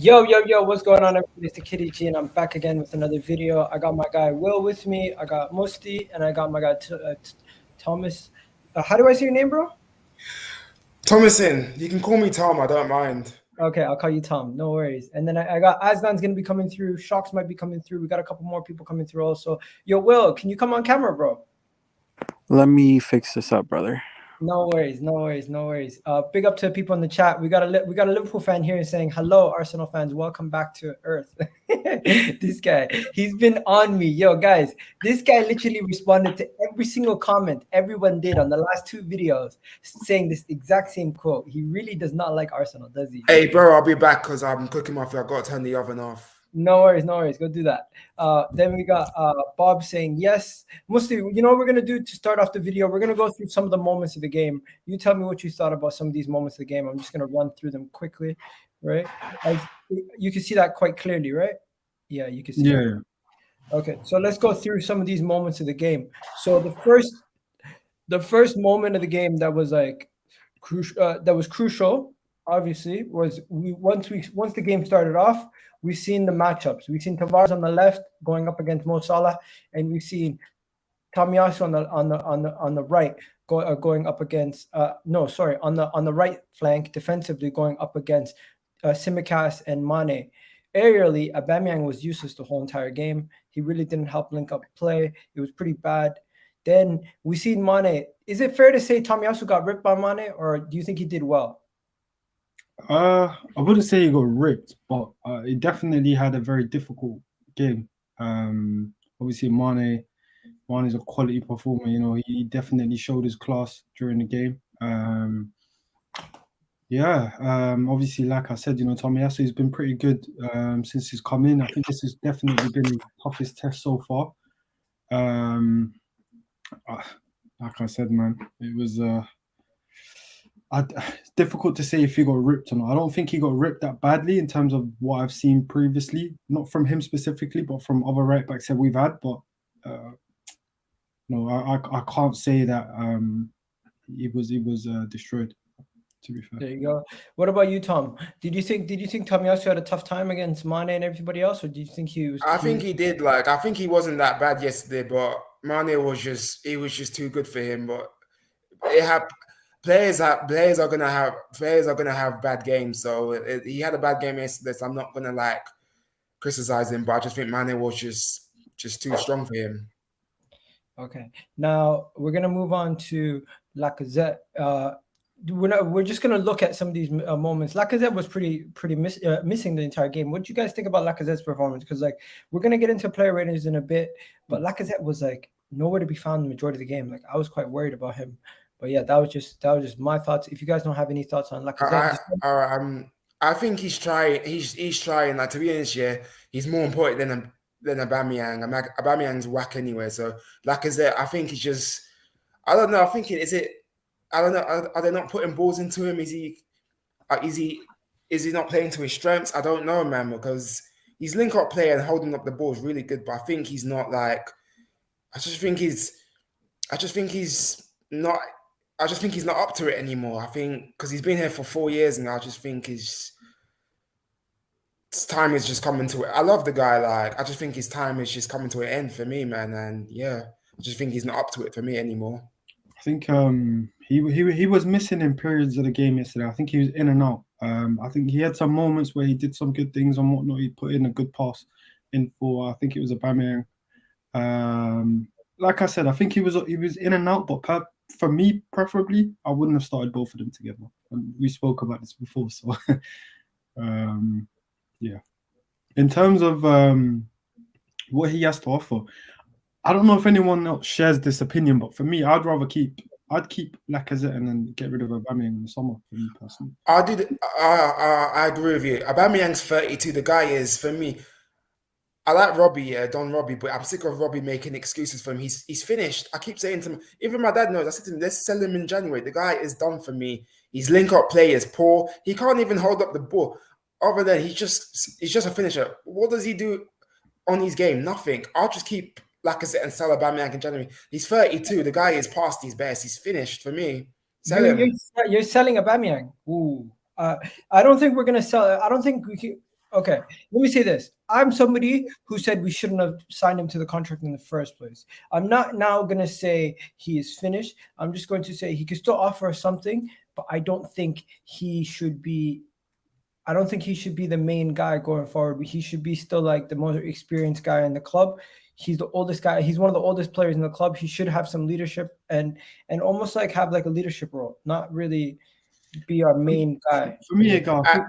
Yo, what's going on, everybody? It's the Kitty G, and I'm back again with another video. I got my guy Will with me, I got Musti, and I got my guy Thomas. How do I say your name, bro? Thomason. You can call me Tom, I don't mind. Okay, I'll call you Tom, no worries. And then I got Aslan's going to be coming through, Shocks might be coming through, we got a couple more people coming through also. Yo, Will, can you come on camera, bro? Let me fix this up, brother. No worries. Big up to people in the chat. We got a Liverpool fan here saying, hello, Arsenal fans. Welcome back to Earth. This guy, he's been on me. Yo, guys, this guy literally responded to every single comment everyone did on the last two videos saying this exact same quote. He really does not like Arsenal, does he? Hey, bro, I'll be back because I'm cooking my food. I've got to turn the oven off. No worries. Go do that. Then we got Bob saying yes. Musti, you know what we're going to do to start off the video? We're going to go through some of the moments of the game. You tell me what you thought about some of these moments of the game. I'm just going to run through them quickly, right? You can see that quite clearly, right? Yeah, you can see that. Okay, so let's go through some of these moments of the game. So the first moment of the game that was like crucial, obviously, was once the game started off, we've seen the matchups. We've seen Tavares on the left going up against Mo Salah, and we've seen Tomiyasu on the right going up against on the right flank defensively going up against Tsimikas and Mane. Aerially, Aubameyang was useless the whole entire game. He really didn't help link up play. It was pretty bad. Then we seen Mane. Is it fair to say Tomiyasu got ripped by Mane, or do you think he did well? I wouldn't say he got ripped, but he definitely had a very difficult game. Obviously, Mane is a quality performer. You know, he definitely showed his class during the game. Obviously, like I said, you know, Tomiyasu has been pretty good since he's come in. I think this has definitely been his toughest test so far. Like I said, man, it was it's difficult to say if he got ripped or not. I don't think he got ripped that badly in terms of what I've seen previously, not from him specifically, but from other right backs that we've had. But no, I can't say that he was destroyed. To be fair. There you go. What about you, Tom? Did you think Tomiyasu had a tough time against Mane and everybody else, or do you think he was? I think he did. Like, I think he wasn't that bad yesterday, but Mane was just too good for him. But players are gonna have bad games. So he had a bad game yesterday. So I'm not gonna like criticize him, but I just think Mane was just too strong for him. Okay, now we're gonna move on to Lacazette. We're just gonna look at some of these moments. Lacazette was pretty missing the entire game. What do you guys think about Lacazette's performance? Because like we're gonna get into player ratings in a bit, but Lacazette was like nowhere to be found the majority of the game. Like I was quite worried about him. But yeah, that was just my thoughts. If you guys don't have any thoughts on Lacazette, I think he's trying. He's trying. Like, to be honest, yeah, he's more important than Aubameyang. Aubameyang's whack anyway. So Lacazette, I think he's just. I don't know. I'm thinking, I don't know. Are they not putting balls into him? Is he not playing to his strengths? I don't know, man, because he's link-up play and holding up the ball is really good, but I think he's not like. I just think he's not up to it anymore. I think because he's been here for 4 years, and I just think his time is just coming to it. I love the guy. Like, I just think his time is just coming to an end for me, man. And yeah, I just think he's not up to it for me anymore. I think he was missing in periods of the game yesterday. I think he was in and out. I think he had some moments where he did some good things and whatnot. He put in a good pass in for, I think it was Aubameyang. Like I said, I think he was in and out, but for me, preferably, I wouldn't have started both of them together. And we spoke about this before, so yeah. In terms of what he has to offer, I don't know if anyone else shares this opinion, but for me, I'd keep Lacazette and then get rid of Aubameyang in the summer, for me personally. I agree with you. Aubameyang's 32. The guy is, for me, I like Robbie, Don Robbie, but I'm sick of Robbie making excuses for him. He's finished. I keep saying to him, even my dad knows, I said to him, let's sell him in January. The guy is done for me. His link-up play is poor. He can't even hold up the ball. Other than he's just a finisher. What does he do on his game? Nothing. I'll just keep Lacazette and sell Aubameyang in January. He's 32. The guy is past his best. He's finished for me. Sell him. You're selling Aubameyang. Ooh. I don't think we're gonna sell. I don't think we can. Okay, let me say this. I'm somebody who said we shouldn't have signed him to the contract in the first place. I'm not now going to say he is finished. I'm just going to say he could still offer us something, but I don't think he should be. I don't think he should be the main guy going forward. He should be still like the most experienced guy in the club. He's the oldest guy. He's one of the oldest players in the club. He should have some leadership and almost like have like a leadership role, not really be our main guy. For me, Edgar, I think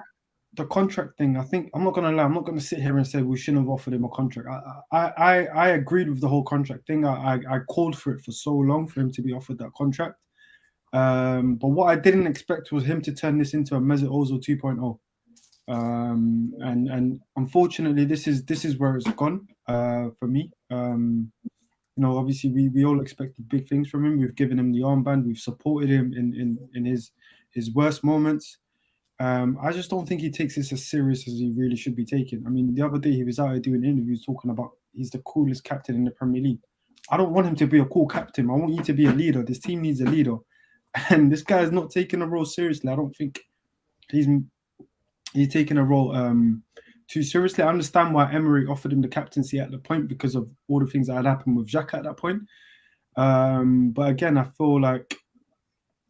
the contract thing, I think I'm not gonna lie, I'm not gonna sit here and say we shouldn't have offered him a contract. I agreed with the whole contract thing. I called for it for so long for him to be offered that contract. But what I didn't expect was him to turn this into a Mesut Ozil 2.0. And unfortunately this is where it's gone for me. You know, obviously we all expected big things from him. We've given him the armband, we've supported him in his worst moments. I just don't think he takes this as serious as he really should be taken. I mean, the other day he was out here doing interviews talking about he's the coolest captain in the Premier League. I don't want him to be a cool captain. I want you to be a leader. This team needs a leader. And this guy is not taking a role seriously. I don't think he's taking a role too seriously. I understand why Emery offered him the captaincy at the point because of all the things that had happened with Xhaka at that point. But again, I feel like,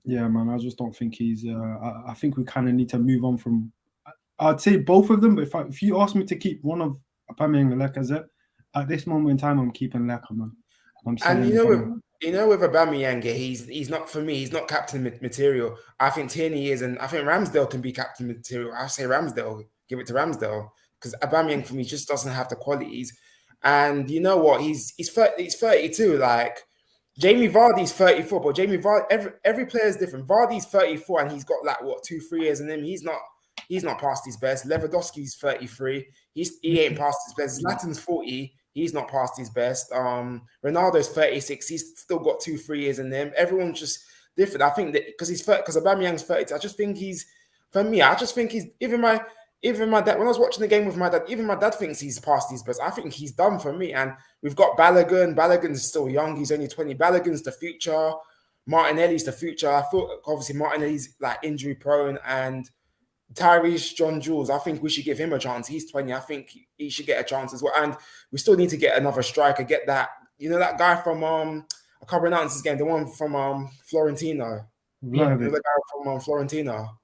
yeah, man, I just don't think he's. I think we kind of need to move on from. I'd say both of them, but if you ask me to keep one of Aubameyang and Lacazette, at this moment in time, I'm keeping Lacazette, man. And you know, with Aubameyang, he's not, for me, he's not captain material. I think Tierney is, and I think Ramsdale can be captain material. I say Ramsdale, give it to Ramsdale, because Aubameyang for me just doesn't have the qualities. And you know what? He's 32. Like Jamie Vardy's 34, but Jamie Vardy, every player is different. Vardy's 34, and he's got like what 2-3 years in him. He's not past his best. Lewandowski's 33. He ain't past his best. Zlatan's 40. He's not past his best. Ronaldo's 36. He's still got 2-3 years in him. Everyone's just different. I think that because Aubameyang's 32. I just think he's even my dad. When I was watching the game with my dad, even my dad thinks he's past his best. I think he's done for me. And we've got Balogun. Balogun's still young. He's only 20. Balogun's the future. Martinelli's the future. I thought obviously Martinelli's like injury prone, and Tyrese John Jules, I think we should give him a chance. He's 20. I think he should get a chance as well. And we still need to get another striker. Get that, you know, that guy from I can't pronounce his game. The one from Florentino. Vlahovic. The guy from Florentino.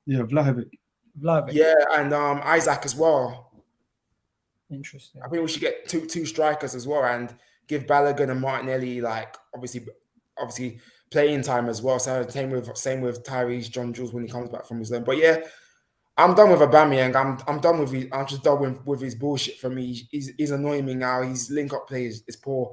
Yeah, Vlahovic. Yeah, and Isaac as well. Interesting. I think we should get two strikers as well, and give Balogun and Martinelli like obviously playing time as well. So same with Tyrese John Jules when he comes back from his loan. But yeah, I'm done with Aubameyang. I'm done with I'm just done with his bullshit for me. He's annoying me now. His link up play is poor.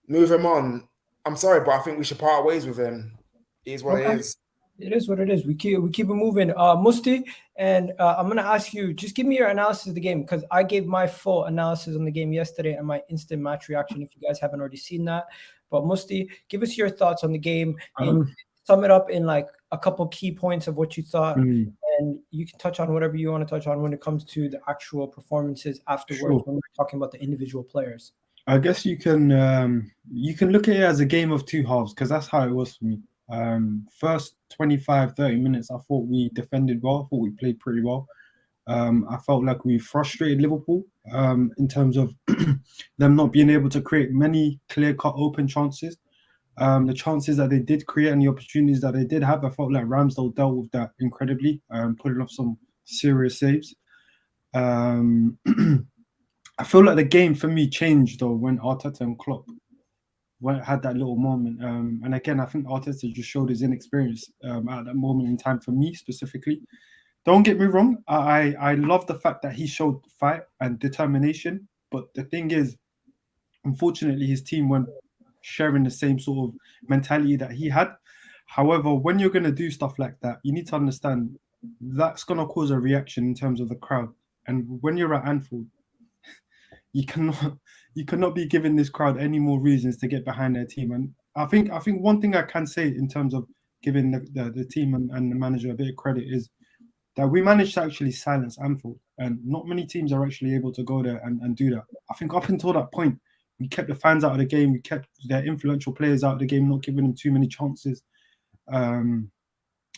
Move him on. I'm sorry, but I think we should part ways with him. It is what it is. It is what it is. We keep it moving. Musti, and I'm gonna ask you, just give me your analysis of the game, because I gave my full analysis on the game yesterday and my instant match reaction. If you guys haven't already seen that, but Musti, give us your thoughts on the game and sum it up in like a couple key points of what you thought, and you can touch on whatever you want to touch on when it comes to the actual performances afterwards when we're talking about the individual players. I guess you can look at it as a game of two halves, because that's how it was for me. First 25-30 minutes, I thought we defended well. I thought we played pretty well. I felt like we frustrated Liverpool in terms of them not being able to create many clear-cut open chances. The chances that they did create and the opportunities that they did have, I felt like Ramsdale dealt with that incredibly, putting off some serious saves. I feel like the game for me changed though when Arteta and Klopp had that little moment. And again, I think Arteta just showed his inexperience at that moment in time for me specifically. Don't get me wrong, I love the fact that he showed fight and determination. But the thing is, unfortunately, his team weren't sharing the same sort of mentality that he had. However, when you're going to do stuff like that, you need to understand that's going to cause a reaction in terms of the crowd. And when you're at Anfield, you cannot be giving this crowd any more reasons to get behind their team. And I think one thing I can say in terms of giving the team and the manager a bit of credit is that we managed to actually silence Anfield, and not many teams are actually able to go there and do that. I think up until that point, we kept the fans out of the game, we kept their influential players out of the game, not giving them too many chances.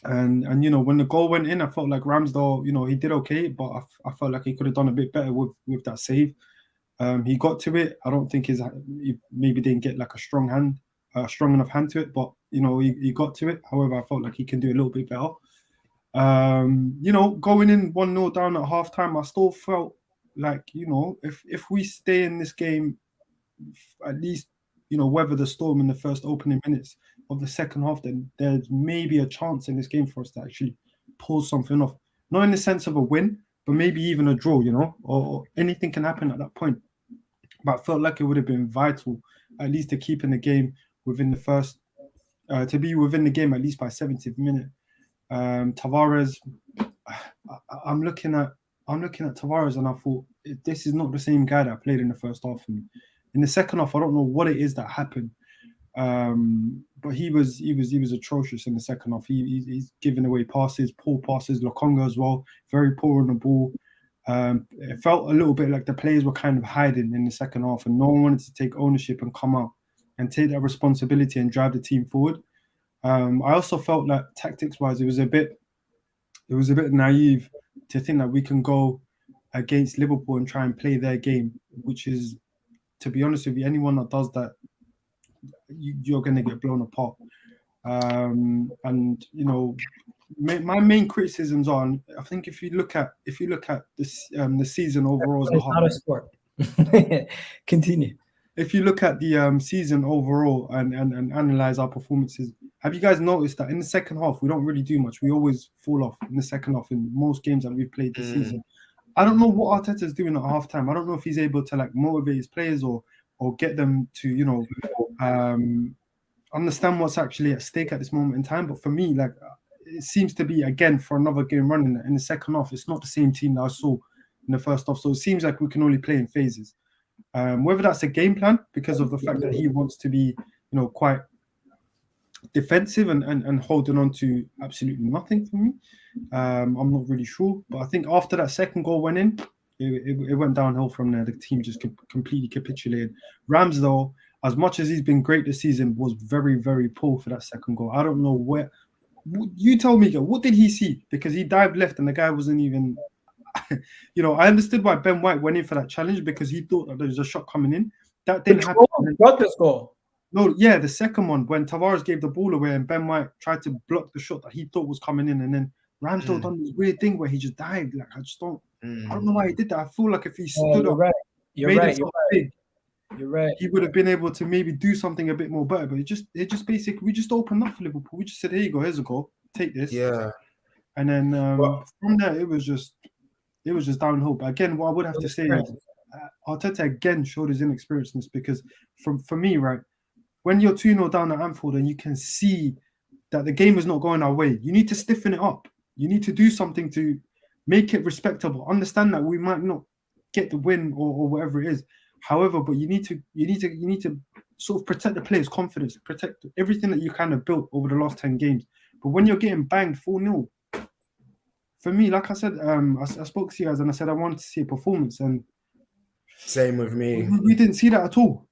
And you know, when the goal went in, I felt like Ramsdale, you know, he did okay, but I felt like he could have done a bit better with that save. He got to it. I don't think he maybe didn't get like a strong enough hand to it, but you know, he got to it. However, I felt like he can do a little bit better. You know, going in 1-0 down at halftime, I still felt like, you know, if we stay in this game, at least, you know, weather the storm in the first opening minutes of the second half, then there's maybe a chance in this game for us to actually pull something off. Not in the sense of a win, but maybe even a draw, you know, or anything can happen at that point. But I felt like it would have been vital, at least to keep in the game within the first, to be within the game at least by 70th minute. Tavares, I'm looking at Tavares, and I thought this is not the same guy that played in the first half. And in the second half, I don't know what it is that happened, but he was atrocious in the second half. He's giving away passes, poor passes. Lokonga as well, very poor on the ball. It felt a little bit like the players were kind of hiding in the second half, and no one wanted to take ownership and come out and take that responsibility and drive the team forward. I also felt that tactics-wise, it was a bit naive to think that we can go against Liverpool and try and play their game, which is, to be honest with you, anyone that does that, you're going to get blown apart. And you know, my main criticisms are, I think if you look at this the season overall, it's not a sport. Continue. If you look at the season overall and analyze our performances, have you guys noticed that in the second half we don't really do much? We always fall off in the second half in most games that we've played this season. I don't know what Arteta's doing at halftime. I don't know if he's able to like motivate his players or get them to, you know, understand what's actually at stake at this moment in time. But for me, like, it seems to be again for another game running in the second half. It's not the same team that I saw in the first half. So it seems like we can only play in phases. Whether that's a game plan because of the fact that he wants to be, you know, quite defensive and holding on to absolutely nothing for me. I'm not really sure. But I think after that second goal went in, it went downhill from there. The team just completely capitulated. Ramsdale, as much as he's been great this season, was very, very poor for that second goal. I don't know where. You tell me, what did he see? Because he dived left and the guy wasn't even... You know, I understood why Ben White went in for that challenge because he thought that there was a shot coming in. That didn't happen. Got this goal. No, yeah, the second one when Tavares gave the ball away and Ben White tried to block the shot that he thought was coming in, and then Ramsdale done this weird thing where he just dived. Like, I don't know why he did that. I feel like if he stood up, you're right. He would have been able to maybe do something a bit more better. But it just basically, we just opened up for Liverpool. We just said, "Here you go, here's a goal. Take this." Yeah. And then from there, it was just downhill. But again, what I would have to say is Arteta again showed his inexperience because for me, right, when you're 2-0 down at Anfield and you can see that the game is not going our way, you need to stiffen it up. You need to do something to make it respectable. Understand that we might not get the win or whatever it is. However, but you need to sort of protect the players' confidence, protect everything that you kind of built over the last 10 games. But when you're getting banged 4-0, for me, like I said, I spoke to you guys and I said I wanted to see a performance, and same with me. We didn't see that at all.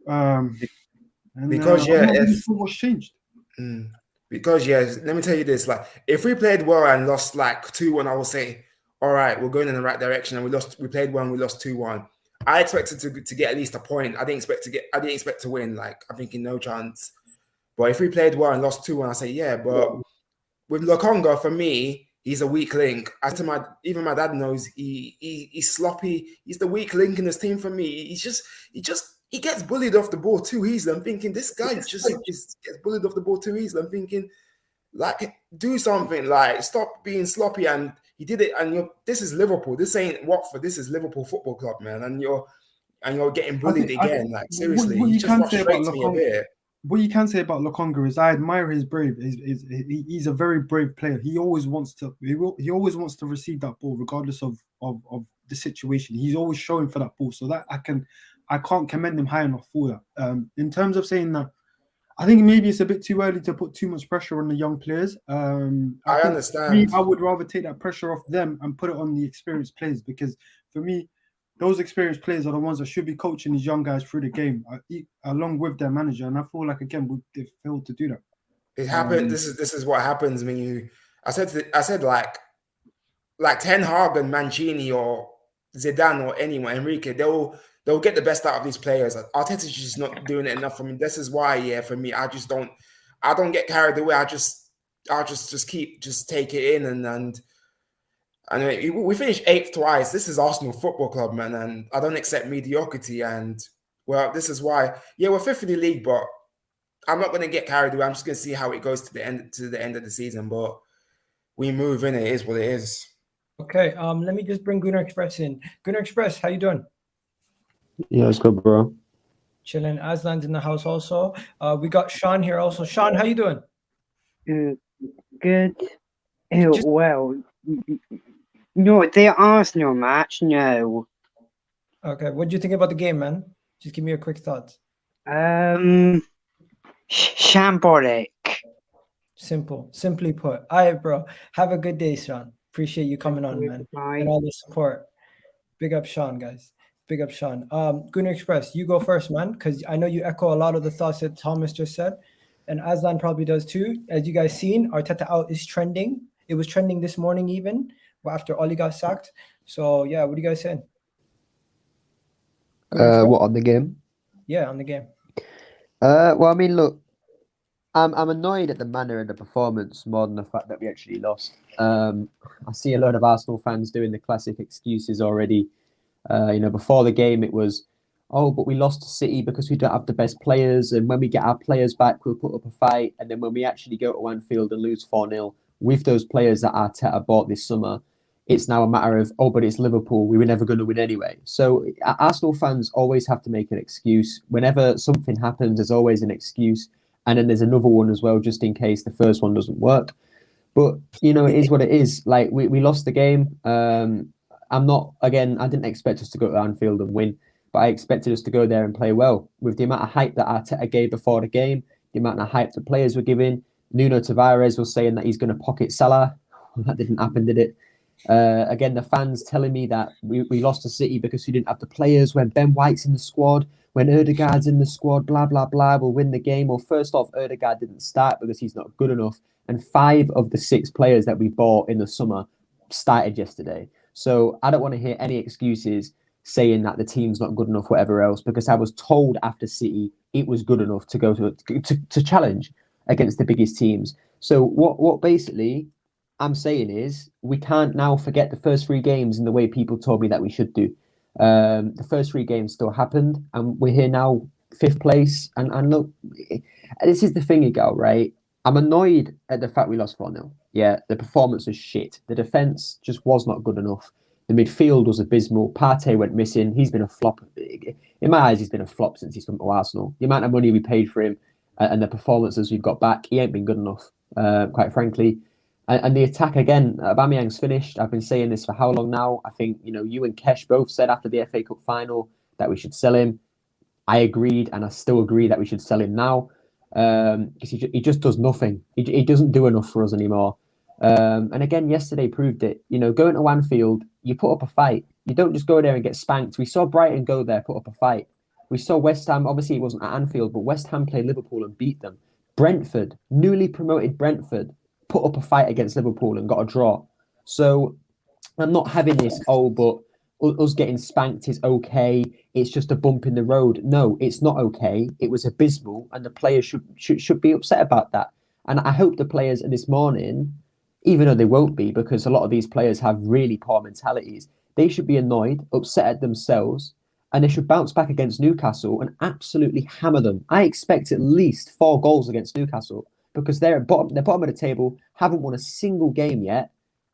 Because what's changed? Because let me tell you this: like, if we played well and lost like 2-1, I will say, all right, we're going in the right direction. And we played well and we lost 2-1. I expected to get at least a point. I didn't expect to win. Like, I'm thinking no chance. But if we played well and lost 2-1, I say yeah. But with Lokonga, for me, he's a weak link. Even my dad knows he's sloppy. He's the weak link in this team for me. He gets bullied off the ball too easily. I'm thinking this guy just gets bullied off the ball too easily. I'm thinking, like, do something, like stop being sloppy. And he did it. And this is Liverpool. This ain't Watford. This is Liverpool Football Club, man. And you're getting bullied again. Like, seriously, he just frustrates me a bit. What you can say about Lokonga is I admire his brave. He's a very brave player. He always wants to receive that ball regardless of the situation. He's always showing for that ball. So that I can't commend him high enough for that. In terms of saying that, I think maybe it's a bit too early to put too much pressure on the young players. I understand. I would rather take that pressure off them and put it on the experienced players, because for me, those experienced players are the ones that should be coaching these young guys through the game, along with their manager. And I feel like, again, they failed to do that. It happened. This is what happens when you I said like Ten Hag and Mancini or Zidane or anyone, Enrique, they'll get the best out of these players. Arteta's just not doing it enough for me. This is why, yeah, for me, I don't get carried away. I'll just take it in and we finished 8th twice. This is Arsenal Football Club, man, and I don't accept mediocrity. And well, this is why, yeah, we're 5th in the league, but I'm not going to get carried away. I'm just going to see how it goes to the end of the season. But we move in. It is what it is. Okay. Let me just bring Gunnar Express in. Gunnar Express, how you doing? Yeah, it's good, bro. Chilling. Aslan's in the house also. We got Sean here also. Sean, how you doing? Good. Well, no, the Arsenal match, no. Okay. What do you think about the game, man? Just give me your quick thoughts. Shambolic. Simply put. All right, bro. Have a good day, Sean. Appreciate you coming on, man. And all the support. Big up Sean, guys. Big up Sean. Gunnar Express, you go first, man, because I know you echo a lot of the thoughts that Thomas just said. And Aslan probably does too. As you guys seen, Arteta out is trending. It was trending this morning even after Oli got sacked. So yeah, what are you guys saying? What, on the game? Yeah, on the game. Well, I mean, look, I'm annoyed at the manner and the performance more than the fact that we actually lost. I see a lot of Arsenal fans doing the classic excuses already. Before the game it was, oh, but we lost to City because we don't have the best players, and when we get our players back, we'll put up a fight. And then when we actually go to Anfield and lose 4-0 with those players that Arteta bought this summer, it's now a matter of, oh, but it's Liverpool, we were never going to win anyway. So Arsenal fans always have to make an excuse. Whenever something happens, there's always an excuse. And then there's another one as well, just in case the first one doesn't work. But, it is what it is. Like, we lost the game. I didn't expect us to go to Anfield and win, but I expected us to go there and play well. With the amount of hype that Arteta gave before the game, the amount of hype the players were giving, NUNO Tavares was saying that he's going to pocket Salah. That didn't happen, did it? Again, the fans telling me that we lost to City because we didn't have the players, when Ben White's in the squad, when Ødegaard's in the squad, blah, blah, blah, we'll win the game. Well, first off, Ødegaard didn't start because he's not good enough. And 5 of the 6 players that we bought in the summer started yesterday. So I don't want to hear any excuses saying that the team's not good enough, whatever else, because I was told after City it was good enough to go to challenge against the biggest teams. So what basically I'm saying is we can't now forget the first 3 games in the way people told me that we should do. The first 3 games still happened, and we're here now, 5th place. And look, this is the thing, Igal, right? I'm annoyed at the fact we lost 4-0. Yeah, the performance was shit. The defence just was not good enough. The midfield was abysmal. Partey went missing. He's been a flop. In my eyes, he's been a flop since he's come to Arsenal. The amount of money we paid for him and the performances we've got back, he ain't been good enough, quite frankly. And the attack, again, Aubameyang's finished. I've been saying this for how long now? I think, you and Kesh both said after the FA Cup final that we should sell him. I agreed, and I still agree that we should sell him now. Because he just does nothing. He doesn't do enough for us anymore. And again, yesterday proved it. Going to Anfield, you put up a fight. You don't just go there and get spanked. We saw Brighton go there, put up a fight. We saw West Ham, obviously it wasn't at Anfield, but West Ham played Liverpool and beat them. Brentford, newly promoted Brentford, put up a fight against Liverpool and got a draw. So I'm not having this, but us getting spanked is okay. It's just a bump in the road. No, it's not okay. It was abysmal, and the players should be upset about that. And I hope the players this morning, even though they won't be, because a lot of these players have really poor mentalities, they should be annoyed, upset at themselves, and they should bounce back against Newcastle and absolutely hammer them. I expect at least 4 goals against Newcastle, because they're bottom of the table, haven't won a single game yet,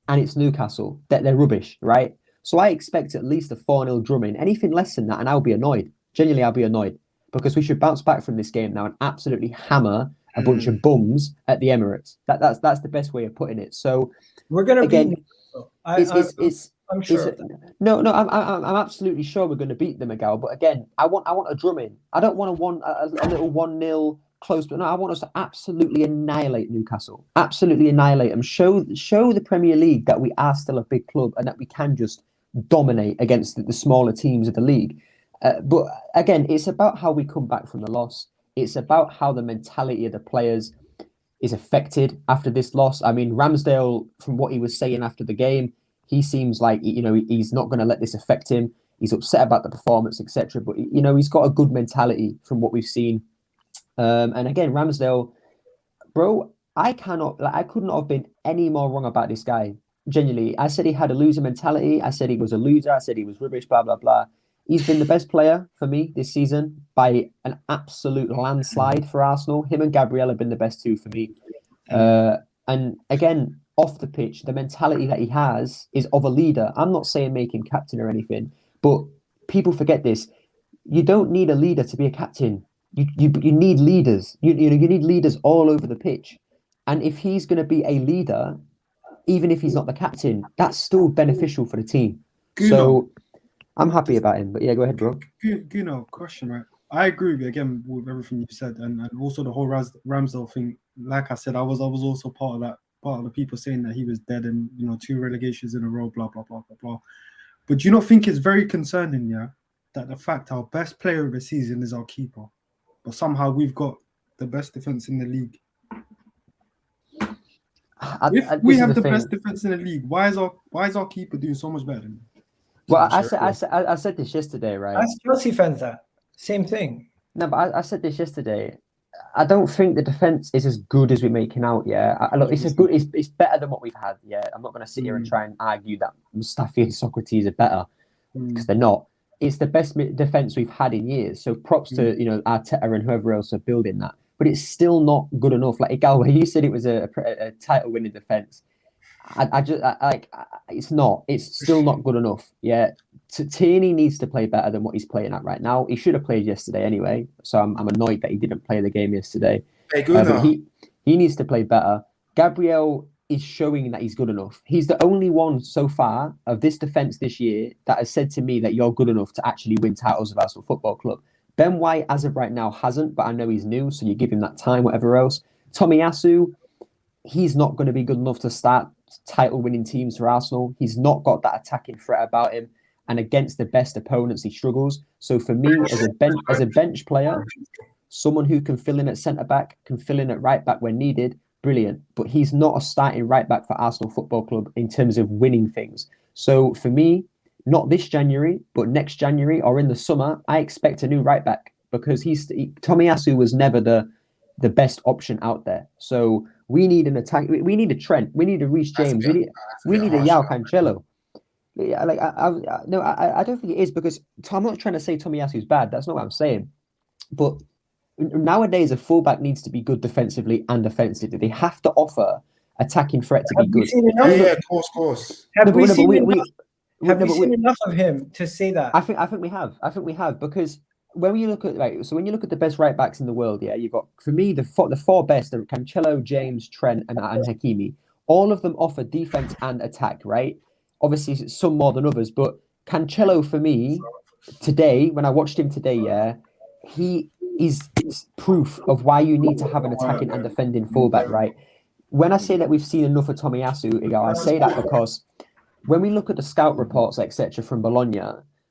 and it's Newcastle. They're rubbish, right? So I expect at least a 4-0 drumming. Anything less than that, and I'll be annoyed. Genuinely, I'll be annoyed, because we should bounce back from this game now and absolutely hammer a bunch of bums at the Emirates. That's the best way of putting it. So we're gonna again, beat them. I'm sure. No, I'm absolutely sure we're going to beat them, Miguel. But again, I want a drumming. I don't want a little 1-0 close. But no, I want us to absolutely annihilate Newcastle. Absolutely annihilate them. Show the Premier League that we are still a big club and that we can just dominate against the smaller teams of the league. But again, it's about how we come back from the loss. It's about how the mentality of the players. is affected after this loss. I mean, Ramsdale, from what he was saying after the game, he seems like, you know, he's not going to let this affect him. He's upset about the performance, etc. But, you know, he's got a good mentality from what we've seen. And again, Ramsdale, bro, I could not have been any more wrong about this guy. Genuinely, I said he had a loser mentality. I said he was a loser. I said he was rubbish, blah, blah, blah. He's been the best player for me this season by an absolute landslide for Arsenal. Him and Gabriel have been the best two for me. And again, off the pitch, the mentality that he has is of a leader. I'm not saying make him captain or anything, but people forget this. You don't need a leader to be a captain. You need leaders. You need leaders all over the pitch. And if he's going to be a leader, even if he's not the captain, that's still beneficial for the team. So I'm happy about him. But yeah, go ahead, bro. Guno, question, right? I agree with you again with everything you said, and also the whole Ramsdale thing. Like I said, I was also part of the people saying that he was dead and, you know, 2 relegations in a row, blah blah blah blah blah. But do you not think it's very concerning, yeah, that the fact our best player of the season is our keeper, but somehow we've got the best defense in the league? If we have the best defense in the league, why is our keeper doing so much better than him? Well, I said this yesterday, right? Ask Chelsea fans that. Same thing. No, but I said this yesterday. I don't think the defense is as good as we're making out. Yeah, look, it's better than what we've had. Yeah, I'm not going to sit here and try and argue that Mustafi and Socrates are better because they're not. It's the best defense we've had in years. So props to, you know, Arteta and whoever else are building that. But it's still not good enough. Like Galway, you said it was a title-winning defense. It's not. It's still not good enough. Yeah, Tierney needs to play better than what he's playing at right now. He should have played yesterday anyway. So I'm annoyed that he didn't play the game yesterday. Hey, but he needs to play better. Gabriel is showing that he's good enough. He's the only one so far of this defense this year that has said to me that you're good enough to actually win titles of Arsenal Football Club. Ben White, as of right now, hasn't, but I know he's new, so you give him that time, whatever else. Tomiyasu, he's not going to be good enough to start title-winning teams for Arsenal. He's not got that attacking threat about him, and against the best opponents, he struggles. So for me, as a bench player, someone who can fill in at centre-back, can fill in at right-back when needed, brilliant. But he's not a starting right-back for Arsenal Football Club in terms of winning things. So for me, not this January, but next January or in the summer, I expect a new right-back because Tomiyasu was never the best option out there. So we need an attack. We need a Trent. We need a Reece James. We need a João Cancelo. Yeah, like I don't think it is because I'm not trying to say Tomiyasu's bad. That's not what I'm saying. But nowadays, a fullback needs to be good defensively and offensively. They have to offer attacking threat to be good. Yeah, of course. Have we seen enough of him to say that? I think we have. I think we have because when you look at when you look at the best right backs in the world, yeah, you've got for me the four best are Cancelo, James, Trent, and Hakimi. All of them offer defense and attack, right? Obviously, some more than others, but Cancelo for me today, when I watched him today, yeah, he is proof of why you need to have an attacking and defending fullback, right? When I say that we've seen enough of Tomiyasu, I say that because when we look at the scout reports, etc., from Bologna,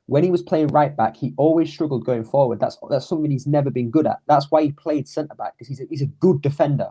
when he was playing right back, he always struggled going forward. That's something he's never been good at. That's why he played centre back because he's a good defender.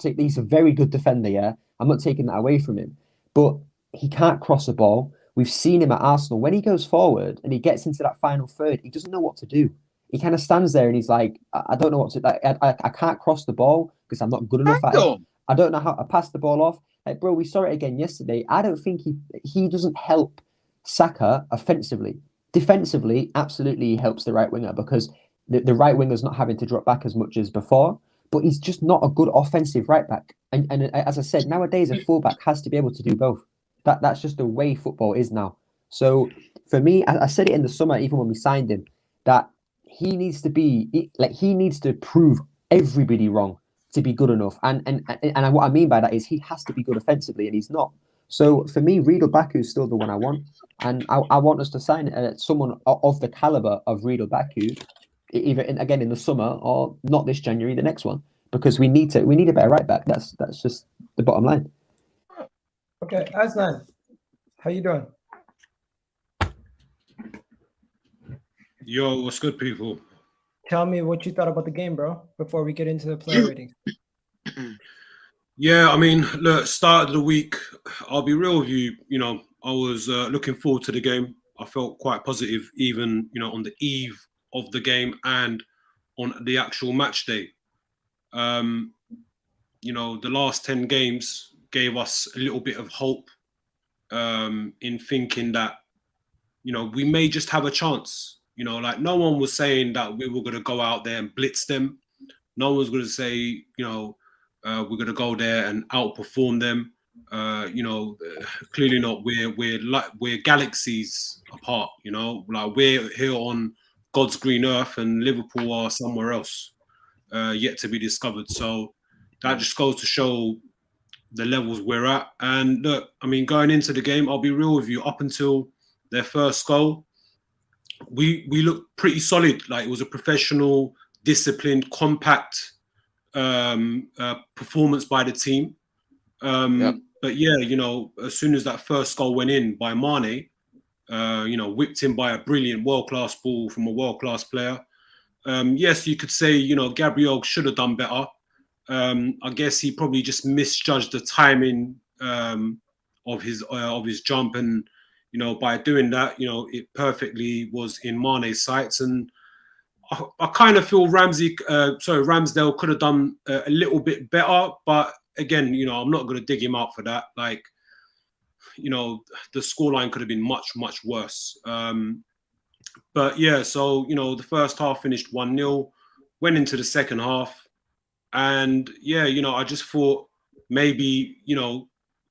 He's a very good defender. Yeah, I'm not taking that away from him, but he can't cross a ball. We've seen him at Arsenal when he goes forward and he gets into that final third. He doesn't know what to do. He kind of stands there and he's like, I don't know what to. Like, I can't cross the ball because I'm not good enough at it. I don't know how to pass the ball off. Like, bro, we saw it again yesterday. I don't think he doesn't help Saka offensively. Defensively, absolutely he helps the right winger because the right winger's not having to drop back as much as before, but he's just not a good offensive right back. And as I said, nowadays a fullback has to be able to do both. That's just the way football is now. So for me, I said it in the summer, even when we signed him, that he needs to prove everybody wrong to be good enough. And what I mean by that is he has to be good offensively, and he's not. So for me, Riedel Baku is still the one I want, and I want us to sign someone of the caliber of Riedel Baku, either again in the summer or not this January, the next one, because we need a better right back. That's just the bottom line. Okay, Aslan, how you doing? Yo, what's good, people? Tell me what you thought about the game, bro, before we get into the player ratings. Yeah, I mean, look, start of the week, I'll be real with you. You know, I was looking forward to the game. I felt quite positive, even on the eve of the game and on the actual match day. Um, the last 10 games gave us a little bit of hope in thinking that we may just have a chance. Like no one was saying that we were going to go out there and blitz them. No one's going to say, we're going to go there and outperform them. Clearly not. We're galaxies apart. Like we're here on God's green earth, and Liverpool are somewhere else, yet to be discovered. So that just goes to show the levels we're at. And look, I mean, going into the game, I'll be real with you. Up until their first goal, we looked pretty solid. Like it was a professional, disciplined, compact performance by the team. But yeah, as soon as that first goal went in by Mane, whipped in by a brilliant world-class ball from a world-class player. Yes, you could say, Gabriel should have done better. I guess he probably just misjudged the timing of his jump, and by doing that, it perfectly was in Mane's sights. And I kind of feel Ramsdale could have done a little bit better, but again, I'm not going to dig him out for that. Like, the scoreline could have been much, much worse. But yeah, so the first half finished 1-0, went into the second half. And yeah, I just thought maybe,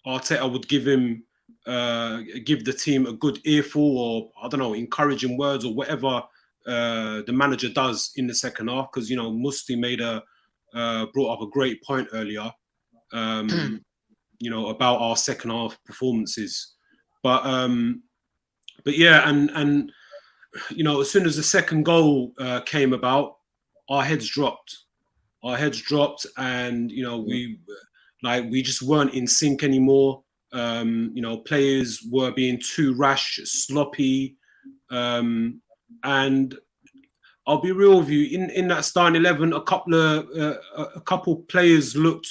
Arteta would give the team a good earful, or I don't know, encouraging words or whatever the manager does in the second half. Because, Musti brought up a great point earlier, about our second half performances. But yeah, and as soon as the second goal came about, our heads dropped. And we just weren't in sync anymore. Players were being too rash, sloppy, and I'll be real with you. In that starting 11, a couple players looked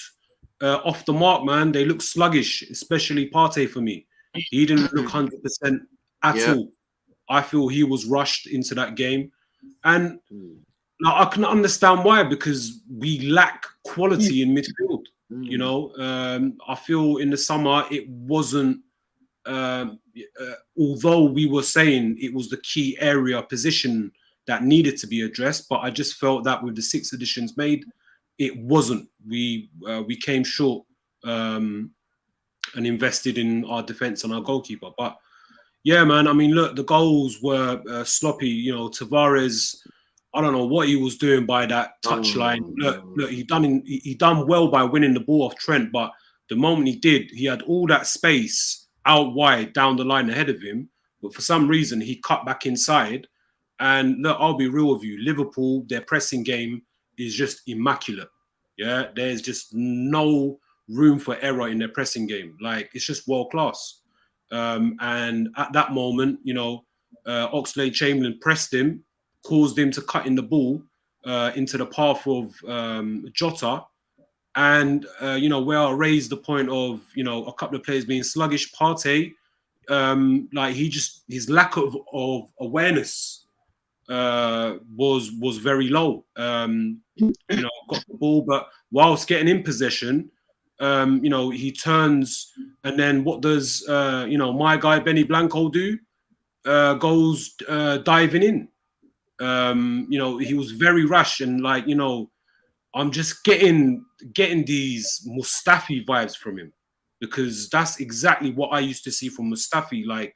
off the mark, man. They looked sluggish, especially Partey for me. He didn't look 100% at all. I feel he was rushed into that game, and now I can understand why, because we lack quality in midfield. I feel in the summer it wasn't. Although we were saying it was the key area position that needed to be addressed, but I just felt that with the 6 additions made, it wasn't. We came short and invested in our defense and our goalkeeper. But yeah, man. I mean, look, the goals were sloppy. Tavares, I don't know what he was doing by that touchline. Look, he done well by winning the ball off Trent, but the moment he did, he had all that space out wide down the line ahead of him. But for some reason, he cut back inside. And look, I'll be real with you. Liverpool, their pressing game is just immaculate. Yeah, there's just no room for error in their pressing game. Like, it's just world class. And at that moment, Oxlade-Chamberlain pressed him, caused him to cut in the ball into the path of Jota. And, where I raised the point of, a couple of players being sluggish, Partey, his lack of awareness was very low. Got the ball, but whilst getting in possession, he turns, and then what does, my guy Benny Blanco do? Goes diving in. He was very rash, and I'm just getting these Mustafi vibes from him, because that's exactly what I used to see from Mustafi. Like,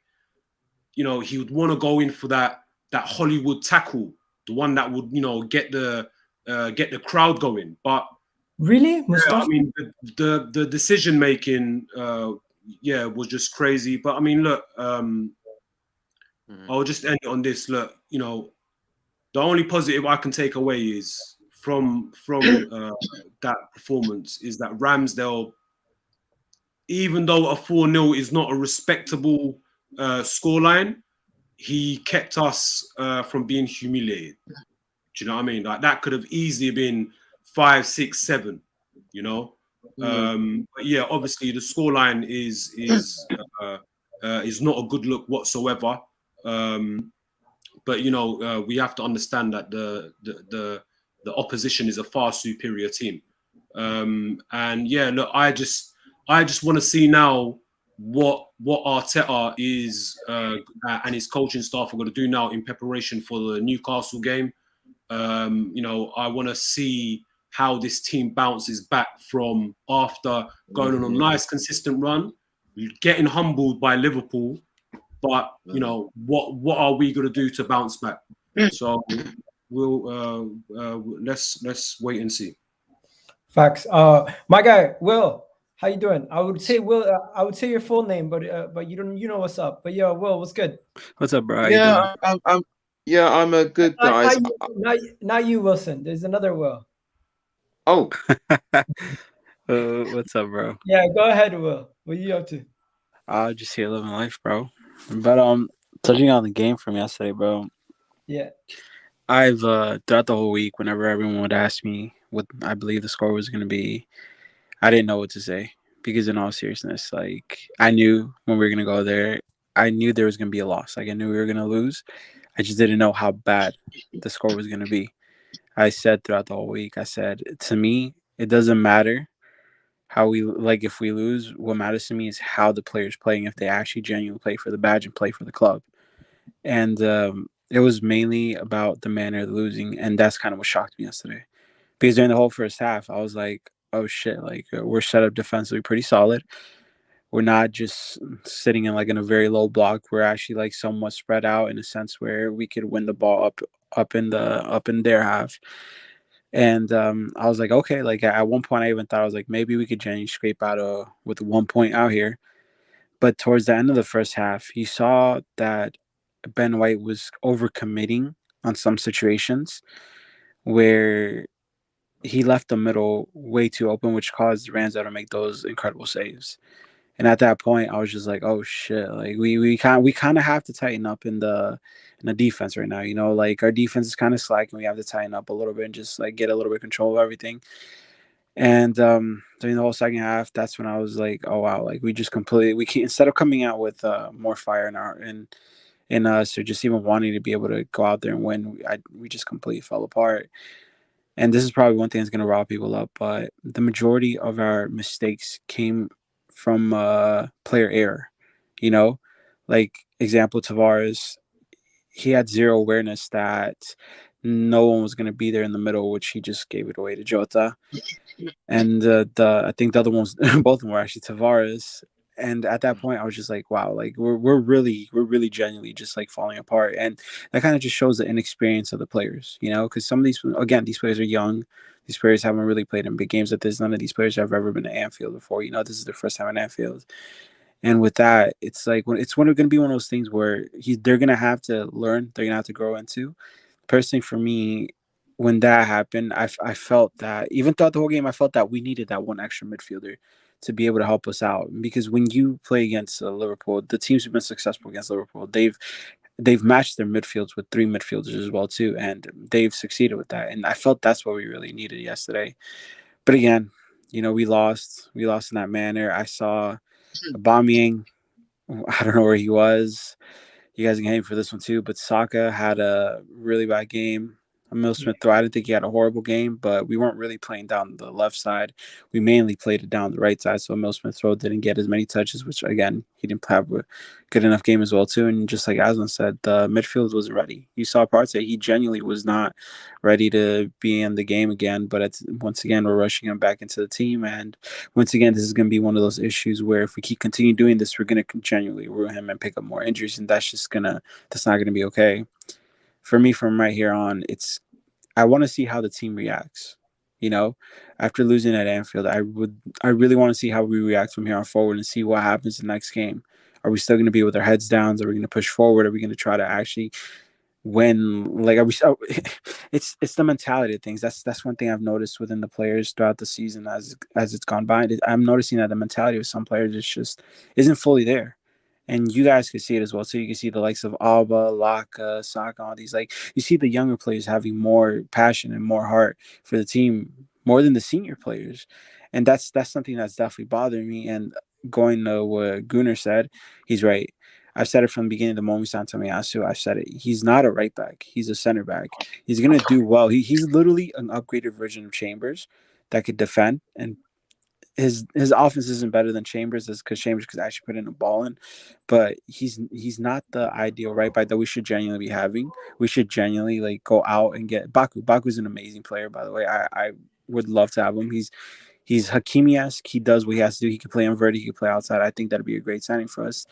he would want to go in for that Hollywood tackle, the one that would, get the crowd going. But really, Mustafi? Yeah, I mean, the decision making, was just crazy. But I mean, look, I'll just end it on this. Look, the only positive I can take away is from that performance is that Ramsdale, even though a 4-0 is not a respectable scoreline, he kept us from being humiliated. Do you know what I mean? Like, that could have easily been 5, 6, 7. But yeah, obviously the scoreline is not a good look whatsoever. But we have to understand that the opposition is a far superior team. And yeah, look, I just want to see now what Arteta is and his coaching staff are going to do now in preparation for the Newcastle game. I want to see how this team bounces back from after going on a nice consistent run, getting humbled by Liverpool. But what are we going to do to bounce back? So we'll let's wait and see. Facts. My guy Will, how you doing? I would say Will. I would say your full name, but you don't. You know what's up. But yeah, Will, what's good? What's up, bro? How you doing? I'm a good guy. Not you, Wilson. There's another Will. Oh, What's up, bro? Yeah, go ahead, Will. What are you up to? Just here living life, bro. But touching on the game from yesterday, bro. Yeah. I've throughout the whole week, whenever everyone would ask me what I believe the score was going to be, I didn't know what to say because, in all seriousness, like I knew when we were going to go there, I knew there was going to be a loss. Like I knew we were going to lose. I just didn't know how bad the score was going to be. I said throughout the whole week, I said, to me, it doesn't matter how we like if we lose. What matters to me is how the players playing, if they actually genuinely play for the badge and play for the club. And it was mainly about the manner of the losing, and that's kind of what shocked me yesterday. Because during the whole first half, I was like, oh shit, like we're set up defensively pretty solid. We're not just sitting in a very low block. We're actually like somewhat spread out in a sense where we could win the ball up in their half. And I was like, okay, like at one point I even thought I was like, maybe we could genuinely scrape out with 1 point out here. But towards the end of the first half, you saw that Ben White was overcommitting on some situations where he left the middle way too open, which caused Ramsdale to make those incredible saves. And at that point, I was just like, "Oh shit!" Like we kind of have to tighten up in the defense right now. Like our defense is kind of slack, and we have to tighten up a little bit and just like get a little bit of control of everything. And during the whole second half, that's when I was like, "Oh wow!" Like we can't, instead of coming out with more fire in us, or just even wanting to be able to go out there and win, we just completely fell apart. And this is probably one thing that's going to rile people up, but the majority of our mistakes came from player error. Like example, Tavares, he had zero awareness that no one was going to be there in the middle, which he just gave it away to Jota. And I think the other ones, both of them were actually Tavares. And at that point, I was just like, wow, like we're really genuinely just like falling apart. And that kind of just shows the inexperience of the players, because some of these players are young. These players haven't really played in big games like this. None of these players have ever been to Anfield before. This is their first time in Anfield. And with that, it's like going to be one of those things where they're going to have to learn. They're going to have to grow into. Personally, for me, when that happened, I felt that even throughout the whole game, I felt that we needed that one extra midfielder to be able to help us out. Because when you play against Liverpool, the teams who've been successful against Liverpool, they've matched their midfields with 3 midfielders as well too, and they've succeeded with that. And I felt that's what we really needed yesterday. But again, we lost in that manner. I saw Aubameyang, I don't know where he was. You guys can hate him for this one too, but Saka had a really bad game. Emil Smith-Rowe, I didn't think he had a horrible game, but we weren't really playing down the left side. We mainly played it down the right side, so Emil Smith-Rowe didn't get as many touches, which, again, he didn't have a good enough game as well, too. And just like Aslan said, the midfield wasn't ready. You saw Partey, he genuinely was not ready to be in the game again, but once again, we're rushing him back into the team, and once again, this is going to be one of those issues where if we keep continuing doing this, we're going to genuinely ruin him and pick up more injuries, and that's not going to be okay. For me, from right here on, I want to see how the team reacts. After losing at Anfield, I really want to see how we react from here on forward and see what happens the next game. Are we still going to be with our heads down? Are we going to push forward? Are we going to try to actually win? Like, it's the mentality of things. That's one thing I've noticed within the players throughout the season as it's gone by. I'm noticing that the mentality of some players isn't fully there. And you guys can see it as well. So you can see the likes of Alba, Laka, Saka, all these. Like, you see the younger players having more passion and more heart for the team, more than the senior players. And that's something that's definitely bothering me. And going to what Gunnar said, he's right. I've said it from the beginning of the moment we signed Tomiyasu. I've said it. He's not a right back. He's a center back. He's going to do well. He's literally an upgraded version of Chambers that could defend. And his offense isn't better than Chambers, because Chambers could actually put in a ball in. But he's not the ideal right back that we should genuinely be having. We should genuinely like go out and get Baku. Baku's an amazing player, by the way. I would love to have him. He's Hakimi-esque. He does what he has to do. He can play inverted. He can play outside. I think that'd be a great signing for us.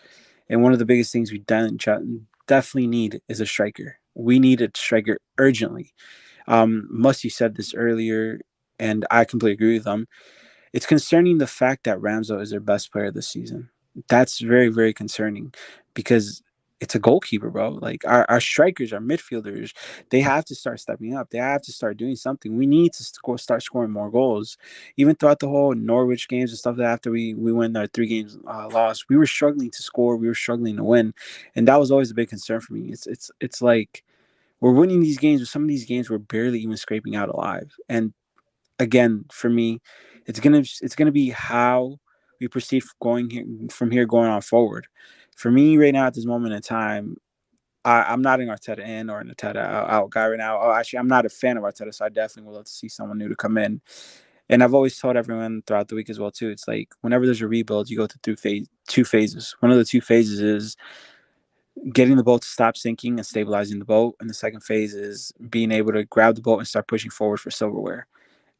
And one of the biggest things we definitely need is a striker. We need a striker urgently. Musty said this earlier, and I completely agree with him. It's concerning the fact that Ramsdale is their best player this season. That's very, very concerning, because it's a goalkeeper, bro. Like our strikers, our midfielders, they have to start stepping up. They have to start doing something. We need to start scoring more goals. Even throughout the whole Norwich games and stuff, that after we win our 3 games lost, we were struggling to score. We were struggling to win, and that was always a big concern for me. It's like we're winning these games, but some of these games we're barely even scraping out alive. And again, for me, it's gonna be how we proceed from here going on forward. For me right now at this moment in time, I'm not an Arteta in or an Arteta out guy right now. Oh, actually, I'm not a fan of Arteta, so I definitely would love to see someone new to come in. And I've always told everyone throughout the week as well too. It's like whenever there's a rebuild, you go through 2 phases. One of the 2 phases is getting the boat to stop sinking and stabilizing the boat, and the second phase is being able to grab the boat and start pushing forward for silverware.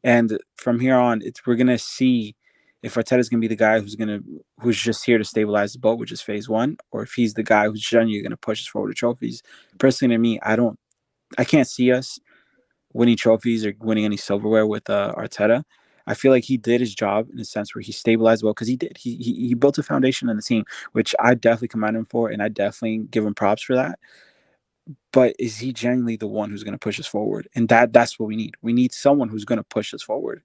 And from here on, we're gonna see if Arteta's gonna be the guy who's just here to stabilize the boat, which is phase 1, or if he's the guy who's genuinely gonna push us forward to trophies. Personally, to me, I can't see us winning trophies or winning any silverware with Arteta. I feel like he did his job in a sense where he stabilized well, because he did. He built a foundation in the team, which I definitely commend him for, and I definitely give him props for that. But is he genuinely the one who's going to push us forward? And that's what we need. We need someone who's going to push us forward.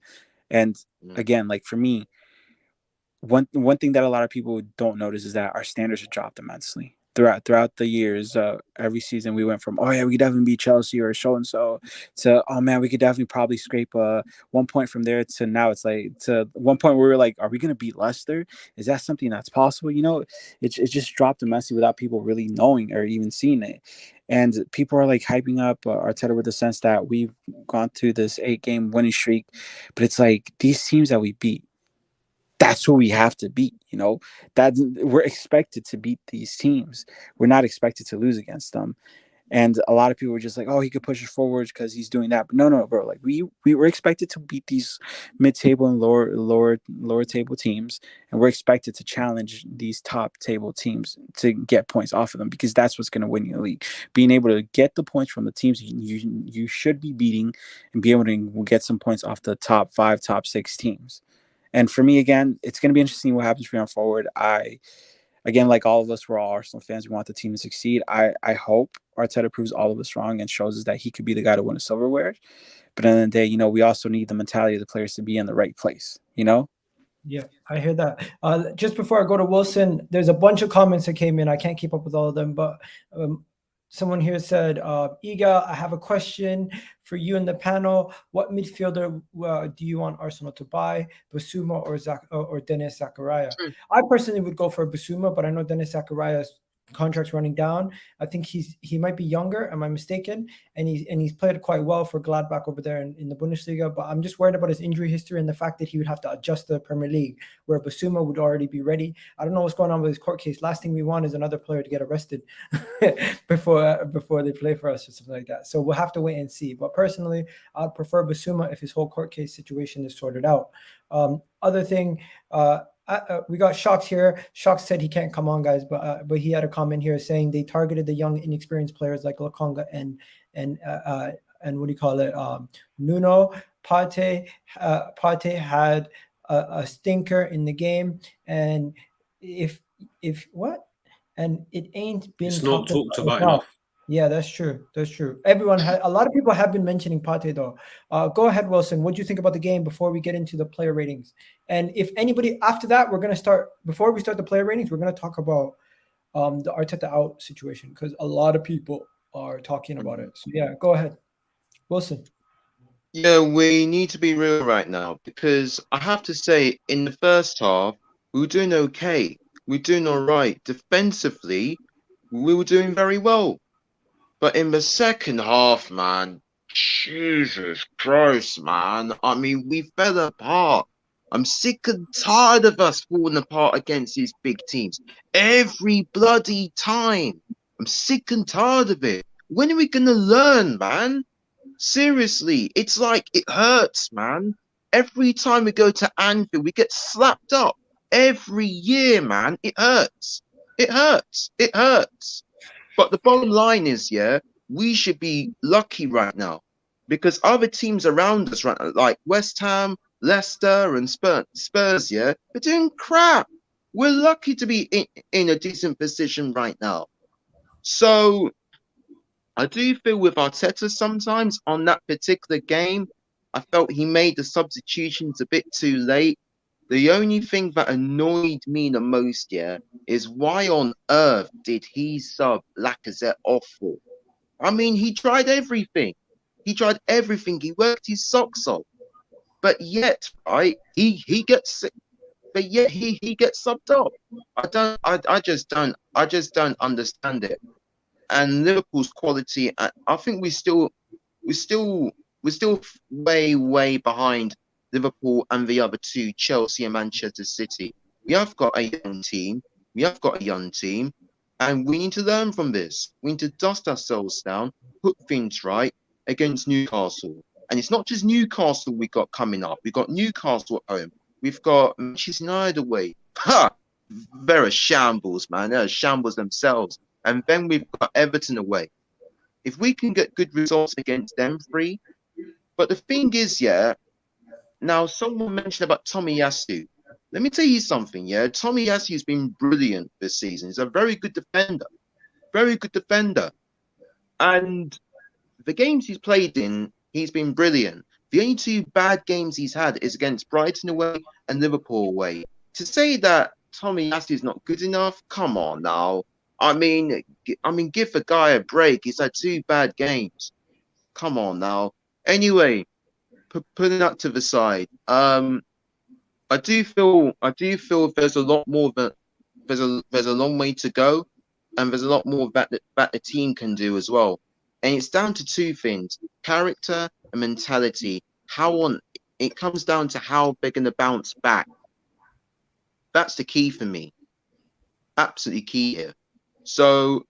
And again, like for me, one thing that a lot of people don't notice is that our standards have dropped immensely throughout the years. Every season we went from, oh yeah, we could definitely beat Chelsea or so and so, to, oh man, we could definitely probably scrape 1 point from there, to now it's like to 1 point where we're like, are we gonna beat Leicester? Is that something that's possible? It just dropped immensely without people really knowing or even seeing it. And people are like hyping up Arteta with the sense that we've gone through this 8-game winning streak, but it's like these teams that we beat, that's who we have to beat. That we're expected to beat these teams. We're not expected to lose against them. And a lot of people were just like, oh, he could push us forward because he's doing that. But no, bro. Like we were expected to beat these mid-table and lower table teams, and we're expected to challenge these top table teams to get points off of them, because that's what's going to win you the league. Being able to get the points from the teams you should be beating, and be able to get some points off the top 5, top 6 teams. And for me, again, it's going to be interesting what happens from here forward. Again, like all of us, we're all Arsenal fans. We want the team to succeed. I hope Arteta proves all of us wrong and shows us that he could be the guy to win a silverware. But at the end of the day, we also need the mentality of the players to be in the right place, Yeah, I hear that. Just before I go to Wilson, there's a bunch of comments that came in. I can't keep up with all of them, but someone here said, Iga, I have a question for you in the panel. What midfielder do you want Arsenal to buy, Basuma or Dennis Zakaria? I personally would go for Basuma, but I know Dennis Zakaria's contract's running down. I think he might be younger. Am I mistaken? And he's played quite well for Gladbach over there in the Bundesliga. But I'm just worried about his injury history and the fact that he would have to adjust to the Premier League, where Basuma would already be ready. I don't know what's going on with his court case. Last thing we want is another player to get arrested before they play for us or something like that. So we'll have to wait and see. But personally, I'd prefer Basuma if his whole court case situation is sorted out. Other thing. We got Shocks here. Shocks said he can't come on, guys, but he had a comment here saying they targeted the young, inexperienced players like Lokonga and what do you call it? Nuno. Partey had a stinker in the game, and if what? And it ain't been it's not talked about enough. Yeah, that's true. That's true. A lot of people have been mentioning Partey though. Go ahead, Wilson. What do you think about the game before we get into the player ratings? And if anybody after that, before we start the player ratings, we're going to talk about the Arteta out situation, because a lot of people are talking about it. So yeah, go ahead, Wilson. Yeah, we need to be real right now because I have to say, in the first half, we were doing okay. We were doing all right. Defensively, we were doing very well. But in the second half, man, Jesus Christ, man. I mean, we fell apart. I'm sick and tired of us falling apart against these big teams. Every bloody time. I'm sick and tired of it. When are we going to learn, man? Seriously, it's like it hurts, man. Every time we go to Anfield, we get slapped up. Every year, man, it hurts. It hurts. It hurts. But the bottom line is, yeah, we should be lucky right now because other teams around us, right, like West Ham, Leicester, and Spurs, yeah, they're doing crap. We're lucky to be in a decent position right now. So I do feel with Arteta sometimes on that particular game, I felt he made the substitutions a bit too late. The only thing that annoyed me the most, yeah, is why on earth did he sub Lacazette off for? I mean, he tried everything. He tried everything. He worked his socks off. But yet, right, he gets subbed off. I just don't understand it. And Liverpool's quality, I think we're still way behind Liverpool and the other two, Chelsea and Manchester City. We have got a young team. And we need to learn from this. We need to dust ourselves down, put things right against Newcastle. And it's not just Newcastle we got coming up. We've got Newcastle at home. We've got Manchester United away. Ha! They're a shambles, man. They're a shambles themselves. And then we've got Everton away. If we can get good results against them three. But the thing is, yeah, now someone mentioned about Tomiyasu. Let me tell you something, yeah. Tomiyasu's been brilliant this season. He's a very good defender. Very good defender. And the games he's played in, he's been brilliant. The only two bad games he's had is against Brighton away and Liverpool away. To say that Tomiyasu is not good enough, come on now. I mean, give the guy a break. He's had two bad games. Come on now. Anyway, putting that to the side, I do feel there's a lot more that there's a long way to go, and there's a lot more that the team can do as well. And it's down to two things: character and mentality. It comes down to how they're going to bounce back. That's the key for me. Absolutely key here. So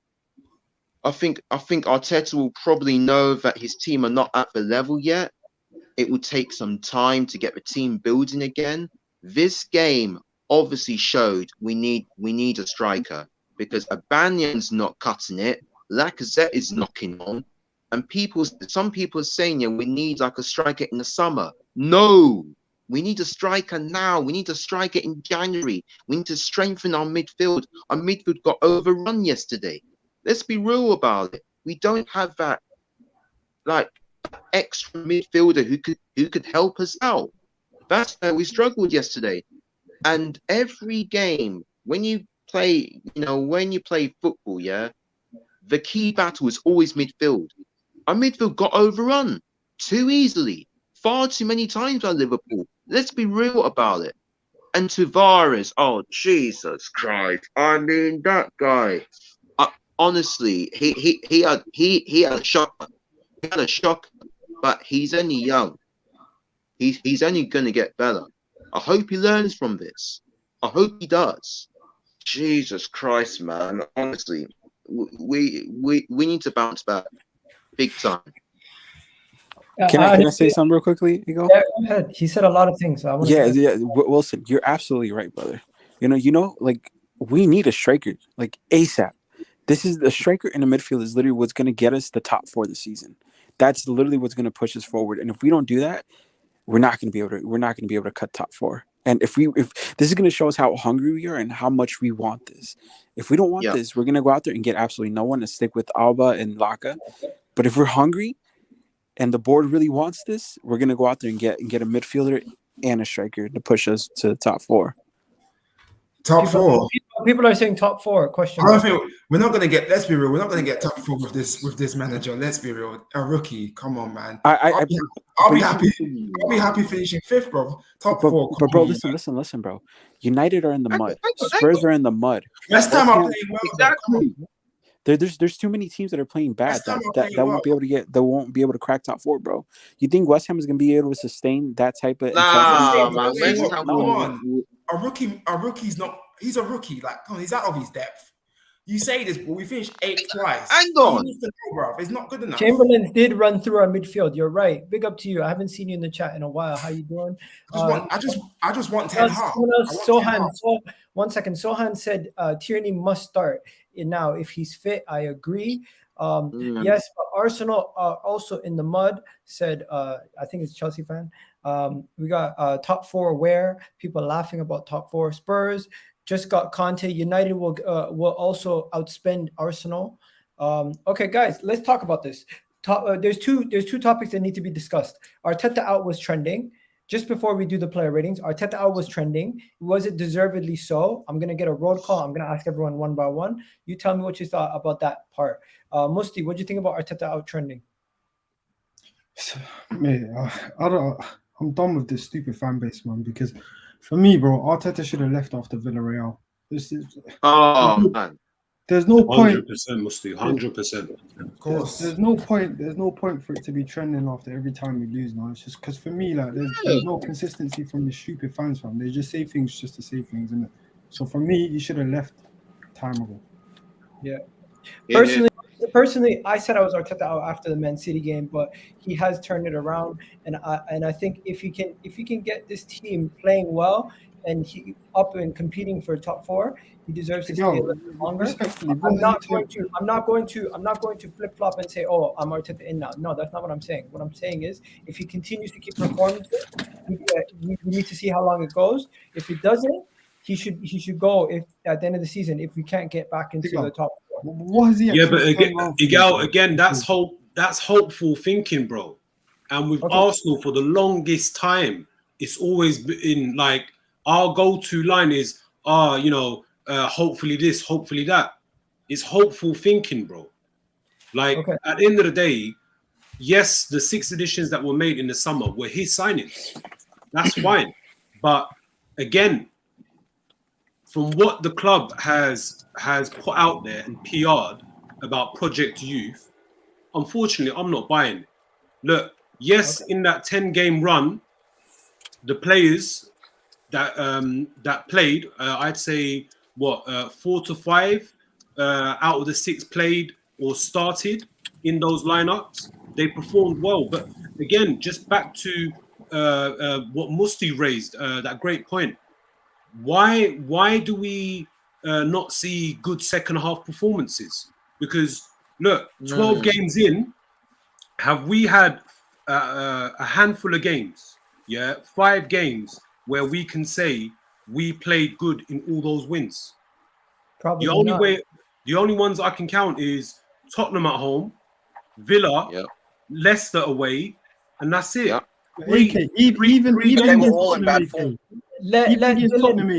I think Arteta will probably know that his team are not at the level yet. It will take some time to get the team building again. This game obviously showed we need a striker because Aubameyang's not cutting it. Lacazette is knocking on, and some people are saying, yeah, we need like a striker in the summer. No, we need a striker now. We need a striker in January. We need to strengthen our midfield. Our midfield got overrun yesterday. Let's be real about it. We don't have that like extra midfielder who could help us out. That's where we struggled yesterday. And every game, when you play football, yeah, the key battle is always midfield. Our midfield got overrun too easily, far too many times by Liverpool. Let's be real about it. And Tavares, oh Jesus Christ! I mean, that guy. Honestly, he had a shock. He had a shock, but he's only young. He's only going to get better. I hope he learns from this. I hope he does. Jesus Christ, man! Honestly, we need to bounce back big time. Can I say something real quickly, Igor? Yeah, go ahead. He said a lot of things. So Wilson, you're absolutely right, brother. You know, like we need a striker, like ASAP. This is the striker in the midfield is literally what's going to get us the top 4 this season. That's literally what's going to push us forward. And if we don't do that, we're not going to be able to cut top 4. And if this is going to show us how hungry we are and how much we want this. If we don't want this, we're going to go out there and get absolutely no one and stick with Alba and Laka. But if we're hungry and the board really wants this, we're going to go out there and get a midfielder and a striker to push us to the top 4. Top 4. People are saying top 4. Question. I don't think we're not going to get. Let's be real. We're not going to get top 4 with this manager. Let's be real. A rookie. Come on, man. I'll be happy. I'll be happy finishing 5th, bro. Top 4. But bro, listen, bro. United are in the mud. Spurs are in the mud. Next time I'm playing well. Exactly. There's too many teams that are playing bad that won't be able to get, that won't be able to crack top 4, bro. You think West Ham is gonna be able to sustain that type of? Nah, man. West Ham, No. a rookie's not. He's a rookie. Like, come on, he's out of his depth. You say this, but we finished 8th twice. Hang on. You need to know, bro. It's not good enough. Chamberlain did run through our midfield. You're right. Big up to you. I haven't seen you in the chat in a while. How you doing? I just want 10 Hag. One second. Sohan said Tierney must start now if he's fit. I agree. Yes, but Arsenal are also in the mud. Said I think it's a Chelsea fan. We got top 4 where people laughing about top 4. Spurs just got Conte. United will also outspend Arsenal. Okay, guys, let's talk about this. There's two topics that need to be discussed. Arteta out was trending. Just before we do the player ratings, Arteta out was trending. Was it deservedly so? I'm gonna get a roll call. I'm gonna ask everyone one by one. You tell me what you thought about that part. Musti, what do you think about Arteta out trending? Mate, I'm done with this stupid fan base, man. Because for me, bro, Arteta should have left after Villarreal. Man. There's no point. 100%, Musti. 100%. Of course. There's no point. There's no point for it to be trending after every time we lose. Now it's just because for me, like, there's no consistency from the stupid fans, fam. They just say things just to say things, and so for me, you should have left time ago. Yeah. Personally, I said I was Arteta out after the Man City game, but he has turned it around, and I think if he can get this team playing well and he up and competing for top 4, he deserves to stay a little bit longer. I'm not going to flip flop and say, I'm Arteta in now. No, that's not what I'm saying. What I'm saying is, if he continues to keep performing, we need to see how long it goes. If it doesn't, he should go if at the end of the season if we can't get back into the top 4. What is he? Yeah, but again, that's hopeful thinking, bro. And with Arsenal for the longest time, it's always been like our go-to line is, hopefully this, hopefully that. It's hopeful thinking, bro. Like at the end of the day, yes, the 6 additions that were made in the summer were his signings. That's fine, but again, from what the club has put out there and PR'd about Project Youth, unfortunately, I'm not buying it. Look, yes, in that 10-game run, the players that played, I'd say 4 to 5 out of the 6 played or started in those lineups. They performed well, but again, just back to what Musti raised, that great point. Why do we not see good second half performances? Because look, 12 games in, have we had a handful of games? 5 games where we can say we played good in all those wins. Probably the only ones I can count is Tottenham at home, Villa, Leicester away, and that's it. Even all in bad form. Tottenham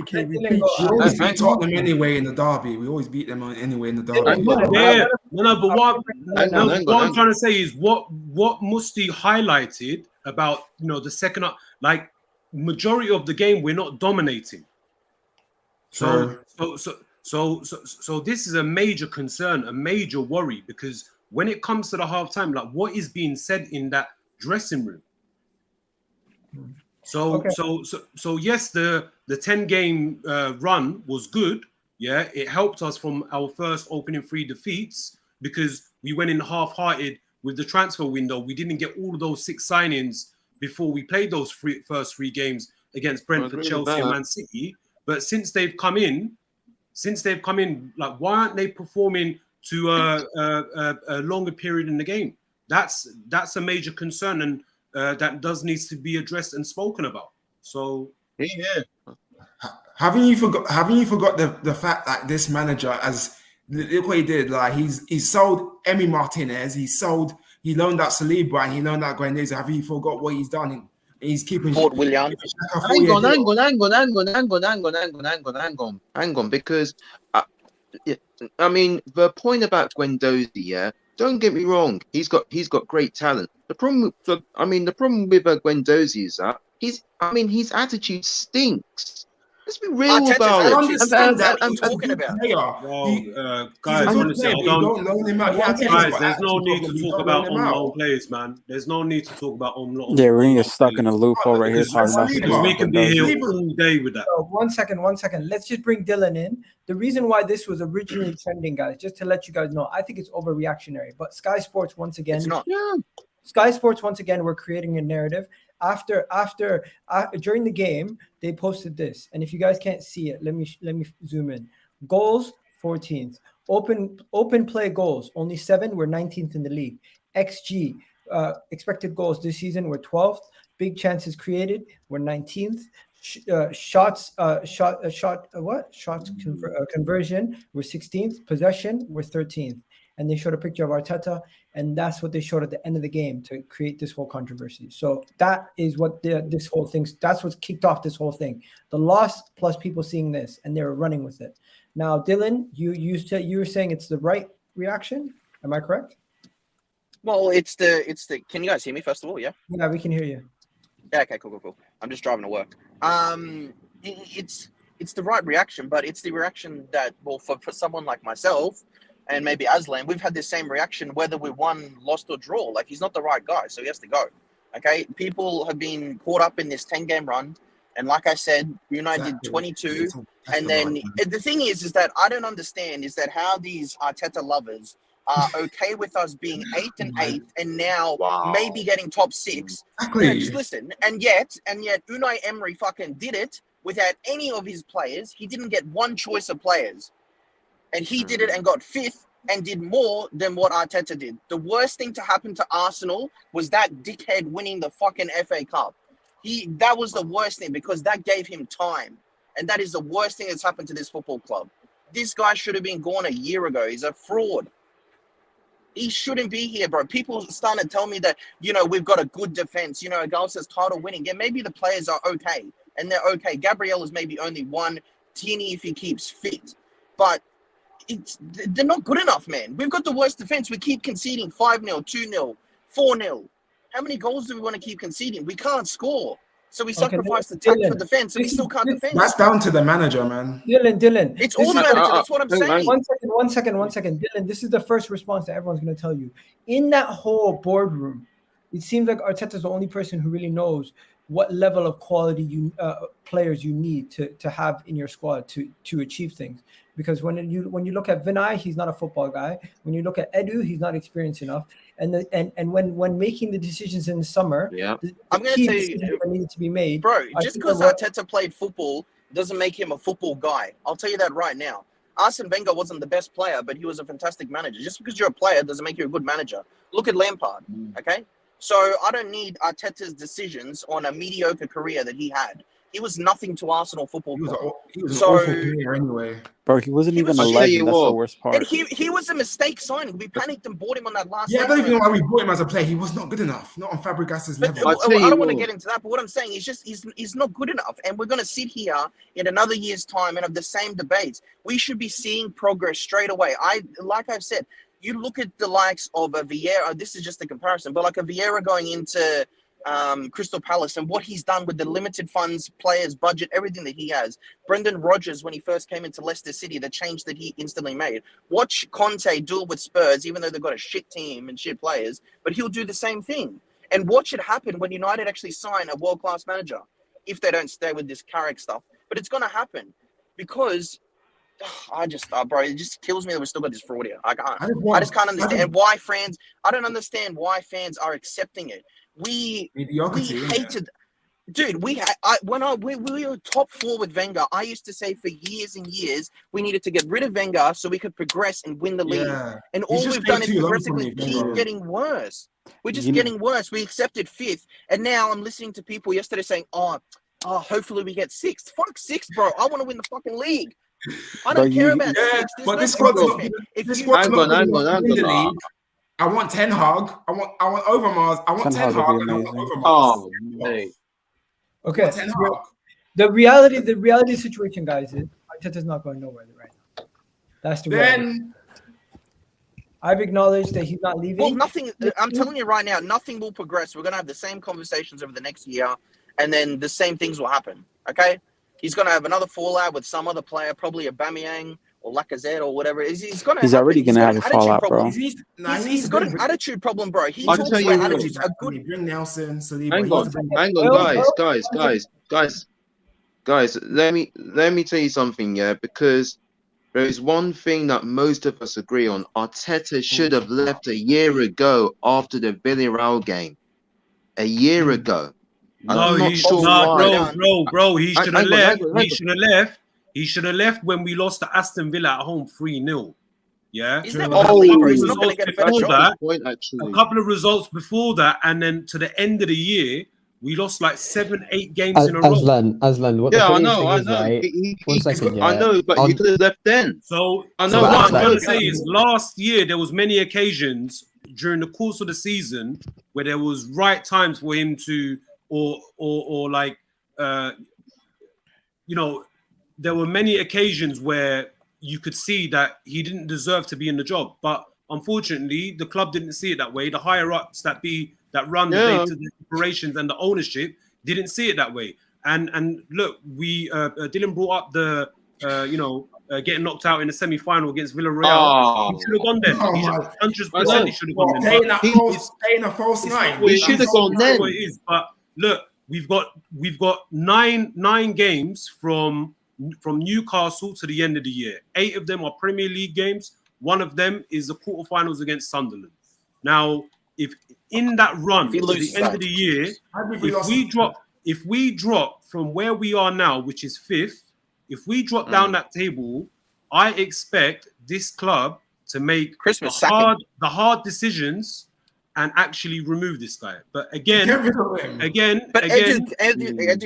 anyway in the derby. We always beat them anyway in the derby. But what I'm trying to say is what Musti highlighted about the second half, like majority of the game we're not dominating. So this is a major concern, a major worry, because when it comes to the halftime, like what is being said in that dressing room? So yes, the 10-game run was good. Yeah, it helped us from our first opening 3 defeats because we went in half-hearted with the transfer window. We didn't get all of those 6 signings before we played those first 3 games against Brentford, Chelsea, and Man City. But since they've come in, like why aren't they performing to a longer period in the game? That's a major concern, and that does needs to be addressed and spoken about. So haven't you forgot the fact that this manager, as look what he did, like he's sold Emi Martinez, he loaned out Saliba, and he loaned out Guendouzi. Have you forgot what he's done? He's keeping Ford William. Hang on, because I mean the point about Guendouzi, Don't get me wrong. He's got great talent. The problem with Guendouzi is that his attitude stinks. Let's be real Arteta's about I it. understand that. What are you He's a talking good about? player. Well, He's guys, a good honestly, player, but you don't loan him out. Yeah, I get it, guys, but there's no attitude need problem, to you talk don't about loan him on-loan out. players, man. There's no need to talk about on-loan. Yeah, we're gonna on-loan get stuck in a players. loophole right here Because talking about Saliba- Saliba. We can be here Saliba- all day with that. 1 second. Let's just bring Dylan in. The reason why this was originally trending, guys, just to let you guys know, I think it's overreactionary. But Sky Sports once again, It's not. Sky Sports once again, we're creating a narrative. After during the game, they posted this, and if you guys can't see it, let me zoom in. Goals 14th, open play goals only 7. We're 19th in the league. XG expected goals this season we're 12th. Big chances created we're 19th. Shots conversion we're 16th. Possession we're 13th. And they showed a picture of Arteta, and that's what they showed at the end of the game to create this whole controversy. So that is what this whole thing. That's what's kicked off this whole thing. The loss plus people seeing this, and they were running with it. Now, Dylan, you were saying it's the right reaction. Am I correct? Well, it's the. Can you guys hear me first of all? Yeah. Yeah, we can hear you. Yeah. Okay. Cool. I'm just driving to work. It's the right reaction, but it's the reaction that, well, for someone like myself and maybe Aslan, we've had this same reaction whether we won, lost, or draw. Like, he's not the right guy, so he has to go. Okay, people have been caught up in this 10-game run, and like I said, United did 22, and then the thing is that I don't understand is that how these Arteta lovers are okay with us being 8th and 8th, and now maybe getting top 6. Exactly. You know, just listen, and yet Unai Emery fucking did it without any of his players. He didn't get one choice of players. And he did it and got 5th and did more than what Arteta did. The worst thing to happen to Arsenal was that dickhead winning the fucking FA Cup. That was the worst thing because that gave him time. And that is the worst thing that's happened to this football club. This guy should have been gone a year ago. He's a fraud. He shouldn't be here, bro. People starting to tell me that, we've got a good defense. Gal says title winning. Yeah, maybe the players are okay. And they're okay. Gabriel is maybe only 1. Tierney if he keeps fit. But they're not good enough, man. We've got the worst defense. We keep conceding 5-0, 2-0, 4-0. How many goals do we want to keep conceding? We can't score. So we sacrifice the attack for defense, and we still can't defend. That's down to the manager, man. Dylan. It's all the manager. That's what I'm saying. 1 second. Dylan, this is the first response that everyone's going to tell you. In that whole boardroom, it seems like Arteta's the only person who really knows what level of quality players you need to have in your squad to achieve things. Because when you look at Vinay, he's not a football guy. When you look at Edu, he's not experienced enough. And when making the decisions in the summer, I'm going to tell you that needed to be made. Bro, just because Arteta played football doesn't make him a football guy. I'll tell you that right now. Arsene Wenger wasn't the best player, but he was a fantastic manager. Just because you're a player doesn't make you a good manager. Look at Lampard, okay? So I don't need Arteta's decisions on a mediocre career that he had. He was nothing to Arsenal Football Club. He was an awful player anyway. Bro, he wasn't even a legend. That's the worst part. And he was a mistake signing. We panicked and bought him on that last. Yeah, I don't even know why we bought him as a player. He was not good enough. Not on Fabregas's level. I don't want to get into that, but what I'm saying is he's not good enough. And we're going to sit here in another year's time and have the same debates. We should be seeing progress straight away. Like I've said, you look at the likes of a Vieira. This is just a comparison, but like a Vieira going into Crystal Palace and what he's done with the limited funds, players, budget, everything that he has. Brendan Rodgers, when he first came into Leicester City, the change that he instantly made. Watch Conte do it with Spurs, even though they've got a shit team and shit players, but he'll do the same thing. And watch it happen when United actually sign a world-class manager, if they don't stay with this Carrick stuff. But it's going to happen because bro, it just kills me that we still got this fraud here. I just can't understand why fans. I don't understand why fans are accepting it. We hated, dude. We were top 4 with Wenger. I used to say for years and years we needed to get rid of Wenger so we could progress and win the league. And all we've done is progressively keep getting worse. We're just getting worse. We accepted 5th, and now I'm listening to people yesterday saying, "Oh, hopefully we get 6th." Fuck 6th, bro. I want to win the fucking league. I don't care about 6th. But this squad's not. I want Ten Hag. I want Overmars. I want Ten Hag. Oh, mate. Okay. The reality situation, guys, is Arteta's not going nowhere right now. That's the reality. I've acknowledged that he's not leaving. Well, nothing. I'm telling you right now, nothing will progress. We're gonna have the same conversations over the next year, and then the same things will happen. Okay, he's gonna have another fallout with some other player, probably Aubameyang or Lacazette or whatever. He's gonna. He's already gonna have a fallout, bro. He's got an attitude problem, bro. He I'll talks tell you about what. attitudes. A good. Bring Nelson, Saliba. Hang He on, needs to bring- hang on, guys. Let me tell you something, yeah, because there is one thing that most of us agree on. Arteta should have left a year ago after the Villarreal game. A year ago. And I'm not sure why. Bro. He should have Hang on, left. hang on. He should have left. He should have left when we lost to Aston Villa at home 3-0. Yeah. He's never done that, bro. He's not gonna get a better That's a job. good point, actually. A couple of results before that, and then to the end of the year, we lost like 7-8 games in a row. Aslan, what Yeah, the I funniest know, thing is, right? 1 second, yeah. I know, but you could have left then. So I know what I'm Aslan- trying to say is, last year there was many occasions during the course of the season where there was right times for him to, or like, there were many occasions where you could see that he didn't deserve to be in the job, but unfortunately, the club didn't see it that way. The higher ups that run the day-to-day operations and the ownership didn't see it that way. And look, we Dylan brought up the getting knocked out in the semi-final against Villarreal. He should have gone then. 100% he should have gone then. Paying a false nine. He should have gone then. But look, we've got nine games from Newcastle to the end of the year. 8 of them are Premier League games. 1 of them is the quarterfinals against Sunderland. Now, if in that run to the end of the year, if we drop from where we are now, which is 5th, if we drop down that table, I expect this club to make the hard decisions and actually remove this guy. But again, Edu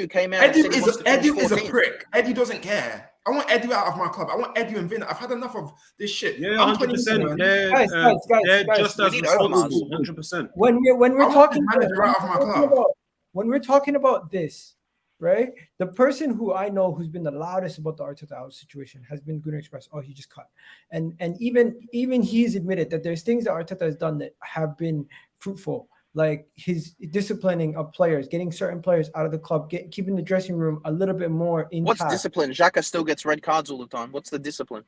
came out. Edu is a prick. Edu doesn't care. I want Edu out of my club. I want Edu and Vin. I've had enough of this shit. Yeah, 100%. They're just as responsible. 100%. When we're talking manager out of my club. When we're talking about this, right? The person who I know who's been the loudest about the Arteta out situation has been Gunnar Express. Oh, he just cut. And even he's admitted that there's things that Arteta has done that have been fruitful, like his disciplining of players, getting certain players out of the club, keeping the dressing room a little bit more intact. What's discipline? Xhaka still gets red cards all the time. What's the discipline?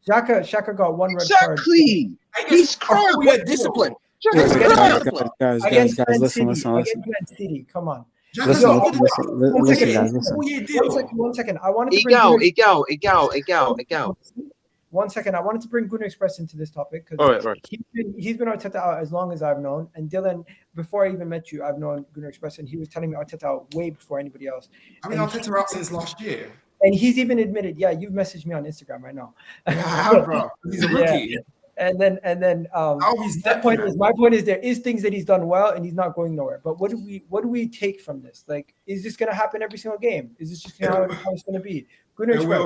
Xhaka got 1 red card. Exactly. He's crap. What discipline? Guys, listen. Against Man City, come on. Listen, guys. One second. I wanted to bring 1 second. I wanted to bring Gunnar Express into this topic because he's been Arteta out as long as I've known. And Dylan, before I even met you, I've known Gunnar Express, and he was telling me Arteta out way before anybody else. I mean, Arteta out since last year. And he's even admitted, yeah, you've messaged me on Instagram right now. Yeah, I have, bro. He's a rookie. Yeah. And then my point is there is things that he's done well and he's not going nowhere. But what do we take from this? Like, is this gonna happen every single game? Is this just how it's gonna be? Gunnar Express,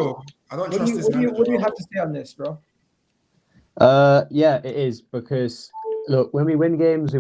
I don't trust this. What do you have to say on this, bro? Yeah, it is, because look, when we win games,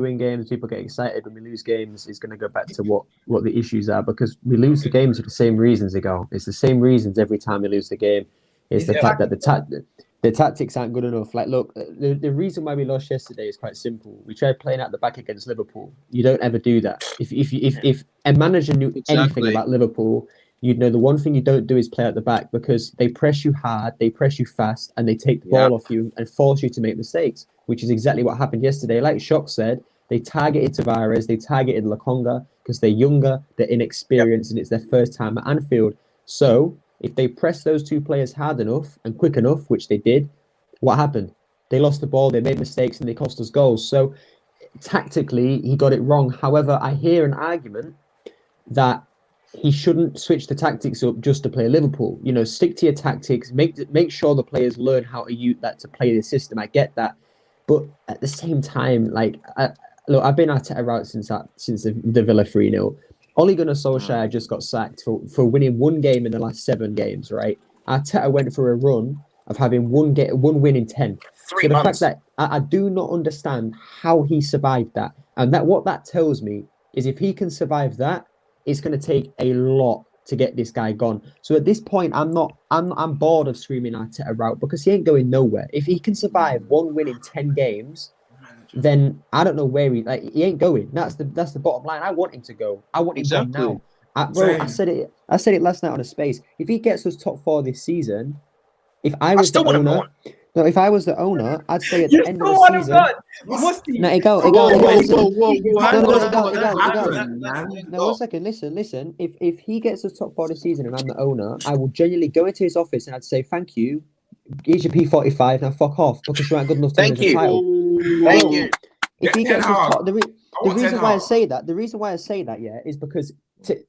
people get excited. When we lose games, it's going to go back to what the issues are, because we lose the games for the same reasons, It's the same reasons every time we lose the game. It's the fact that the tactics aren't good enough. Like, look, the reason why we lost yesterday is quite simple. We tried playing out the back against Liverpool. You don't ever do that. If a manager knew anything about Liverpool, you'd know the one thing you don't do is play out the back, because they press you hard, they press you fast, and they take the ball off you and force you to make mistakes, which is exactly what happened yesterday. Like Shock said, they targeted Tavares, they targeted Lokonga because they're younger, they're inexperienced, and it's their first time at Anfield. So if they press those 2 players hard enough and quick enough, which they did, what happened? They lost the ball, they made mistakes, and they cost us goals. So tactically, he got it wrong. However, I hear an argument that he shouldn't switch the tactics up just to play Liverpool. Stick to your tactics. Make sure the players learn how to use that to play the system. I get that, but at the same time, like, look, I've been Arteta out since the Villa 3-0. Ole Gunnar Solskjaer just got sacked for winning 1 game in the last 7 games. Right? Arteta went for a run of having 1 win in 10. 3 months. The fact that I do not understand how he survived that, and that what that tells me is if he can survive that, it's going to take a lot to get this guy gone. So at this point, I'm bored of screaming Arteta out because he ain't going nowhere. If he can survive 1 win in 10 games, then I don't know where he ain't going. That's the bottom line. I want him to go. I want him gone now. Bro, I said it last night on a space. If he gets us top 4 this season, if I was the owner, if I was the owner, I'd say at the end of the season. No, 1 second. Listen. If he gets us top 4 this season and I'm the owner, I will genuinely go into his office and I'd say, thank you. Here's your P45. Now fuck off because you aren't good enough to win the title. Thank you. If he gets us top, the reason why I say that, yeah, is because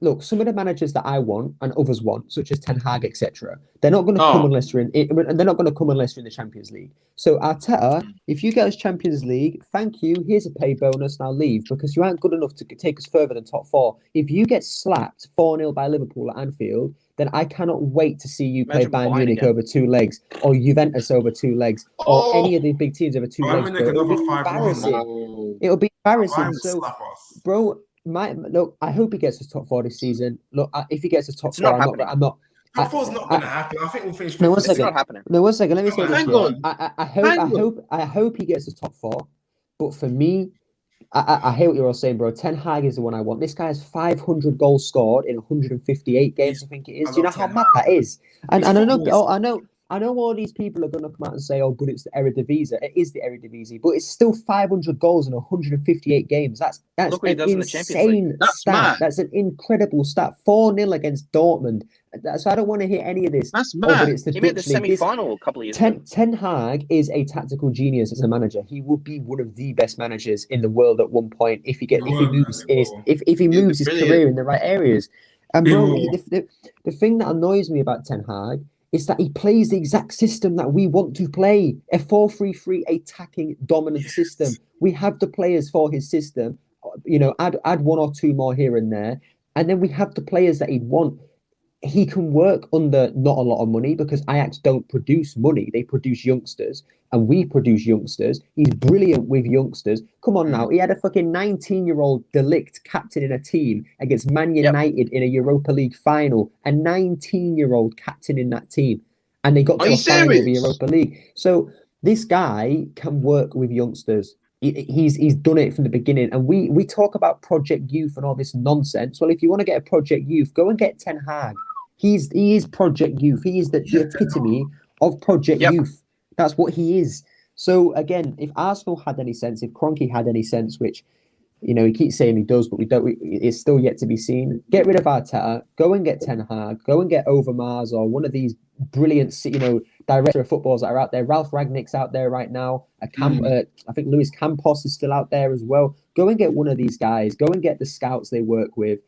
look, some of the managers that I want and others want, such as Ten Hag, etc., they're not going to come unless you're in. They're not going to come unless you're in the Champions League. So Arteta, if you get us Champions League, thank you. Here's a pay bonus. Now leave because you aren't good enough to take us further than top 4. If you get slapped 4-0 by Liverpool at Anfield, then I cannot wait to see you play Bayern Munich over 2 legs, or Juventus over 2 legs, or any of the big teams over 2 legs. It'll be embarrassing. It'll be embarrassing. So, bro. Look, I hope he gets us top 4 this season. Look, if he gets us top 4, I'm not. Top 4's not going to happen. I think we'll finish. No, 1 second. It's not happening. No, 1 second. Let me say this. Hang on. I hope he gets us top 4. But for me, I hate what you're all saying, bro. Ten Hag is the one I want. This guy has 500 goals scored in 158 games. I think it is. Do you know how mad that is? And I know all these people are going to come out and say, oh, but it's the Eredivisie. It is the Eredivisie, but it's still 500 goals in 158 games. That's an insane stat. That's an incredible stat. 4-0 against Dortmund. So I don't want to hear any of this. That's mad. But it's the semi-final a couple of years ago. Ten Hag is a tactical genius as a manager. He will be one of the best managers in the world at one point if he moves his career in the right areas. And bro, the thing that annoys me about Ten Hag is that he plays the exact system that we want to play. A 4-3-3 attacking dominant system. We have the players for his system. You know, add 1 or 2 more here and there. And then we have the players that he'd want. He can work under not a lot of money because Ajax don't produce money. They produce youngsters and we produce youngsters. He's brilliant with youngsters. Come on now. He had a fucking 19-year-old Delict captain in a team against Man United in a Europa League final. A 19-year-old captain in that team. And they got to a final of the Europa League. So this guy can work with youngsters. He's done it from the beginning. And we talk about Project Youth and all this nonsense. Well, if you want to get a Project Youth, go and get Ten Hag. He is Project Youth. He is the epitome of Project Youth. That's what he is. So again, if Arsenal had any sense, if Kroenke had any sense, which you know he keeps saying he does, but it's still yet to be seen. Get rid of Arteta. Go and get Ten Hag. Go and get Overmars or one of these brilliant, director of footballs that are out there. Ralph Ragnick's out there right now. I think Luis Campos is still out there as well. Go and get one of these guys. Go and get the scouts they work with.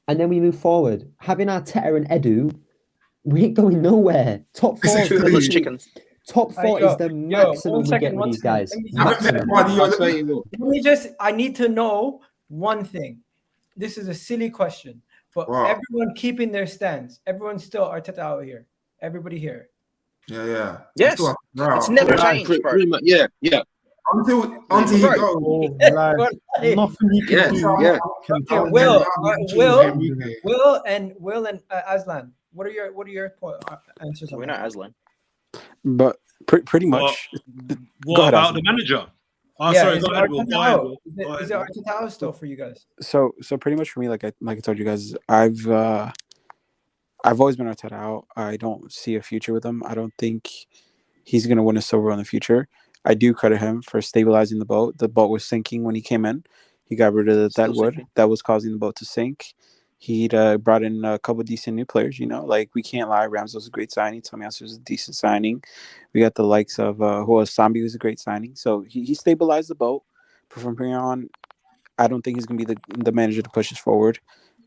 And then we move forward. Having Arteta and Edu, we ain't going nowhere. Top 4 is Top 4 is the maximum we get with these guys. I need to know one thing. This is a silly question. But everyone keeping their stands. Everyone's still Arteta out here. Everybody here. Yeah. Yes. It's never changed, bro. Yeah. Until he goes. Nothing he can do. Okay, Will and Aslan. What are your answers? We're not Aslan. But pretty much. What about the manager? Sorry, go ahead, Will. Is it Arteta still for you guys? So pretty much for me, like I told you guys, I've always been Arteta out. I don't see a future with him. I don't think he's gonna win a silver in the future. I do credit him for stabilizing the boat. The boat was sinking when he came in. He got rid of that wood that was causing the boat to sink. He'd brought in a couple of decent new players, like we can't lie. Ramsdale was a great signing. Tomiyasu was a decent signing. We got the likes of Sambi was a great signing. So he stabilized the boat. But from here on, I don't think he's going to be the manager to push us forward.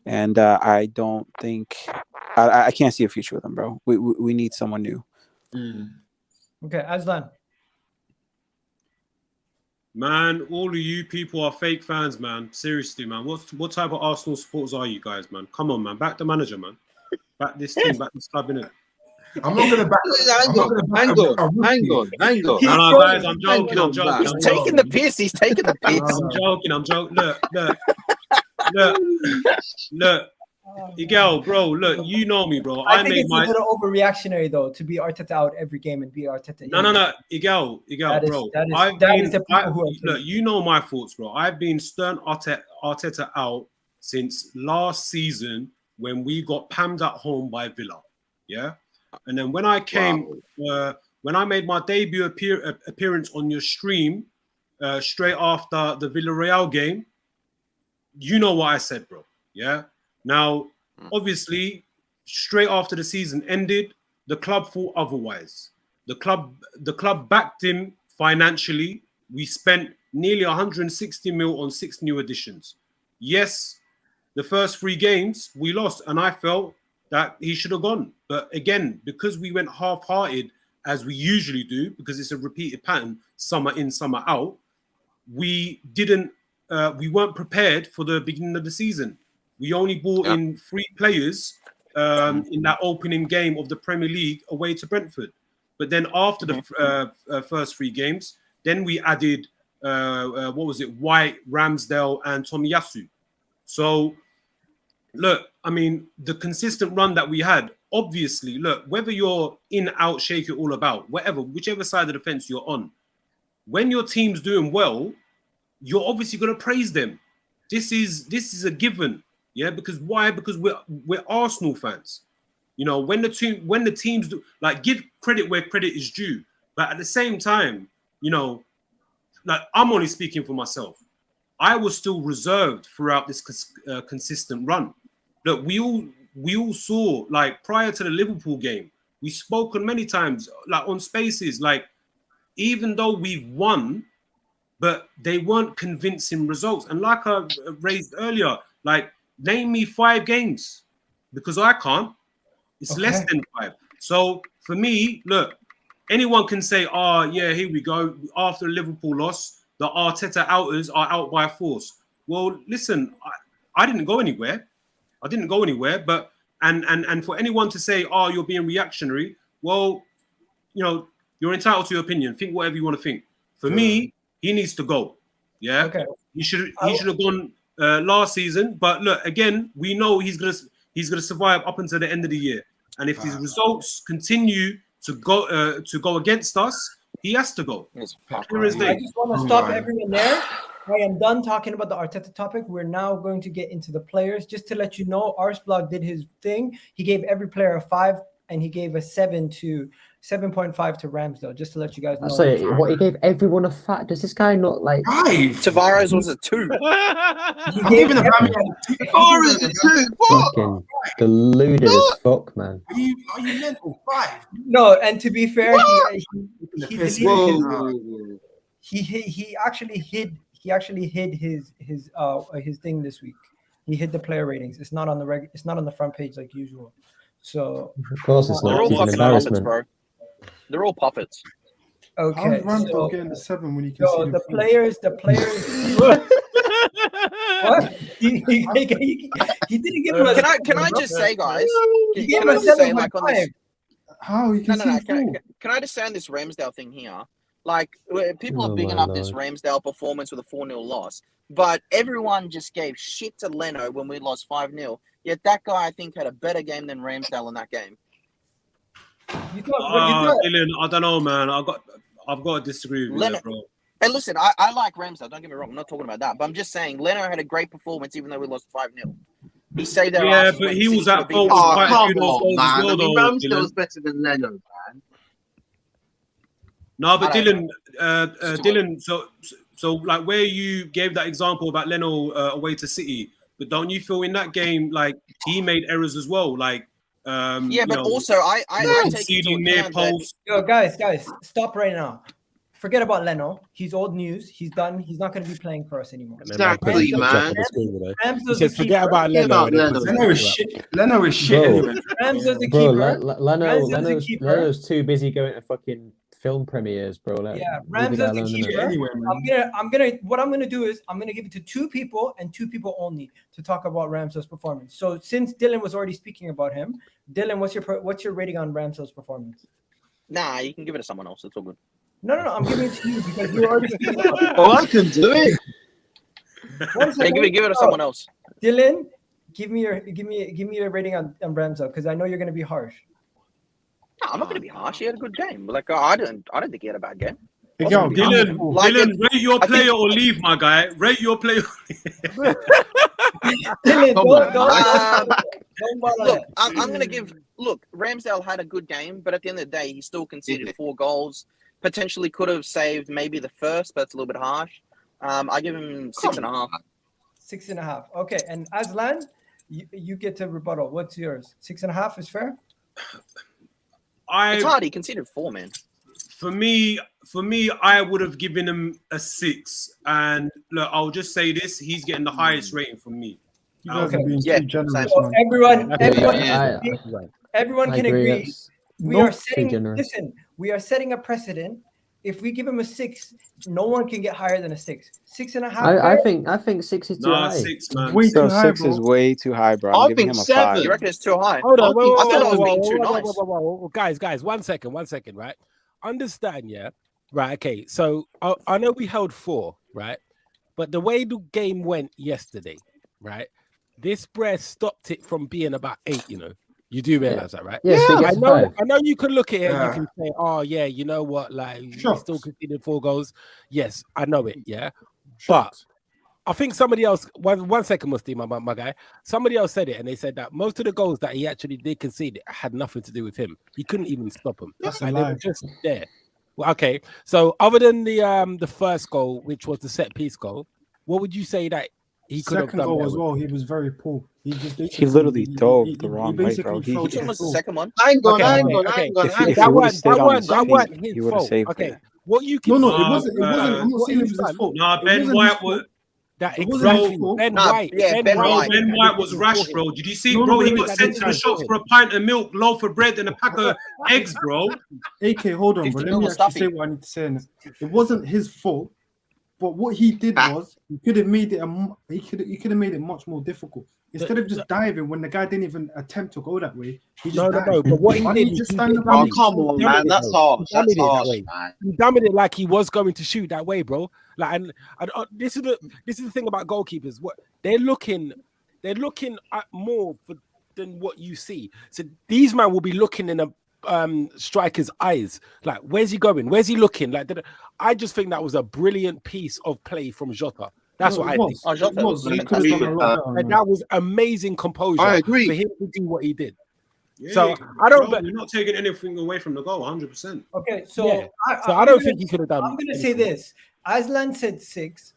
And I don't think I can't see a future with him, bro. We need someone new. Okay, Aslan. Man, all of you people are fake fans, man. Seriously, man. What type of Arsenal supporters are you guys, man? Come on, man. Back the manager, man. Back this team. Back this club, innit? I'm not gonna back. Hang on. No, guys, I'm joking. He's taking the piss. He's taking the piss. I'm joking. Look. Miguel, bro, look, you know me, bro. I think it's a little overreactionary though to be Arteta out every game and be Arteta in. No, Miguel, bro. Look, you know my thoughts, bro. I've been stern Arteta out since last season when we got pammed at home by Villa. Yeah, and then when I came, when I made my debut appearance on your stream, straight after the Villarreal game, you know what I said, bro. Yeah. Now, obviously, straight after the season ended, the club thought otherwise. The club backed him financially. We spent nearly 160 mil on 6 new additions. Yes, the first 3 games we lost, and I felt that he should have gone. But again, because we went half-hearted, as we usually do, because it's a repeated pattern, summer in, summer out, we weren't prepared for the beginning of the season. We only brought in 3 players in that opening game of the Premier League away to Brentford. But then after the first 3 games, then we added, White, Ramsdale, and Tomiyasu. So, look, I mean, the consistent run that we had, obviously, look, whether you're in, out, shake it all about, whichever side of the fence you're on, when your team's doing well, you're obviously going to praise them. This is a given. Yeah, because why? Because we're Arsenal fans. You know, when the teams do, like, give credit where credit is due, but at the same time, you know, like, I'm only speaking for myself. I was still reserved throughout this consistent run. Look, we all saw, like, prior to the Liverpool game, we've spoken many times, like, on spaces, like, even though we've won, but they weren't convincing results. And like I raised earlier, like, name me 5 games, because I can't. It's less than 5. So for me, look, anyone can say, "Oh, yeah, here we go." After a Liverpool loss, the Arteta outers are out by force. Well, listen, I didn't go anywhere. But and for anyone to say, "Oh, you're being reactionary," well, you know, you're entitled to your opinion. Think whatever you want to think. For me, he needs to go. Yeah, he should have gone last season. But look, again, we know he's gonna survive up until the end of the year. And if his results continue to go against us, he has to go. I just want to stop everyone there. I am done talking about the Arteta topic. We're now going to get into the players. Just to let you know, Arsblog did his thing. He gave every player a 5, and he gave a 7.5 to Ramsdale. Just to let you guys know. So what, he gave everyone a 5? Does this guy not like? 5. Tavares was a 2. He gave it a Tavares a 2. What? Fucking deluded as fuck, man. Are you mental? 5. No, and to be fair, he actually hid his thing this week. He hid the player ratings. It's not on the front page like usual. So of course it's they're not. all He's an fucking embarrassment. puppets, bro. They're all puppets. Okay. How's Ramsdale getting the 7 when you can see the players. What? He didn't give him a. Can I just say, guys? He gave Can him I a just say, like, 7.5. on this? How you can No. see 4? Can I just say on this Ramsdale thing here? Like, people are Oh bigging my up this Lord. Ramsdale performance with a 4-0 loss, but everyone just gave shit to Leno when we lost 5-0. Yet that guy, I think, had a better game than Ramsdale in that game. Dylan, I don't know, man. I've got to disagree with you, there, bro. And listen, I like Ramsdale. Don't get me wrong. I'm not talking about that. But I'm just saying, Leno had a great performance, even though we lost 5-0. He saved our asses but when he was City at could've fault. beaten us. Oh, Quite a come few of those on, goals as man. well, I mean, though, Ramsdale's Dylan. better than Leno, man. No, but I don't Dylan, so like where you gave that example about Leno away to City, but don't you feel in that game like he made errors as well? Like, Yeah, but also I take into conceding near account that post. Yo, guys, stop right now. Forget about Leno. He's old news. He's done. He's not going to be playing for us anymore. Exactly, man. Ramsdale's He said, the forget keeper. about Leno. about Leno. Leno is shit. Leno is shit Bro. anyway. Ramsdale's the Bro, keeper. Leno's too busy going to fucking film premieres, bro. Like, Yeah, leave the guy Ramsdale's the alone, innit? keeper. Anyway, man. What I'm gonna do is I'm gonna give it to 2 people and 2 people only to talk about Ramsdale's performance. So since Dylan was already speaking about him, Dylan, what's your rating on Ramsdale's performance? nah, you can give it to someone else. It's all good. No, I'm giving it to you because you're already speaking about Oh, I can do it. One Hey, second. give it to someone else. Dylan, give me your rating on Ramsdale, because I know you're going to be harsh. No, I'm not going to be harsh. He had a good game. Like I don't think he had a bad game. Miguel, Dylan, Like Dylan, it- rate your I player think- or leave, my guy. Rate your player. Dylan, Come on, don't bother Look, it. I'm going to give. Look, Ramsdale had a good game, but at the end of the day, he still conceded 4 goals. Potentially could have saved maybe the first, but it's a little bit harsh. I give him 6.5. 6.5. Okay, and Aslan, you get to rebuttal. What's yours? 6.5 is fair? It's hard. He conceded 4, man. For me, I would have given him a 6. And look, I'll just say this: he's getting the highest rating from me. You guys Okay. are being Yeah, too generous, So man. everyone I can agree. agree. We Not are too setting. generous. Listen, we are setting a precedent. If we give him a 6, no one can get higher than a 6. 6.5. I think 6 is too Nah, high. 6, man. Way too So high, 6 bro. is way too high, bro. I'm I giving think him a 7. 5. You reckon it's too high? Hold on, I think I thought I was being too nice. whoa. Guys, 1 second, right? Understand, yeah? Right, okay. So I know we held 4, right? But the way the game went yesterday, right? This breath stopped it from being about 8, you know. You do realize that, right? Yeah, so he I gets know 5. I know you can look at it and Yeah. you can say, oh yeah, you know what, like he Shots. still conceded 4 goals. Yes, I know it, yeah. Shots. I think somebody else, one second, Musti, my guy. Somebody else said it, and they said that most of the goals that he actually did concede had nothing to do with him. He couldn't even stop them. That's a Like, they lie. were just there. Well, okay, so other than the first goal, which was the set piece goal, what would you say that he could have Second done? goal better as with? well, he was very poor. He just He literally dove the wrong way, basically bro. fell Which to one the was the floor. second one? Hang on, Okay, hang okay, on, okay. hang on, If hang he That on. would've stayed on his that feet, wasn't his he would've fault. saved Okay, it. what you can No, say- it wasn't. I'm not what saying it he's was his done- fault. Nah, It Ben wasn't White his fault. was. That It wasn't his exactly. fault. Ben Nah, White. yeah, Ben Bro, White. Ben White was rash, for him. bro. Did you see, No, bro? He wait, got wait, sent to the wait, shops wait. for a pint of milk, loaf of bread, and a pack of eggs, bro. AK, hold on, bro. 50 Let me mil actually Mustafi. say what I need to say. In this. It wasn't his fault, but what he did was he could have made it. He could have made it much more difficult. Instead of just diving when the guy didn't even attempt to go that way, he just dived. No. But what he Why did, didn't you just stand up Oh, and come on, man. That's harsh. That's harsh, man. He dummied it like he was going to shoot that way, bro. Like, and this is the thing about goalkeepers. What they're looking at more than what you see. So these men will be looking in a striker's eyes. Like, where's he going? Where's he looking? Like, I just think that was a brilliant piece of play from Jota. That's what I think. Oh, Jota was He could have fantastic. done a lot better. And man. that was amazing composure I agree. for him to do what he did. Yeah, So, I don't- bro, you're not taking anything away from the goal, 100%. Okay, so Yeah. So I'm I don't gonna- think he could have done. I'm going to say anything. this. Aslan said 6.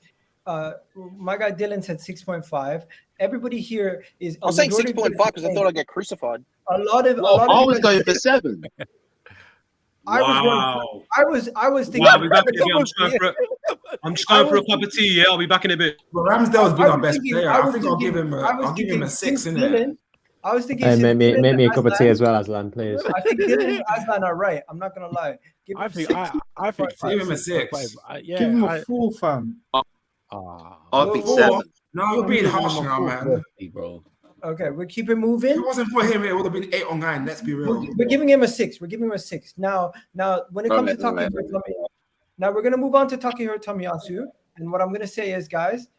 My guy Dylan said 6.5. Everybody here is. I was saying 6.5 because I thought I'd get crucified. a lot of. Well, I was you guys- going for 7. Wow. I was thinking. Wow, I'll be back in a bit. I'm just going for a cup of tea. Yeah, I'll be back in a bit. But Ramsdale's been I our was best thinking- player. I I was think I'll give thinking- him. I was I'll give him a thinking 6 in since there. Dylan- I was thinking. Hey, since make me Dylan a cup of tea Aslan- as well, Aslan, please. I think Dylan and Aslan are right. I'm not gonna lie. Give I him think 6. I think Give him a 6.5. 6. Yeah, Give him a 4, fam. I think Four. 7. No, you're being harsh now, man. bro. Okay, we're keeping If moving. it wasn't for him, it would have been 8 or 9. Let's be real. We're giving him a 6. We're giving him a 6. Now, when it comes to Takehiro Tomiyasu, now we're gonna move on to Takehiro Tomiyasu. And what I'm gonna say is, guys,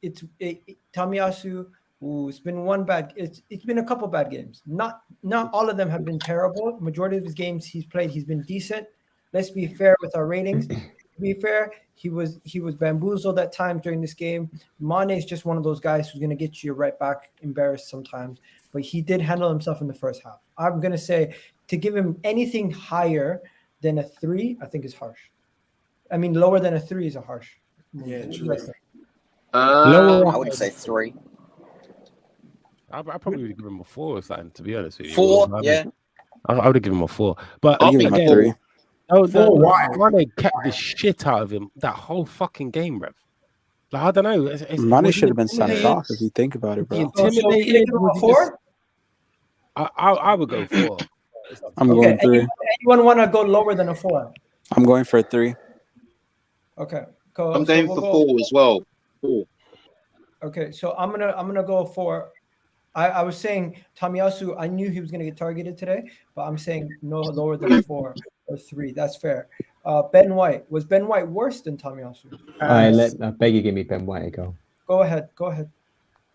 Tomiyasu. It's been one bad. It's been a couple bad games. Not all of them have been terrible. Majority of his games he's played, he's been decent. Let's be fair with our ratings. To be fair, he was bamboozled at times during this game. Mane is just one of those guys who's going to get you right back embarrassed sometimes. But he did handle himself in the first half. I'm going to say to give him anything higher than a 3, I think is harsh. I mean, lower than a 3 is a harsh. Yeah, What do you true. guys think? I would say 3. I probably would give him a 4 or something, to be honest with you. 4, yeah. I would have given him a 4. But I'll give him a again, 3. Why? Mane kept the shit out of him that whole fucking game, rev. Like, I don't know. Mane should have been sent off if you think about it, bro. Intimidated. So, a 4? I would go 4. I'm going Okay. 3. Anyone want to go lower than a 4? I'm going for a 3. Okay. Cool. I'm So going we'll for go- 4 as well. 4. Okay, so I'm gonna go 4. I was saying Tomiyasu, I knew he was gonna get targeted today, but I'm saying no lower than a 4 or 3. That's fair. Ben White, was Ben White worse than Tomiyasu? I beg you, give me Ben White a go. Go ahead.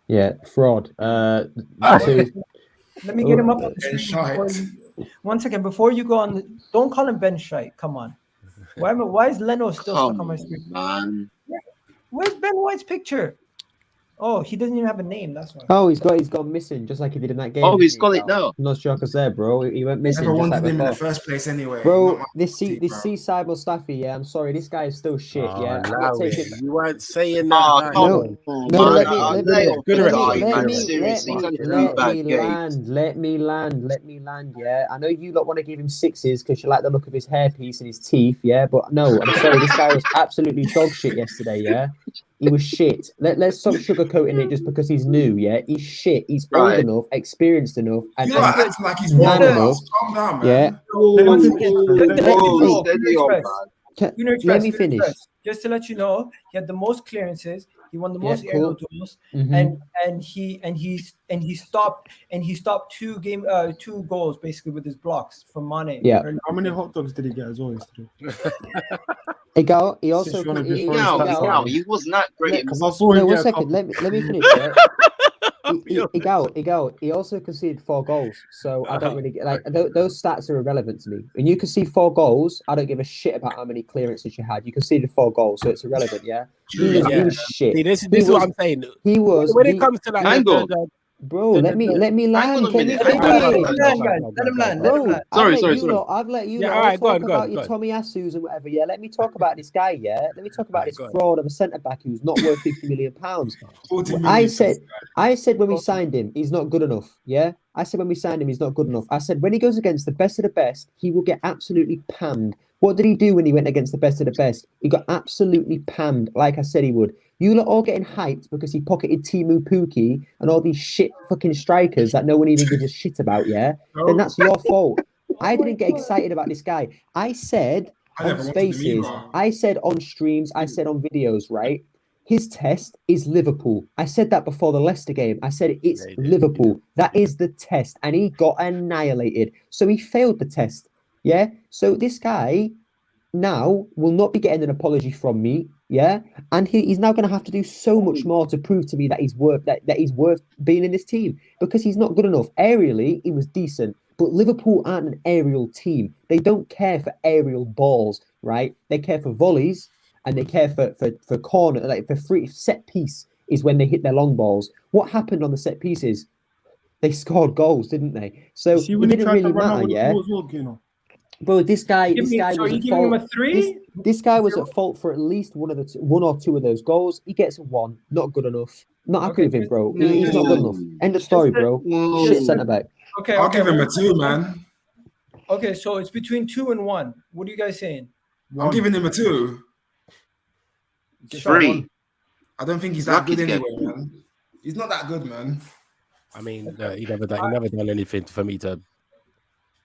Yeah, fraud. 2. Let me get him up on the Ben screen. Shite. 1 second before you go on. Don't call him Ben Shite. Come on. Why is Leno still stuck on my screen? man. Where's Ben White's picture? Oh, he doesn't even have a name. That's why. Oh, he's gone missing, just like he did in that game. Oh, he's got it now. Not sure I was there, bro. He went missing. Never Just like wanted him in the before. first place anyway. Bro, Not my this team, bro. Seaside Mustafi, yeah, I'm sorry, this guy is still shit, yeah. I'm Allow not it. taking. You weren't saying that. Oh, like, come No, on, no, man. let me land, yeah. I know you lot want to give him 6s because you like the look of his hairpiece and his teeth, yeah. But no, I'm sorry, this guy was absolutely dog shit yesterday, yeah. He was shit. Let's stop sugarcoating it just because he's new, yeah. He's shit. He's old Right. enough, experienced enough, and You're acting like he's man world enough. class. Calm down, man. Yeah. Once again, Whoa, steady on, man. Let me finish. Just to let you know, he had the most clearances. He won the most Yeah, aerial cool. duels, Mhm. and he stopped 2 goals basically with his blocks from Mane. Yeah. How many hot dogs did he get as well yesterday? Igal, he also Since you wanna be He Forrest he wasn't that great. Because I saw him No, 1 get a second. couple. Let me finish. Yeah? Igal, he also conceded 4 goals. So I don't really get like those stats are irrelevant to me. When you concede 4 goals, I don't give a shit about how many clearances you had. You conceded 4 goals, so it's irrelevant. Yeah, he was shit. See, this is what I'm saying. He was When it comes to like Hang on. bro. Let me land. Hang on a Let me minute. Let him land. Bro, Sorry. I've let you Yeah, lot all right, go talk on, about your Tomiyasu's and whatever. Yeah, let me talk about this guy. Yeah, let me talk about this go on. fraud of a centre back who's not worth 50 million pounds. 40 million I for this said when we signed him, he's not good enough. Yeah, I said when we signed him, he's not good enough. I said when he goes against the best of the best, he will get absolutely panned. What did he do when he went against the best of the best? He got absolutely panned, like I said he would. You lot all getting hyped because he pocketed Timu Pukki and all these shit fucking strikers that no one even gives a shit about, yeah? Then that's your fault. I didn't get excited about this guy. I said I never on wanted him spaces, either. I said on streams, I said on videos, right? His test is Liverpool. I said that before the Leicester game. I said it's Liverpool. That is the test. And he got annihilated. So he failed the test. Yeah? So this guy now will not be getting an apology from me. Yeah? And he's now going to have to do so much more to prove to me that he's worth that he's worth being in this team because he's not good enough. Aerially, he was decent. But Liverpool aren't an aerial team. They don't care for aerial balls, right? They care for volleys and they care for corner, like for free set piece is when they hit their long balls. What happened on the set pieces? They scored goals, didn't they? So it didn't really matter, yeah. Bro, this guy was at fault. This guy was at fault for at least one or two of those goals. He gets 1, not good enough. Not happy with him, bro. He's not good enough. End of story, bro. Shit centre back. Okay, I'll give him a 2, man. Okay, so it's between 2 and 1. What are you guys saying? I'm giving him a 2. 3. I don't think he's that good anyway, man. He's not that good, man. I mean, he never done anything for me to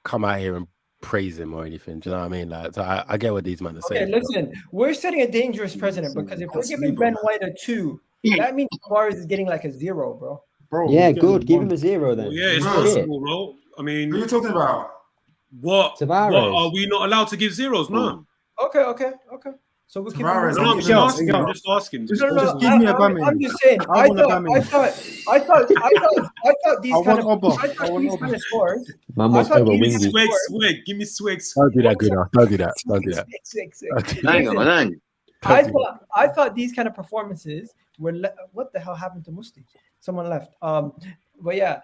come out here and praise him or anything. Do you know what I mean? Like, so I get what these men are saying. Okay, listen, we're setting a dangerous precedent because if we're giving Ben White a 2, that means Tavares is getting like a 0, bro. Yeah, good. Give him a 0 then. Well, yeah, it's possible, bro. I mean, Who are you talking about? What? Tavares. What are we not allowed to give zeros? No. Okay. So we'll keep Tavares, No, I'm just asking. Just give me a Bammy. I'm just saying. I thought these kind of scores. Man was over windy. Give me swag. Don't do that, Gunnar. Don't do that. Hang on. I thought these kind of performances were. What the hell happened to Musti? Someone left. But yeah,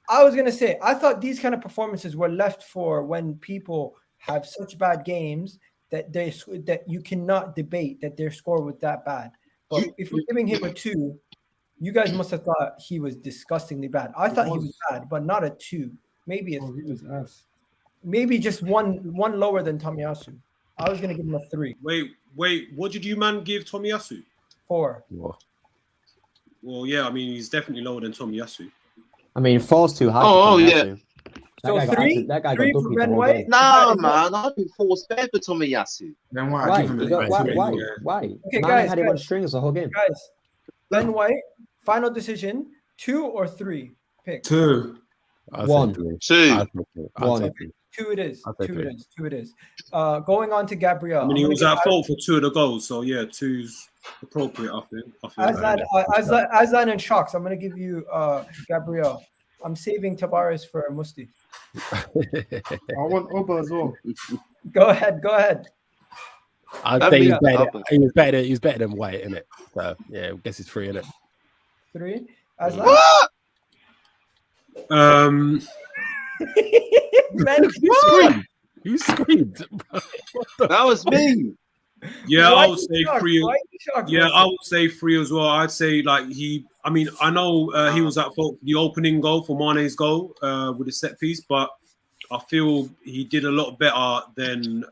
I was gonna say I thought these kind of performances were left for when people have such bad games that you cannot debate that their score was that bad. But if we're giving him a 2, you guys must have thought he was disgustingly bad. I thought he was bad, but not a 2. Maybe he was ass. Maybe just one lower than Tomiyasu. I was gonna give him a 3. Wait. What did you man give Tomiyasu? 4. Well, yeah. I mean, he's definitely lower than Tomiyasu. I mean, 4's too high. Oh, yeah. So that guy got for Ben White? No, man. I think 4's better for Tomiyasu. Then Why? give him Why? Okay, Man guys, had him on strings the whole game. Guys, Ben White, final decision, 2 or 3? Pick. 2. 1. 2. 1. 2 Two it is. I'll say Two three. it is. Two it is. Going on to Gabriel. I mean, I'm he gonna was give at fault for 2 of the goals, so yeah, 2's appropriate. I think. Aslan and Shocks. I'm gonna give you Gabriel. I'm saving Tavares for Musti. I want Oba as well. Go ahead. I'd say he's better. He was better than White, innit? So yeah, I guess it's 3, innit? 3. Aslan. Man, You screamed. That was me. Yeah, Why I would you say shocked? 3. Why you shocked, Yeah, Wilson? I would say 3 as well. I'd say like I mean, I know he was at fault for the opening goal for Mane's goal with the set piece, but I feel he did a lot better than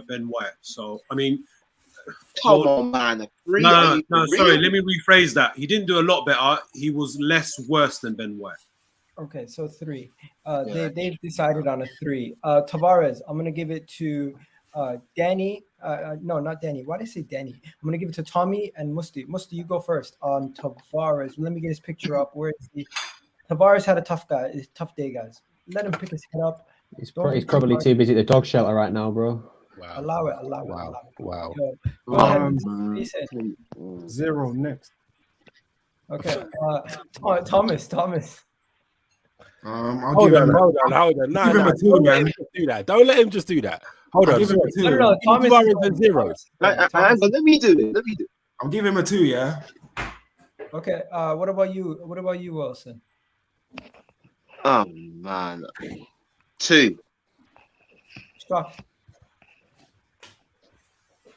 Ben White. So I mean, Come on, man. A 3? no, Are you for sorry. real? Let me rephrase that. He didn't do a lot better. He was less worse than Ben White. Okay, so 3. They've decided on a 3. Tavares, I'm gonna give it to Danny. No, not Danny. Why did I say Danny? I'm gonna give it to Tommy and Musti. Musti, you go first on Tavares. Let me get his picture up. Where is he? Tavares had a tough day, guys. Let him pick his head up. He's probably too busy at the dog shelter right now, bro. Wow. Allow it. Wow. Go ahead. He said. 0 next. Okay. Thomas. I'll Hold give on. him No, give him a 2, don't let man. him just do that. Don't let him just do that. Hold I'll on. give him a 2. No. Thomas Tavares is and zeros. Hang on, let me do it. I'll give him a 2. Yeah. Okay. What about you? What about you, Wilson? Oh, man. 2. Stop.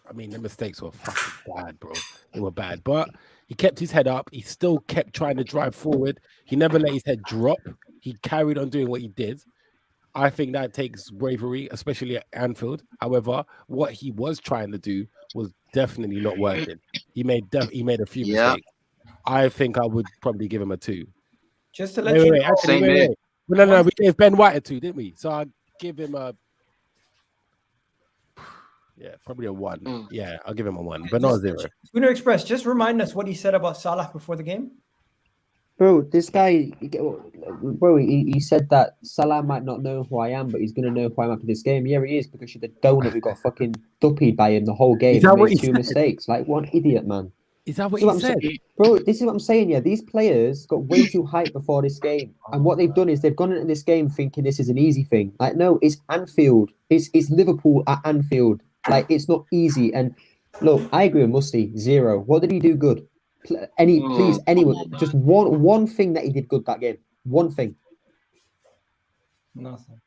I mean, the mistakes were fucking bad, bro. They were bad, but he kept his head up. He still kept trying to drive forward. He never let his head drop. He carried on doing what he did. I think that takes bravery, especially at Anfield. However, what he was trying to do was definitely not working. He made a few mistakes. I think I would probably give him a 2. Just to let you know. Same here. No, we gave Ben White a 2, didn't we? So I'll give him a probably a 1. Yeah, I'll give him a 1, but not a 0. Schooner Express, just remind us what he said about Salah before the game. Bro, this guy, bro, he said that Salah might not know who I am, but he's going to know who I am after this game. Yeah, he is, because you're the donut who got fucking duppied by him the whole game. Is that and what made he 2 said? mistakes. Like, what an idiot, man. Is that what This he is what I'm said? saying. Bro, this is what I'm saying, yeah. These players got way too hyped before this game. And what they've done is they've gone into this game thinking this is an easy thing. Like, no, it's Anfield. It's Liverpool at Anfield. Like, it's not easy. And look, I agree with Musti, 0. What did he do good? Please, anyone, just one thing that he did good that game. One thing. Nothing.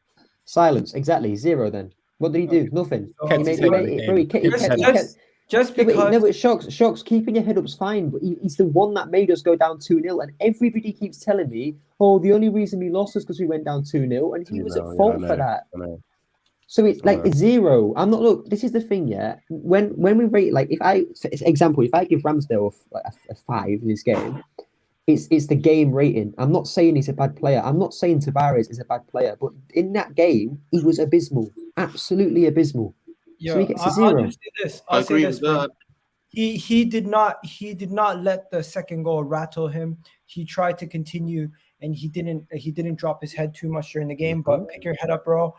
Silence, exactly, 0 then. What did he do? Nothing. Just because. No, Shocks, keeping your head up's fine, but he's the one that made us go down 2-0. And everybody keeps telling me, oh, the only reason we lost is because we went down 2-0. And he was at fault for that. So it's like a 0. I'm not, look, this is the thing, yeah. When we rate, like, if I give Ramsdale a 5 in this game, it's the game rating. I'm not saying he's a bad player. I'm not saying Tavares is a bad player, but in that game, he was abysmal. Absolutely abysmal. So he gets a 0. I'll just say this. I'll say this. He did not let the second goal rattle him. He tried to continue, and he didn't drop his head too much during the game. But pick your head up, bro.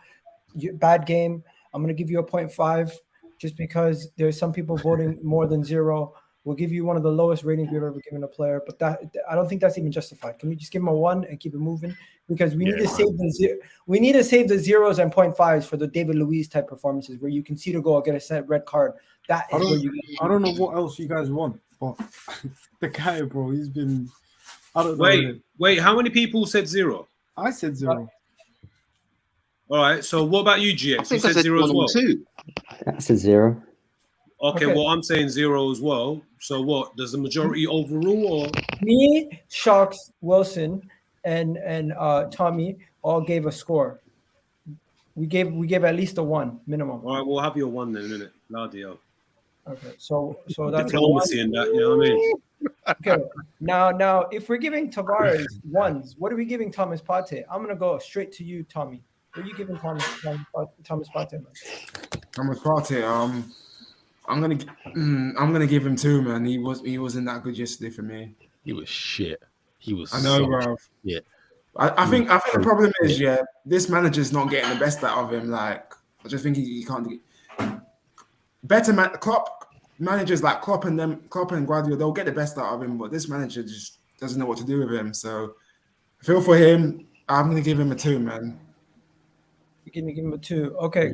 Bad game. I'm gonna give you a 0.5 just because there's some people voting more than 0. We'll give you one of the lowest ratings we've ever given a player, but that I don't think that's even justified. Can we just give him a 1 and keep it moving? Because we need to save the 0s and 0.5s for the David Luiz type performances where you can see the goal, get a set red card. That is where you. I don't know what else you guys want, but the guy, bro, he's been. I don't know. Wait. How many people said 0? I said 0. All right. So what about you, GX? You said 0 as well. 2. That's a 0. Okay, well, I'm saying 0 as well. So what? Does the majority overrule, or me, Shocks, Wilson, and Tommy all gave a score. We gave at least a 1 minimum. All right, we'll have your 1 then, innit? Ladio. Okay, so that's diplomacy in that. You know what I mean? Okay. Now, if we're giving Tavares 1s, what are we giving Thomas Partey? I'm gonna go straight to you, Tommy. What are you giving Thomas Partey? Man? Thomas Partey. I'm gonna give him 2, man. He wasn't that good yesterday for me. He was shit. He was. I know, bro. Yeah. I think the problem is, this manager's not getting the best out of him. Like, I just think he can't do it. Better Klopp managers like Klopp and Guardiola, they'll get the best out of him, but this manager just doesn't know what to do with him. So I feel for him. I'm gonna give him a 2, man. You're gonna give him a 2. Okay,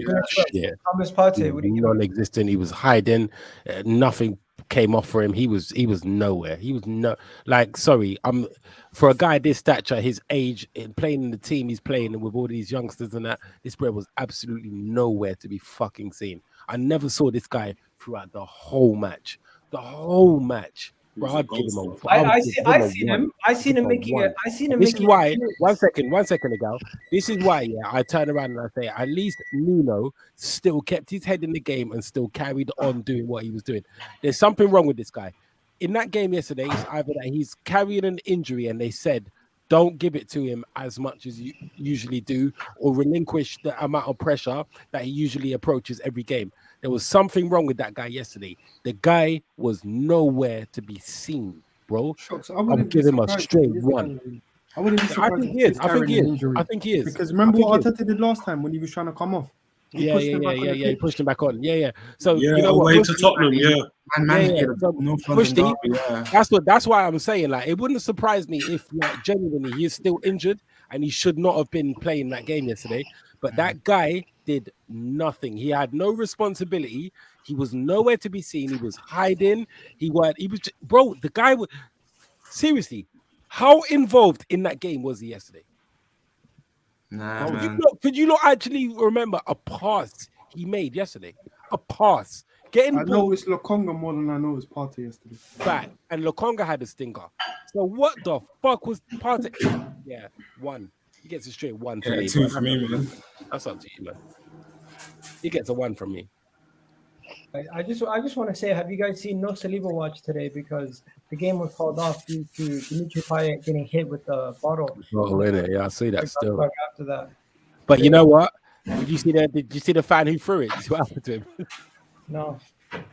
Yeah. Thomas Partey, what do you give him? Non-existent. He was hiding. Nothing came off for him. He was nowhere. He was sorry. For a guy this stature, his age, playing in the team he's playing with all these youngsters and that, this bro was absolutely nowhere to be fucking seen. I never saw this guy throughout the whole match. Bro, I'd give him a. I seen him making it. I seen him. This is why. One second ago. This is why. Yeah, I turn around and I say, at least Nuno still kept his head in the game and still carried on doing what he was doing. There's something wrong with this guy. In that game yesterday, it's either that he's carrying an injury and they said, don't give it to him as much as you usually do, or relinquish the amount of pressure that he usually approaches every game. There was something wrong with that guy yesterday. The guy was nowhere to be seen, bro. I'm giving him a straight 1. I wouldn't be surprised. I think he is. Because remember what Arteta did last time when he was trying to come off? He pushed him back on. So you know what? Away to Tottenham, That's why I'm saying, like, it wouldn't surprise me if, like, genuinely he is still injured and he should not have been playing that game yesterday. But that guy did nothing. He had no responsibility. He was nowhere to be seen. He was hiding. Bro, the guy was seriously. How involved in that game was he yesterday? Nah, man. Could you not actually remember a pass he made yesterday? A pass. I know it's Lokonga more than I know it's Partey yesterday. Back. And Lokonga had a stinker. So what the fuck was Partey? Yeah, 1. He gets a straight 1 for me. 2 for me, man. That's up to you, man. He gets a 1 from me. I just want to say, have you guys seen No Saliba watch today? Because the game was called off due to Dimitri Payet getting hit with the bottle. Oh, in it, yeah, I see that still. After that, but you know what? Did you see the fan who threw it? What happened to him? No.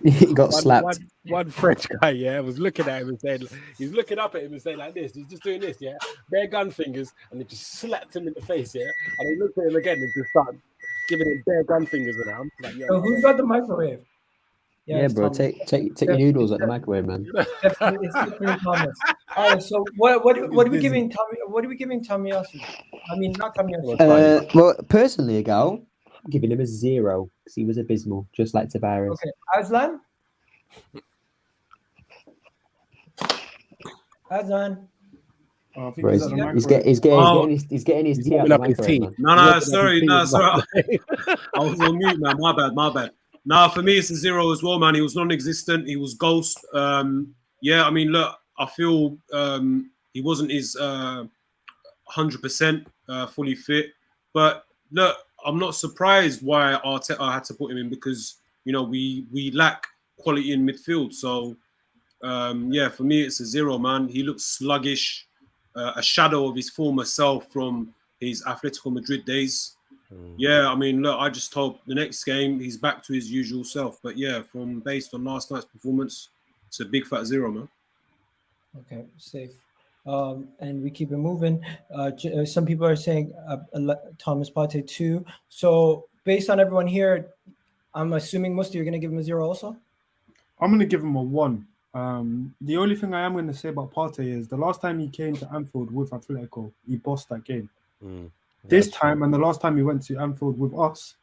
He got slapped. One French guy, was looking at him and saying, he's looking up at him and saying like this. He's just doing this, bare gun fingers, and they just slapped him in the face, and he looked at him again and just started giving him bare gun fingers around. Like, so who's got the microwave? Yeah, bro, take your noodles at the microwave, man. It's definitely Thomas. All right, so what are we giving Tommy? What are we giving Tomiyasu? I mean, not Tomiyasu. Well, personally, I'm giving him a 0 because he was abysmal, just like Tavares. Okay, Aslan. He's getting his tea out of tea. No, sorry. I was on mute, man. My bad. No, for me, it's a 0 as well, man. He was non-existent. He was ghost. I mean, look, I feel he wasn't his 100% fully fit. But look, I'm not surprised why Arteta had to put him in because, we lack quality in midfield. So, for me, it's a 0, man. He looks sluggish, a shadow of his former self from his Atletico Madrid days. I mean, look, I just hope the next game he's back to his usual self. But based on last night's performance, it's a big fat 0, man. Okay, safe. And we keep it moving. Some people are saying Thomas Partey 2. So based on everyone here, I'm assuming Musti, you're going to give him a 0 also? I'm going to give him a 1. The only thing I am going to say about Partey is the last time he came to Anfield with Atletico, he bossed that game. This time and the last time he went to Anfield with us,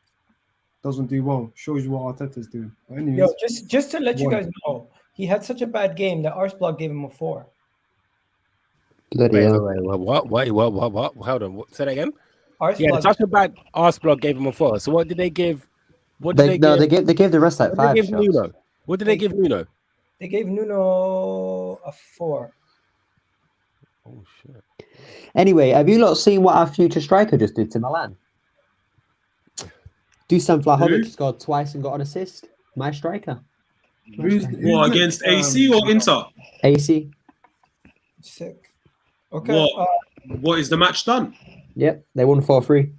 doesn't do well. Shows you what Arteta's doing. But anyways, just to let you guys know, he had such a bad game that Arsblog gave him a 4. Bloody hell. Wait, what? Hold on. Say that again? Arsblog. Such a bad Arsblog gave him a 4. So what did they give? They gave the rest like 5 shots. Nuno? What did they give Nuno? They gave Nuno a 4. Oh, shit. Anyway, have you lot seen what our future striker just did to Milan? Dusan Vlahovic scored twice and got an assist. My striker. Who's against AC or Inter? AC. Sick. Okay. What is the match done? Yep, they won 4-3.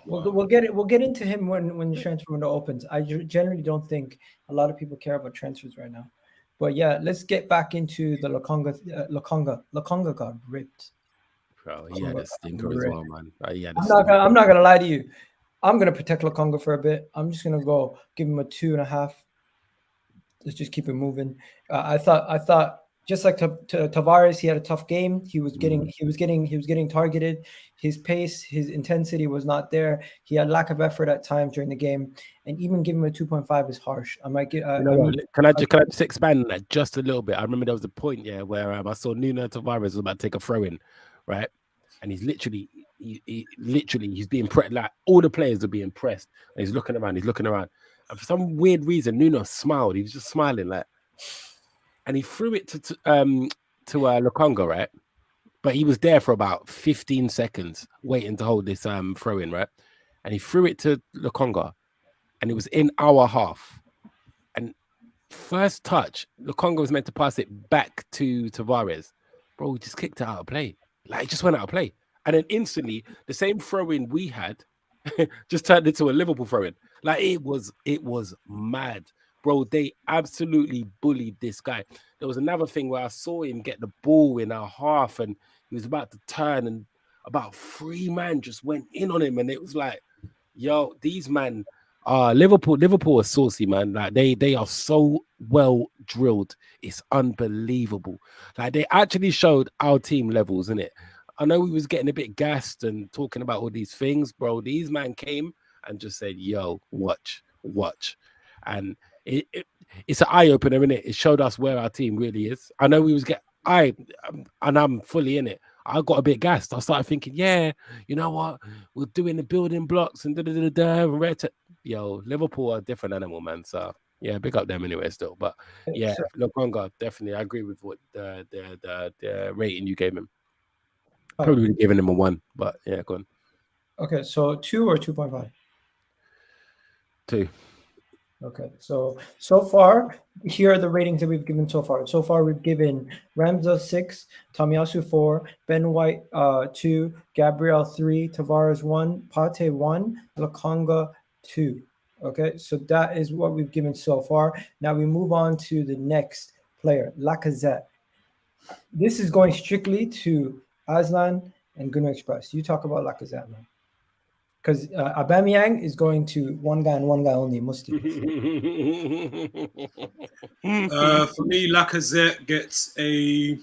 We'll get into him when the transfer window opens. I generally don't think a lot of people care about transfers right now. But let's get back into the Lokonga got ripped. Bro, he had a stinker as well, man. He had a I'm not gonna lie to you. I'm gonna protect Lokonga for a bit. I'm just gonna go give him a 2.5. Let's just keep it moving. I thought just like Tavares, he had a tough game. He was getting targeted. His pace, his intensity was not there. He had lack of effort at times during the game, and even giving him a 2.5 is harsh. I might get. Can I just expand on that just a little bit? I remember there was a point, where I saw NUNO Tavares was about to take a throw in, right? And he's literally he's being pressed. Like all the players are being pressed, and he's looking around. And for some weird reason, NUNO smiled. He was just smiling, like, and he threw it to Lokonga, right? But he was there for about 15 seconds waiting to hold this throw in, right? And he threw it to Lokonga, and it was in our half. And first touch, Lokonga was meant to pass it back to Tavares. Bro, he just kicked it out of play. Like, it just went out of play. And then instantly, the same throw-in we had just turned into a Liverpool throw-in. Like, it was mad. Bro, they absolutely bullied this guy. There was another thing where I saw him get the ball in our half, and he was about to turn, and about 3 men just went in on him. And it was like, yo, these men... Liverpool are saucy, man. Like they are so well drilled. It's unbelievable. Like they actually showed our team levels, innit? I know we was getting a bit gassed and talking about all these things, bro. These man came and just said, yo, watch. And it's an eye-opener, innit? It showed us where our team really is. I know we was and I'm fully in it. I got a bit gassed. I started thinking, yeah, you know what? We're doing the building blocks and yo, Liverpool are a different animal, man. So yeah, big up them anyway still. But yeah, Lokonga, definitely. I agree with what the rating you gave him. Probably would have given him a 1, but yeah, go on. Okay, so 2 or 2.5? 2. Okay, so far, here are the ratings that we've given so far. So far, we've given Ramsdale 6, Tomiyasu 4, Ben White 2, Gabriel 3, Tavares 1, Partey 1, Lokonga 2. Okay, so that is what we've given so far. Now we move on to the next player, Lacazette. This is going strictly to Aslan and Gunnar Express. You talk about Lacazette, man. Because Aubameyang is going to one guy and one guy only, Musti. For me, Lacazette gets a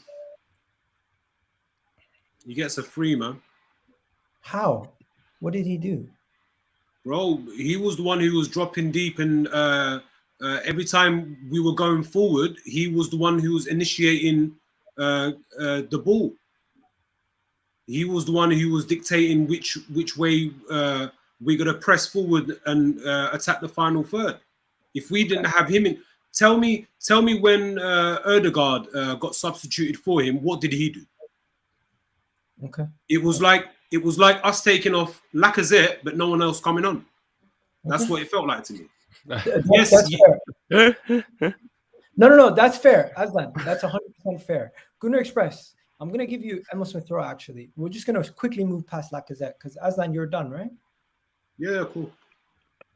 3, man. How? What did he do? Bro, he was the one who was dropping deep, and every time we were going forward, he was the one who was initiating the ball. He was the one who was dictating which way we're going to press forward and attack the final third. If we didn't have him in, tell me when Ødegaard got substituted for him, what did he do? Okay. It was like us taking off Lacazette, but no one else coming on. That's what it felt like to me. Yes. That's fair. No, that's fair, Aslan. That's 100% fair. Gunnar Express. I'm going to give you Emil Smith Rowe, actually. We're just going to quickly move past Lacazette because, Aslan, you're done, right? Yeah, cool.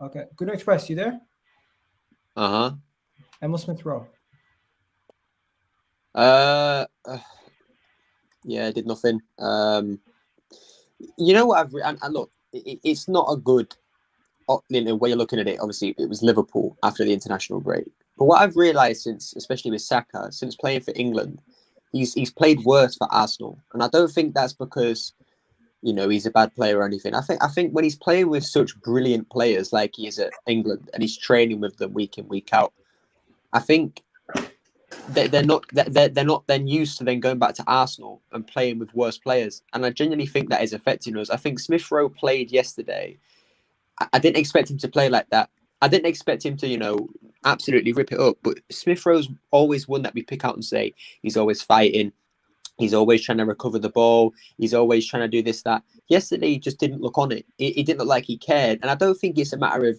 Okay. Gunnar Express, you there? Uh-huh. Emil Smith Rowe. Yeah, did nothing. You know what look, it's not a good way you're looking at it. Obviously, it was Liverpool after the international break. But what I've realised since, especially with Saka, since playing for England, he's played worse for Arsenal, and I don't think that's because he's a bad player or anything. I think when he's playing with such brilliant players like he is at England and he's training with them week in, week out, I think they're not then used to then going back to Arsenal and playing with worse players, and I genuinely think that is affecting us. I think Smith Rowe played yesterday. I didn't expect him to play like that. I didn't expect him to, absolutely rip it up. But Smith Rowe's always one that we pick out and say he's always fighting. He's always trying to recover the ball. He's always trying to do this, that. Yesterday, he just didn't look on it. He didn't look like he cared. And I don't think it's a matter of,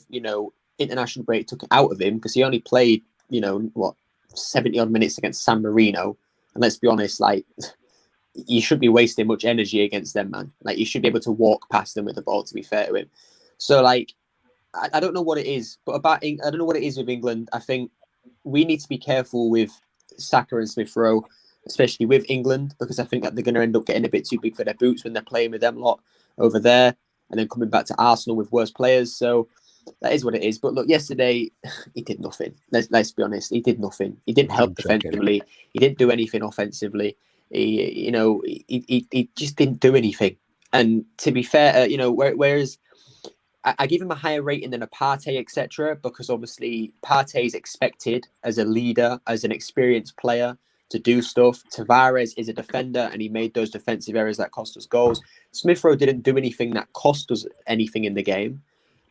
international break took it out of him because he only played, 70-odd minutes against San Marino. And let's be honest, you shouldn't be wasting much energy against them, man. You should be able to walk past them with the ball, to be fair to him. So, I don't know what it is, but I don't know what it is with England. I think we need to be careful with Saka and Smith Rowe. especially with England, because I think that they're going to end up getting a bit too big for their boots when they're playing with them lot over there, and then coming back to Arsenal with worse players. So that is what it is. But look, yesterday he did nothing. Let's be honest, he did nothing. He didn't help defensively. He didn't do anything offensively. He just didn't do anything. And to be fair, whereas I give him a higher rating than a Partey, etc., because obviously Partey is expected as a leader, as an experienced player, to do stuff. Tavares is a defender, and he made those defensive errors that cost us goals. Smith Rowe didn't do anything that cost us anything in the game,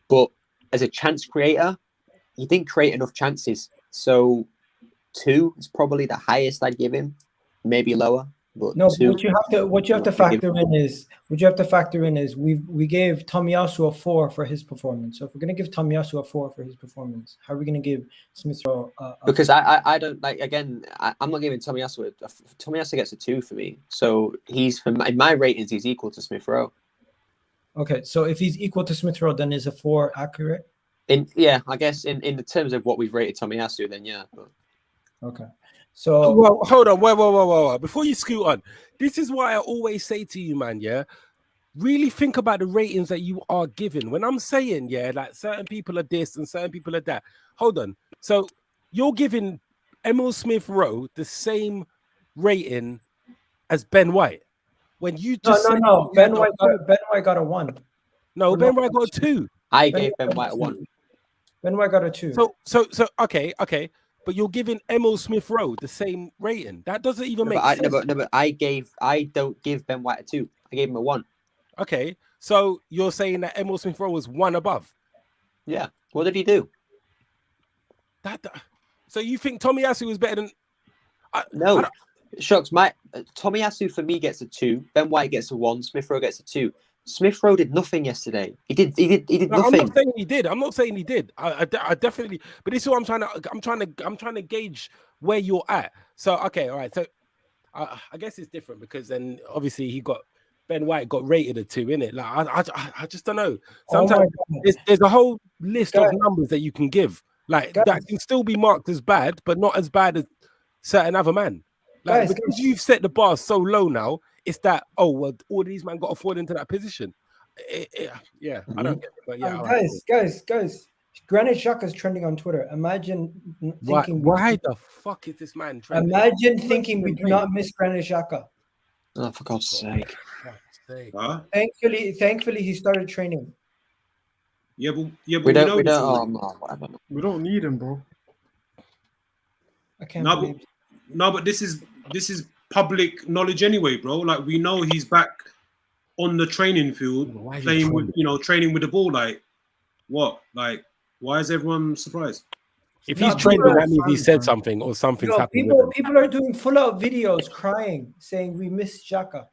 but as a chance creator, he didn't create enough chances. So 2 is probably the highest I'd give him, maybe lower. But no, 2, what you have to factor in is we gave Tomiyasu a 4 for his performance. So if we're gonna give Tomiyasu a 4 for his performance, how are we gonna give Smith Rowe because I don't like, again, I'm not giving Tomiyasu Tomiyasu gets a 2 for me. So he's, in my ratings, he's equal to Smith Rowe. Okay, so if he's equal to Smith Rowe, then is a 4 accurate? I guess in the terms of what we've rated Tomiyasu, then yeah. But... Okay. So well, hold on, wait. Before you scoot on, this is why I always say to you, man, yeah, really think about the ratings that you are giving. When I'm saying, yeah, like certain people are this and certain people are that. Hold on. So you're giving Emil Smith Rowe the same rating as Ben White. When you just no. Ben White got a 1. No, Ben White got a 2. I gave Ben White a 1. Ben White got a 2. So okay. But you're giving Emil Smith Rowe the same rating. That doesn't even make sense. But I don't give Ben White a 2. I gave him a 1. Okay, so you're saying that Emil Smith Rowe was 1 above? Yeah. What did he do? So you think Tomiyasu was better than? No. Shucks, Tomiyasu for me gets a 2. Ben White gets a 1. Smith Rowe gets a 2. Smith Rowe did nothing yesterday. He did nothing. I'm not saying he did. I definitely. But this is what I'm trying to gauge where you're at. So okay, all right. So I guess it's different because then obviously Ben White got rated a 2, innit? Like I just don't know. Sometimes there's a whole list of numbers that you can give. Like that can still be marked as bad, but not as bad as certain other man. Like because you've set the bar so low now. It's that, all these men got to fall into that position. Yeah, I don't get it. But yeah, guys, Granit Xhaka is trending on Twitter. Imagine thinking... Why the fuck is this man trending? Imagine thinking we do not miss Granit Xhaka. Oh, for God's sake. Huh? Thankfully, he started training. Yeah, but we don't need him, bro. I can't believe it. No, but this is public knowledge anyway, bro. Like we know he's back on the training field, playing with, training with the ball. Like what? Like why is everyone surprised? If he's training, that means he said something or something's happened. People are doing full-out videos crying, saying we miss Xhaka.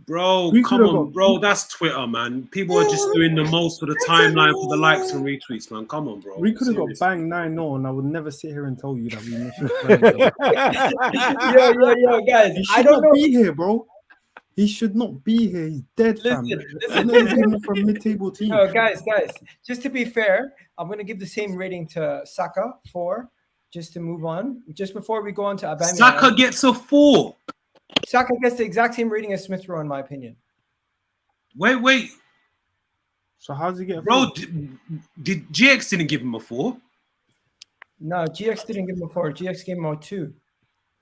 Bro, come on, bro. That's Twitter, man. People are just doing the most for the timeline, for the likes and retweets, man. Come on, bro. We could have got banged 9-0, and I would never sit here and tell you that we missed Yo, guys. I don't be here, bro. He should not be here. He's dead, fam. Listen. From mid-table team. No, guys. Just to be fair, I'm gonna give the same rating to Saka 4. Just to move on. Just before we go on to Aubameyang. Saka gets a 4. Saka gets the exact same rating as Smith Rowe, in my opinion. Wait. So how's he get? Bro, did GX didn't give him a 4? No, GX didn't give him a 4. GX gave him a 2.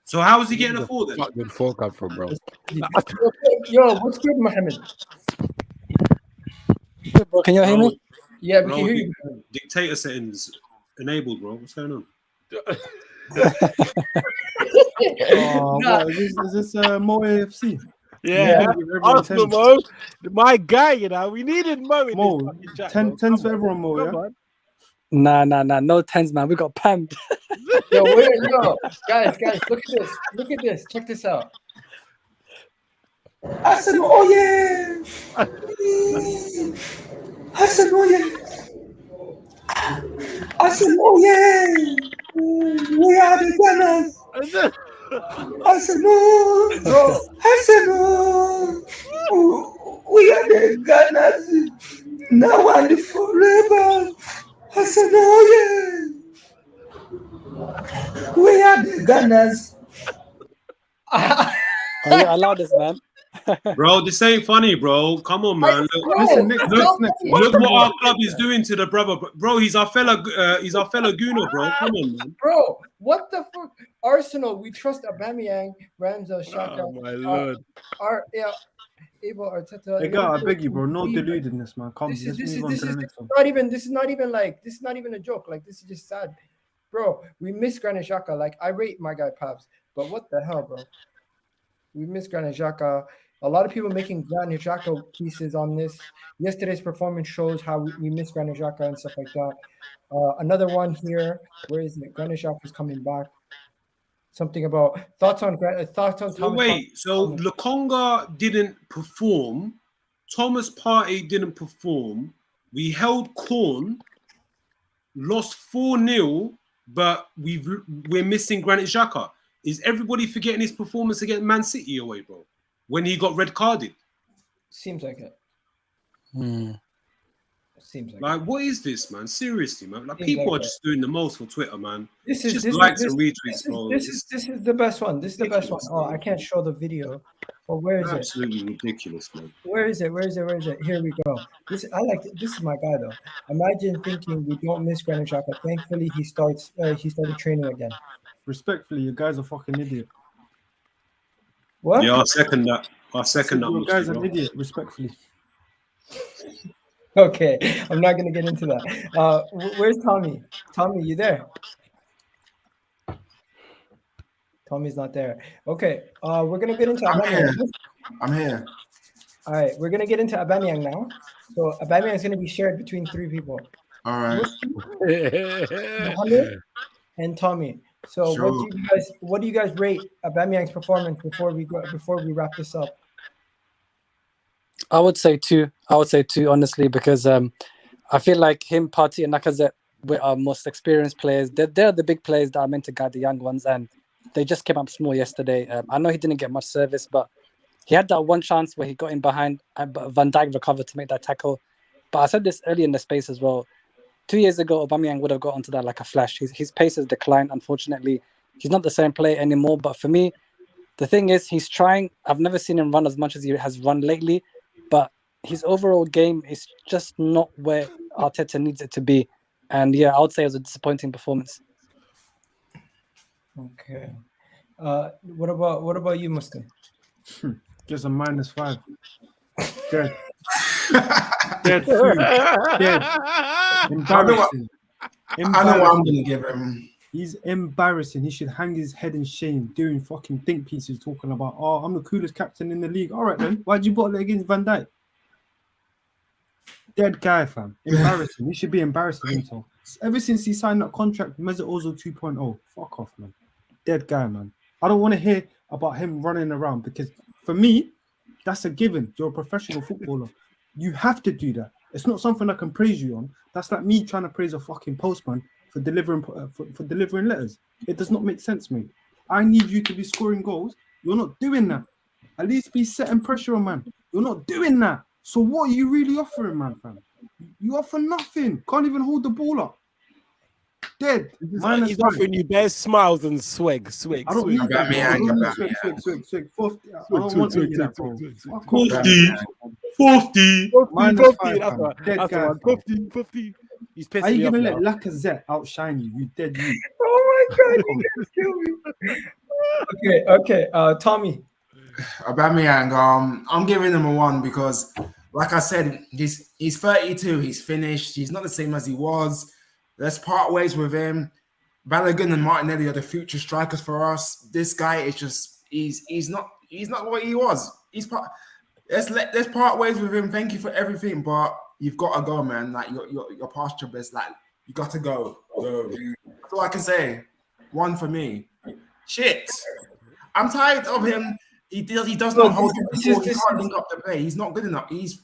So how is he getting a 4 then? What did 4 come from, bro? Yo, what's good, Mohammed? Bro, can you hear me? Yeah, we can hear you. Dictator settings enabled, bro. What's going on? Is this Mo AFC? Yeah, Arsenal, Mo. My guy, we needed Mo in Mo, this chat, 10s for everyone, Mo, yeah? Nah, no 10s, man. We got pammed. Yo, guys, look at this. Check this out. Arsenal, oh yeah! Arsenal, oh yeah! Arsenal, oh yeah! We are the Gunners! Arsenal! Arsenal! We are the Gunners! Now and forever! Arsenal, oh yeah! We are the Gunners! you allow this, man? Bro, this ain't funny, bro. Come on, man. Look what our club is doing to the brother, bro. He's our fellow Gooner, bro. Come on, man. Bro, what the fuck? Arsenal, we trust Aubameyang, Ramsdale, Xhaka. Oh my lord. Arteta. Hey, God, I beg you, bro. No deludedness, man. Come, let's move on to the next one. This is not even a joke. Like, this is just sad, bro. We miss Granit Xhaka. Like, I rate my guy Paps, but what the hell, bro? We miss Granit Xhaka. A lot of people making Granit Xhaka pieces on this. Yesterday's performance shows how we miss Granit Xhaka and stuff like that. Another one here. Where is it? Granit Xhaka is coming back. Something about thoughts on Thomas. Wait, so Lokonga didn't perform. Thomas Partey didn't perform. We held Corn, lost 4-0, but we're missing Granit Xhaka. Is everybody forgetting his performance against Man City away, bro? When he got red carded? Seems like it. Seems like what is this, man? Seriously, man. Like Seems people like are just doing the most for Twitter, man. This is just this likes is, and retweets, bro. This is the best one. This is the best one. Oh, I can't show the video. But where is Absolutely ridiculous, man. Where is it? Here we go. This is my guy though. Imagine thinking we don't miss Granit Xhaka. Thankfully, he started training again. Respectfully, you guys are fucking idiot. What? Yeah, I'll second that. You guys are an idiot, respectfully. Okay, I'm not gonna get into that. Where's Tommy? Tommy, you there? Tommy's not there. Okay, we're gonna get into Aubameyang. I'm here. All right, we're gonna get into Aubameyang now. So Aubameyang is gonna be shared between 3 people. All right. Mohammed and Tommy. So Sure. what do you guys rate Aubameyang's performance before we wrap this up? I would say 2. Honestly, because I feel like him, Partey, and Lacazette were our most experienced players. They're the big players that are meant to guide the young ones, and they just came up small yesterday. I know he didn't get much service, but he had that one chance where he got in behind, but Van Dijk recovered to make that tackle. But I said this earlier in the space as well. 2 years ago, Aubameyang would have got onto that like a flash. His pace has declined, unfortunately. He's not the same player anymore. But for me, the thing is, he's trying. I've never seen him run as much as he has run lately. But his overall game is just not where Arteta needs it to be. And yeah, I would say it was a disappointing performance. Okay. What about you, Muslim? Just a -5. Dead. Dead food. Dead. Embarrassing. I know what I'm gonna give him. He's embarrassing. He should hang his head in shame doing fucking think pieces talking about, oh, I'm the coolest captain in the league. All right, then. Why'd you bottle it against Van Dijk? Dead guy, fam. Embarrassing. He should be embarrassing himself. Ever since he signed that contract, Mesut Ozil 2.0. Fuck off, man. Dead guy, man. I don't want to hear about him running around because for me, that's a given. You're a professional footballer. You have to do that. It's not something I can praise you on. That's like me trying to praise a fucking postman for delivering letters. It does not make sense, mate. I need you to be scoring goals. You're not doing that. At least be setting pressure on, man. You're not doing that. So what are you really offering, man, fam? You offer nothing. Can't even hold the ball up. Dead. He's offering you bare smiles and swag. I don't need that. Swag. I don't want any of that, bro. 50. 50. He's pissing Are you me gonna off let now. Lacazette outshine you? You dead you. Oh my god, you guys kill me. Okay. Tommy. Aubameyang, I'm giving him a 1 because, like I said, he's 32. He's finished. He's not the same as he was. Let's part ways with him. Balogun and Martinelli are the future strikers for us. This guy is just he's not what he was. Let's part ways with him. Thank you for everything, but you've got to go, man. Like your past your best. Like you got to go. That's all I can say. 1 for me. Shit. I'm tired of him. He does not hold the ball. He can't link up the play. He's not good enough. He's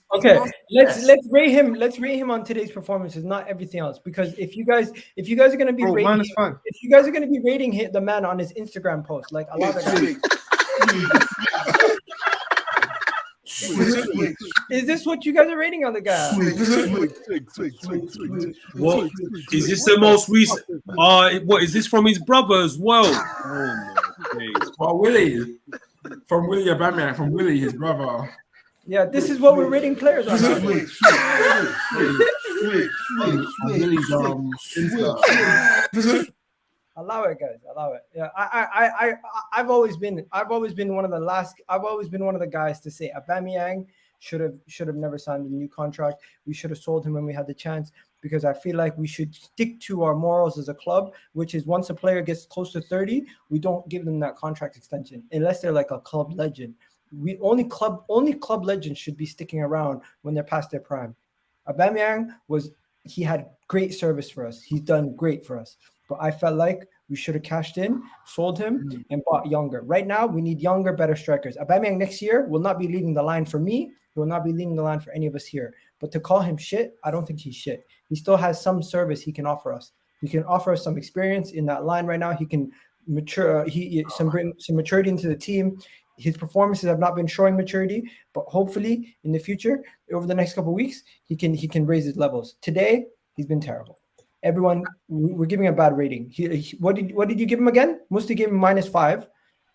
Let's rate him. Let's rate him on today's performances, not everything else. Because if you guys are gonna be rating, if you guys are gonna be rating the man on his Instagram post, like a lot of guys. Is this what you guys are rating on the guy? What is this the most recent? What is this from his brother as well? Oh my days. Well, Willie. From Willie Aubameyang, from Willie, his brother. Yeah, this is what we're rating players on. Willie's Insta. Allow it, guys. Allow it. Yeah, I've always been one of the guys to say Aubameyang should have never signed a new contract. We should have sold him when we had the chance, because I feel like we should stick to our morals as a club, which is once a player gets close to 30, we don't give them that contract extension unless they're like a club legend. Only club legends should be sticking around when they're past their prime. Aubameyang he had great service for us. He's done great for us. But I felt like we should have cashed in, sold him, and bought younger. Right now, we need younger, better strikers. Aubameyang next year will not be leading the line for me. He will not be leading the line for any of us here. But to call him shit, I don't think he's shit. He still has some service he can offer us. He can offer us some experience in that line right now. He can mature. Bring some maturity into the team. His performances have not been showing maturity, but hopefully in the future, over the next couple of weeks, he can raise his levels. Today, he's been terrible. Everyone, we're giving a bad rating. What did you give him again? Musti gave him -5.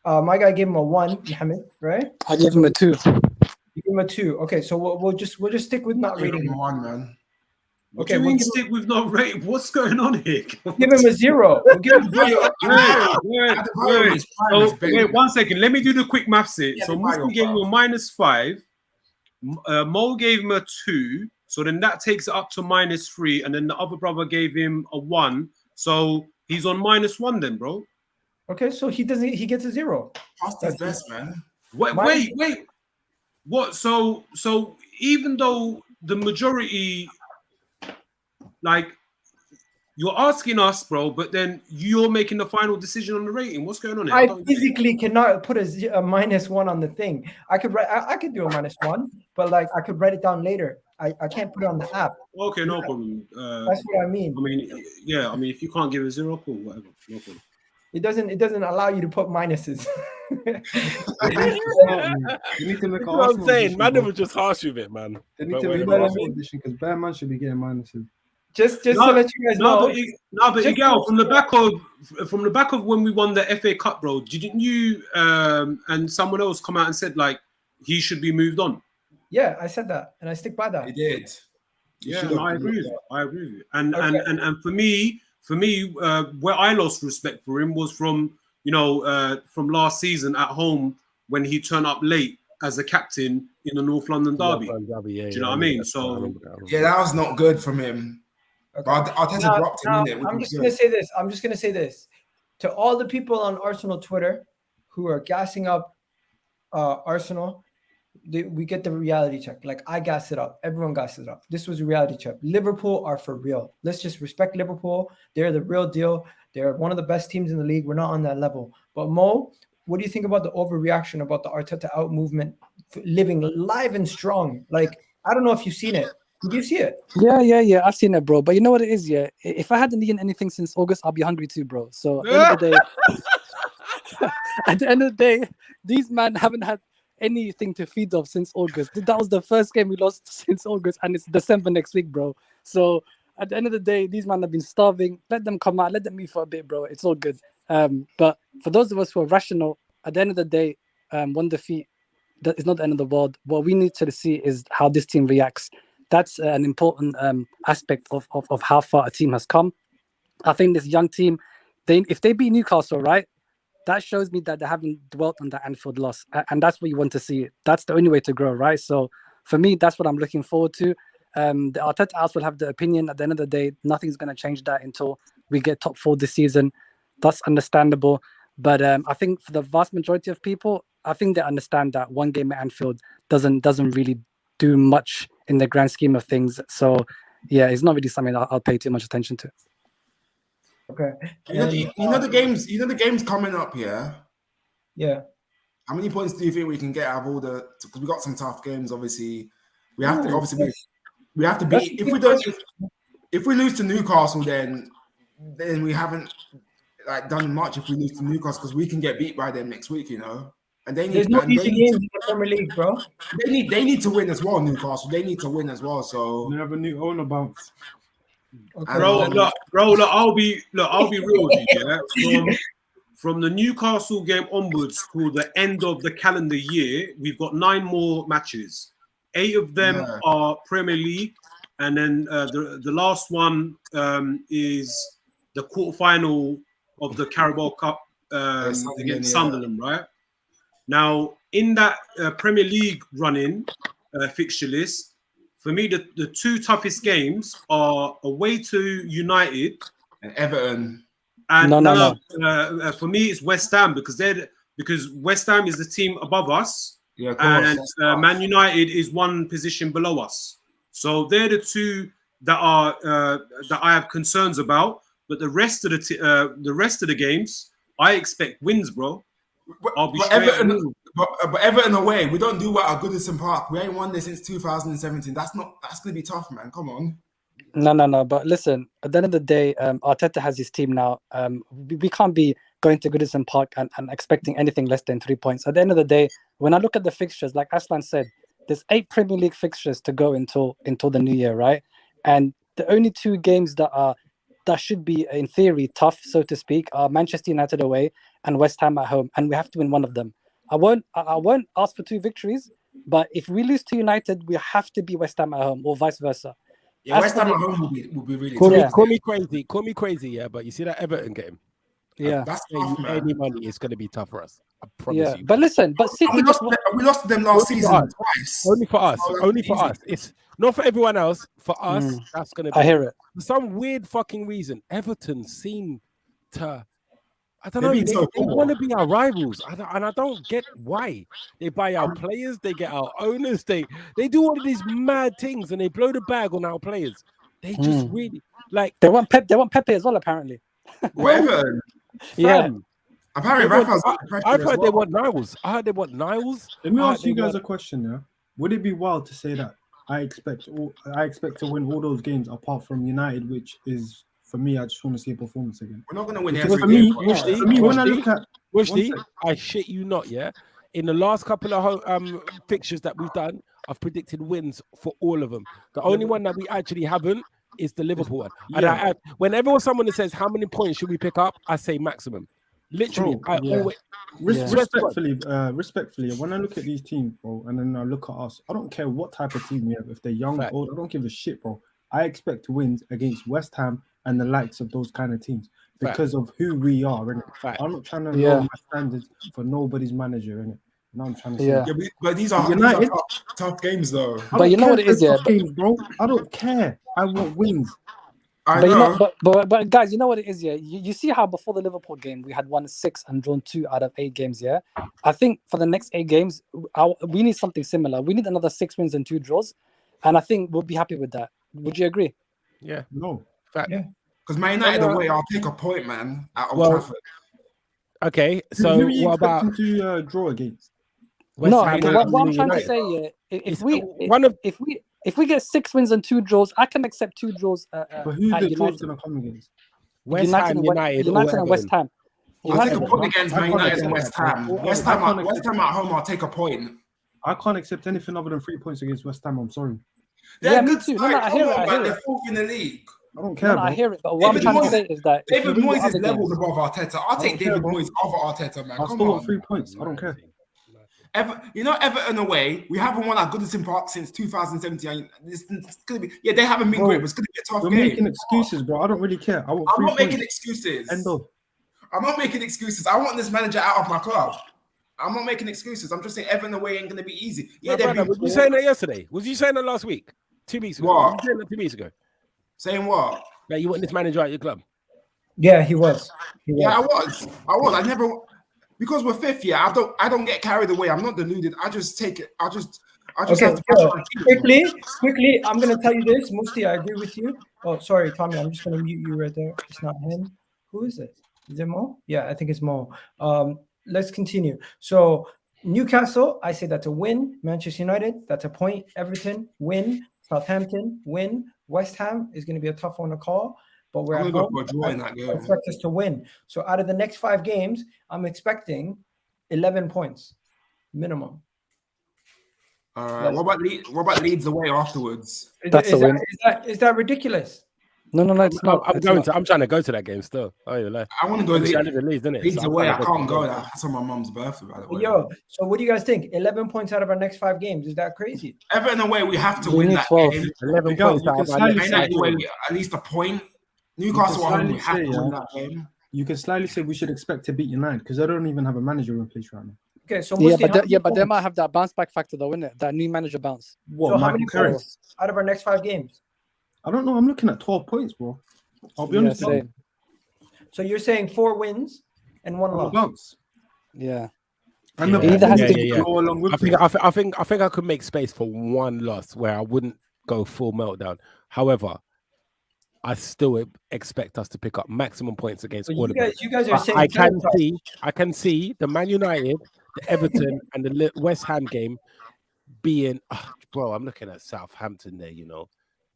My guy gave him a 1. Mohammed, right? I gave him a 2. You give him a 2. Okay, so we'll just stick with not rating him 1, man. Okay, we'll stick with not rating. What's going on here? Give him a 0. We'll give him wait, 1 second. Let me do the quick maths here. So Musti gave him a -5. Mo gave him a 2. So then that takes it up to -3, and then the other brother gave him a 1. So he's on -1 then, bro. Okay, so he gets a 0. That's his best, man. Wait. What? So even though the majority, like, you're asking us, bro, but then you're making the final decision on the rating. What's going on here? I physically cannot put a -1 on the thing. I could do a -1, but like I could write it down later. I can't put it on the app. Okay, no problem. That's what I mean. I mean, if you can't give a 0, cool, whatever, no problem. It doesn't allow you to put minuses. You need to make what I'm saying, man, was just harsh with it, man. They need to make an Arsenal edition because bare man should be getting minuses. Just to let you guys know. But Miguel, from the back of when we won the FA Cup, bro, didn't you and someone else come out and said like he should be moved on? Yeah, I said that, and I stick by that. He did. Yeah, I agree with you. And for me, where I lost respect for him was from last season at home when he turned up late as a captain in the North London derby. Do you know what I mean? So yeah, that was not good from him. Okay. But Arteta dropped him in it. I'm just gonna say this to all the people on Arsenal Twitter who are gassing up Arsenal. We get the reality check. Like I gas it up. Everyone gas it up. This was a reality check. Liverpool are for real. Let's just respect Liverpool. They're the real deal. They're one of the best teams in the league. We're not on that level. But Mo, what do you think about the overreaction about the Arteta out movement, living live and strong? Like, I don't know if you've seen it. Did you see it? Yeah. I've seen it, bro. But you know what it is, yeah? If I hadn't eaten anything since August, I'll be hungry too, bro. So at the end of the day, these men haven't had anything to feed off since August. That was the first game we lost since August, and it's December next week, bro. So at the end of the day, these men have been starving. Let them come out. Let them eat for a bit, bro. It's all good. But for those of us who are rational, at the end of the day, one defeat that is not the end of the world. What we need to see is how this team reacts. That's an important aspect of how far a team has come. I think this young team, if they beat Newcastle, right, that shows me that they haven't dwelt on that Anfield loss. And that's what you want to see. That's the only way to grow, right? So for me, that's what I'm looking forward to. The Arteta house will have the opinion. At the end of the day, nothing's going to change that until we get top 4 this season. That's understandable. But I think for the vast majority of people, I think they understand that one game at Anfield doesn't really do much in the grand scheme of things. So yeah, it's not really something I'll pay too much attention to. Okay. You know the games coming up here. Yeah. How many points do you think we can get out of all the? Because we got some tough games. Obviously, we have to beat. If we lose to Newcastle, then we haven't done much. If we lose to Newcastle, because we can get beat by them next week, And there's no easy games in the Premier League, bro. They need to win as well. Newcastle, they need to win as well. So they have a new owner bounce. Okay. Bro, look, I'll be real with you, yeah. from the Newcastle game onwards till the end of the calendar year, we've got 9 more matches. 8 of them are Premier League, and then the last one is the quarterfinal of the Carabao Cup against Sunderland, right? Now, in that Premier League run-in fixture list, for me, the 2 toughest games are away to United and Everton. And No. For me, it's West Ham because West Ham is the team above us, and Man United is 1 position below us. So they're the 2 that I have concerns about. But the rest of the games, I expect wins, bro. But Everton away, we don't do well at Goodison Park. We ain't won this since 2017. That's gonna be tough, man. Come on. No. But listen, at the end of the day, Arteta has his team now. We can't be going to Goodison Park and expecting anything less than 3 points. At the end of the day, when I look at the fixtures, like Aslan said, there's 8 Premier League fixtures to go until the new year, right? And the only 2 games that should be, in theory, tough, so to speak, are Manchester United away and West Ham at home, and we have to win one of them. I won't ask for 2 victories, but if we lose to United, we have to be West Ham at home, or vice versa. Yeah, West Ham at home will be really tough. Call me crazy, yeah, but you see that Everton game? Yeah, that's tough, man. Any money is going to be tough for us. I promise you. But listen, City we lost to them last season twice. Only for us. It's not for everyone else. For us, that's going to be. I hear it. For some weird fucking reason, Everton seem to. I don't know. They want to be our rivals, and I don't get why. They buy our players, they get our owners, they do all of these mad things, and they blow the bag on our players. They just really like. They want Pepe as well, apparently. Whatever. Yeah. Apparently, I've heard they want Niles. I heard they want Niles. Let me ask you guys a question. Yeah, would it be wild to say that I expect to win all those games apart from United, which is. For me, I just want to see a performance again. We're not going to win every game. For me, when I look at I shit you not, yeah. In the last couple of fixtures that we've done, I've predicted wins for all of them. The only one that we actually haven't is the Liverpool one. Yeah. And whenever someone says how many points should we pick up, I say maximum. Literally, always. Respectfully, when I look at these teams, bro, and then I look at us, I don't care what type of team we have. If they're young or old, I don't give a shit, bro. I expect wins against West Ham and the likes of those kind of teams because of who we are. Innit? I'm not trying to lower my standards for nobody's manager, innit? No, I'm trying to say but these are United tough games, though. But you know what it is, games, bro. I don't care. I want wins. But guys, you know what it is, yeah. You see how before the Liverpool game we had won 6 and drawn 2 out of 8 games, yeah. I think for the next 8 games, we need something similar. We need another 6 wins and 2 draws, and I think we'll be happy with that. Would you agree? Yeah. No. Fact. Yeah. Because Man United away, I'll take a point, man. At Old Trafford. Okay, so who are you what about to draw against? What I'm trying to say, yeah, if we get 6 wins and 2 draws, I can accept 2 draws. But who's the draw's gonna come against? United and West Ham. I'll take a point against Man United and West Ham. West Ham at home, I'll take a point. I can't accept anything other than 3 points against West Ham. I'm sorry. They're good too. I hear it. They're 4th in the league. I don't care. I hear it, but what I'm trying to say is that David Moyes is levels above Arteta. I'll take David Moyes over Arteta, man. I'll still got 3 points. I don't care. Everton away, we haven't won at Goodison Park since 2017. It's gonna be, they haven't been great, but it's gonna be a tough game. You're making excuses, bro. I don't really care. I'm not making excuses. I'm not making excuses. I want this manager out of my club. I'm not making excuses. I'm just saying Everton away ain't gonna be easy. Was you saying that yesterday? Was you saying that last week? 2 weeks ago? What? Was you saying that 2 weeks ago? Saying what? That you want this manager at your club? Yeah, he was. I was. I never, because we're 5th. Yeah, I don't get carried away. I'm not deluded. I just take it. I just okay, have to quickly. I'm gonna tell you this, Musti. I agree with you. Oh, sorry, Tommy. I'm just gonna mute you right there. It's not him. Who is it? Is it Mo? Yeah, I think it's Mo. Let's continue. So Newcastle, I say that's a win. Manchester United, that's a point. Everton, win. Southampton, win. West Ham is going to be a tough one to call, but we're at home. I expect us to win. So out of the next 5 games, I'm expecting 11 points minimum. What about Leeds away afterwards? Is that ridiculous? No, it's not. I'm It's going not. to. I'm trying to go to that game still. Oh, yeah, like, I want to go obviously, I to live in Leeds, innit? Leeds So I'm away. trying I to go can't to go. the game. That's on my mum's birthday, by the way. Yo, so what do you guys think? 11 points out of our next 5 games. Is that crazy? Everton away, we have to We win need that 12. game. 11 Miguel, points you out can of our slightly next United say, five away, games. at least a point. you can Newcastle at home, slightly we have say, to win yeah, that game. you can slightly say we should expect to beat United because they don't even have a manager in place right now. Okay, so Yeah, Musti, how many but they might points? have that bounce back factor though, innit? That new manager bounce. What, So how Michael many Carrick? points out of our next 5 games? I don't know. I'm looking at 12 points, bro. I'll be Yeah, honest with you. same. So you're saying 4 wins and 1 On the loss. bounce. Yeah. And the Yeah, Either has yeah, to- yeah, yeah. go along with I think, it. I think I could make space for 1 loss where I wouldn't go full meltdown. However, I still expect us to pick up maximum points against So all of them. you guys are But saying I can see the Man United, the Everton, and the West Ham game being. Bro, I'm looking at Southampton there. You know,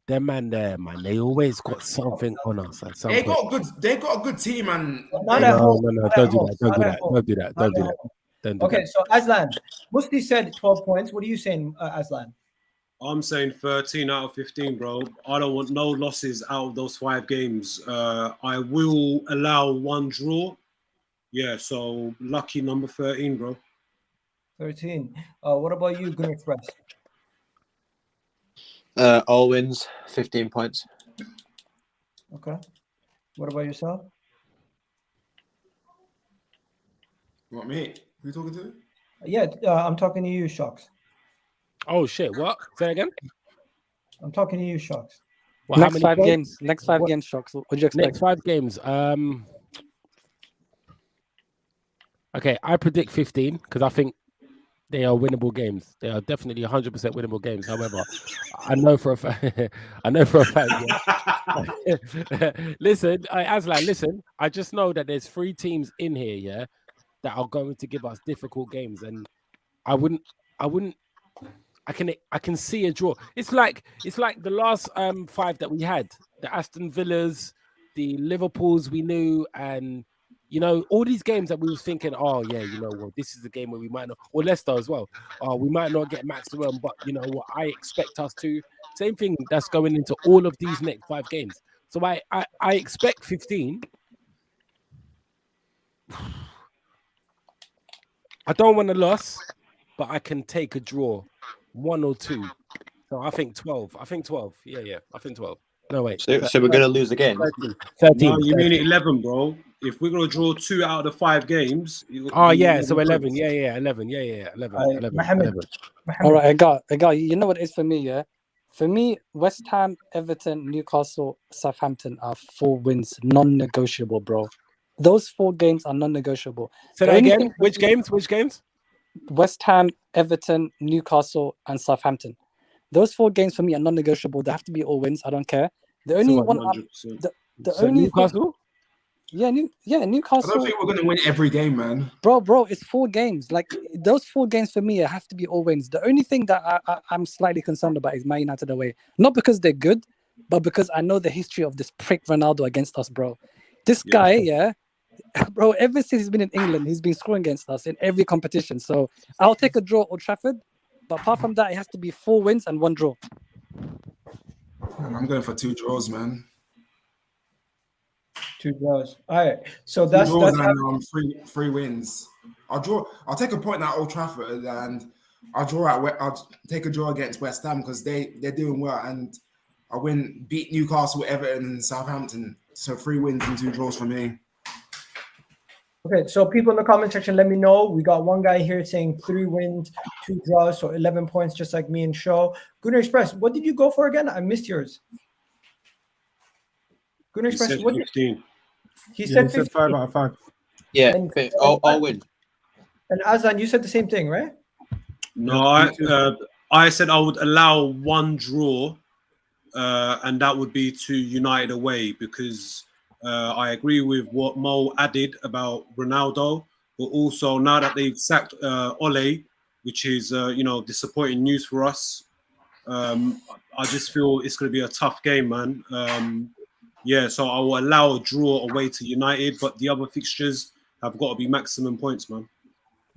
them man there, man. They always got something on us at some They point. got a good team, and Not at home. No, Not don't at do home. that. Don't Not do at that. home. Don't do that. Not Don't do at that. home. Don't do Okay, that. so Aslan, Musti said 12 points. What are you saying, Aslan? I'm saying 13 out of 15, bro. I don't want no losses out of those 5 games. I will allow 1 draw. Yeah, so lucky number 13, bro. 13. What about you, Gunnar Express? All wins, 15 points. Okay. What about yourself? What, me? Who you talking to? Yeah, I'm talking to you, Shocks. Oh shit! What? Say again. I'm talking to you, Shocks. Well, how Next many 5 points? games. Next 5 games, Shocks. What do you expect? Next 5 games. Okay, I predict 15 because I think they are winnable games. They are definitely 100% winnable games. However, I know for a fact. I know for a fact. Yeah. Listen, Aslan. Listen. I just know that there's 3 teams in here, yeah, that are going to give us difficult games, and I wouldn't. I can see a draw. It's like the last 5 that we had. The Aston Villas, the Liverpools we knew, and you know, all these games that we was thinking, oh yeah, you know, well, this is a game where we might not, or Leicester as well. We might not get maximum, but you know what, I expect us to. Same thing that's going into all of these next 5 games. So I expect 15. I don't want a loss, but I can take a draw, 1 or 2. So I think 12. I think 12. Yeah. I think 12. No, wait. So we're going to lose again. 13. No, you mean 11, bro. If we're going to draw 2 out of the 5 games. Oh, yeah. So 11. Yeah. 11. Yeah. 11. Mohammed. All right, I got. You know what it is for me, yeah? For me, West Ham, Everton, Newcastle, Southampton are 4 wins, non-negotiable, bro. Those 4 games are non-negotiable. Say that again. Which games? West Ham, Everton, Newcastle, and Southampton. Those 4 games for me are non-negotiable. They have to be all wins. I don't care. The only So, one, 100%. the So only Newcastle? Newcastle. I don't think we're going to win every game, man. Bro, it's 4 games. Like those 4 games for me have to be all wins. The only thing that I'm slightly concerned about is Man United away. Not because they're good, but because I know the history of this prick Ronaldo against us, bro. This guy, bro, ever since he's been in England, he's been scoring against us in every competition. So I'll take a draw at Old Trafford. But apart from that, it has to be 4 wins and 1 draw. I'm going for 2 draws, man. 2 draws. All right. So that's 2 draws and 3 wins. I'll take a point at Old Trafford, and I'll take a draw against West Ham because they're doing well, and I'll beat Newcastle, Everton, and Southampton. So 3 wins and 2 draws for me. Okay, so people in the comment section, let me know. We got one guy here saying 3 wins, 2 draws, so 11 points, just like me and Show. Gunnar Express, what did you go for again? I missed yours. Gunnar Express, said what 15. He said 15. 5 out of 5. Yeah, And- all win. And Azan, you said the same thing, right? No, I said I would allow 1 draw, and that would be to United away because I agree with what Mo added about Ronaldo, but also now that they've sacked Ole, which is disappointing news for us. I just feel it's going to be a tough game, man. So I will allow a draw away to United, but the other fixtures have got to be maximum points, man.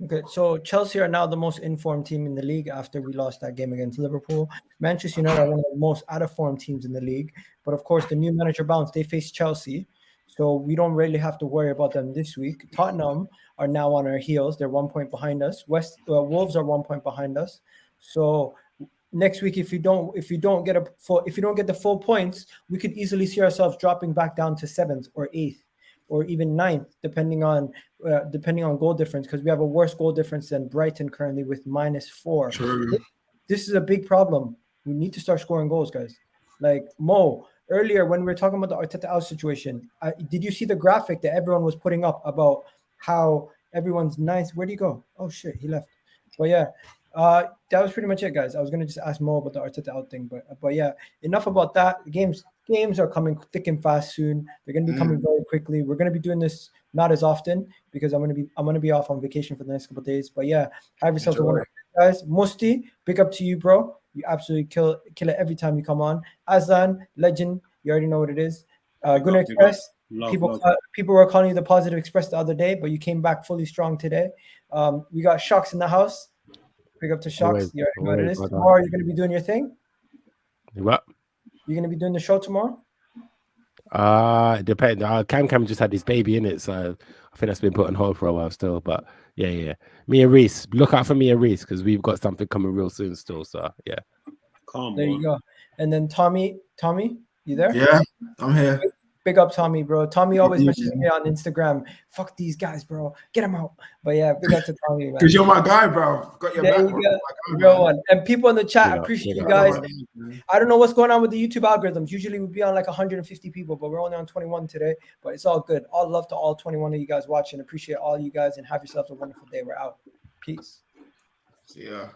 Okay, so Chelsea are now the most informed team in the league after we lost that game against Liverpool. Manchester United are one of the most out of form teams in the league. But of course, the new manager bounce, they face Chelsea. So we don't really have to worry about them this week. Tottenham are now on our heels. They're 1 point behind us. Wolves are 1 point behind us. So next week, if you don't get the full points, we could easily see ourselves dropping back down to 7th or 8th or even 9th, depending on goal difference, because we have a worse goal difference than Brighton currently with -4. True. This is a big problem. We need to start scoring goals, guys. Like Mo, earlier when we were talking about the Arteta out situation, did you see the graphic that everyone was putting up about how everyone's ninth? Where'd he go? Oh shit, he left. But yeah, that was pretty much it, guys. I was gonna just ask Mo about the Arteta out thing, but yeah, enough about that. Games are coming thick and fast soon. They're gonna be coming very quickly. We're gonna be doing this not as often because I'm gonna be off on vacation for the next couple of days. But yeah, have yourselves a wonderful day, guys. Musti, big up to you, bro. You absolutely kill it every time you come on. Azan, legend. You already know what it is. Gunnar Express. People were calling you the Positive Express the other day, but you came back fully strong today. We got Shocks in the house. Big up to Shocks. You already know what it is. Tomorrow you're gonna be doing your thing. What? You're gonna be doing the show tomorrow? It depends. Cam just had his baby in it, so I think that's been put on hold for a while still. But yeah. Me and Reese, look out for me and Reese because we've got something coming real soon still. So yeah. There you go. And then Tommy, you there? Yeah, I'm here. Big up Tommy, bro. Tommy always messages me on Instagram. Fuck these guys, bro. Get them out. But yeah, big up to Tommy, man. Because you're my guy, bro. Got your back, bro. Real one. And people in the chat, appreciate you guys. I don't know what's going on with the YouTube algorithms. Usually we'd be on like 150 people, but we're only on 21 today. But it's all good. All love to all 21 of you guys watching. Appreciate all you guys and have yourselves a wonderful day. We're out. Peace. See ya.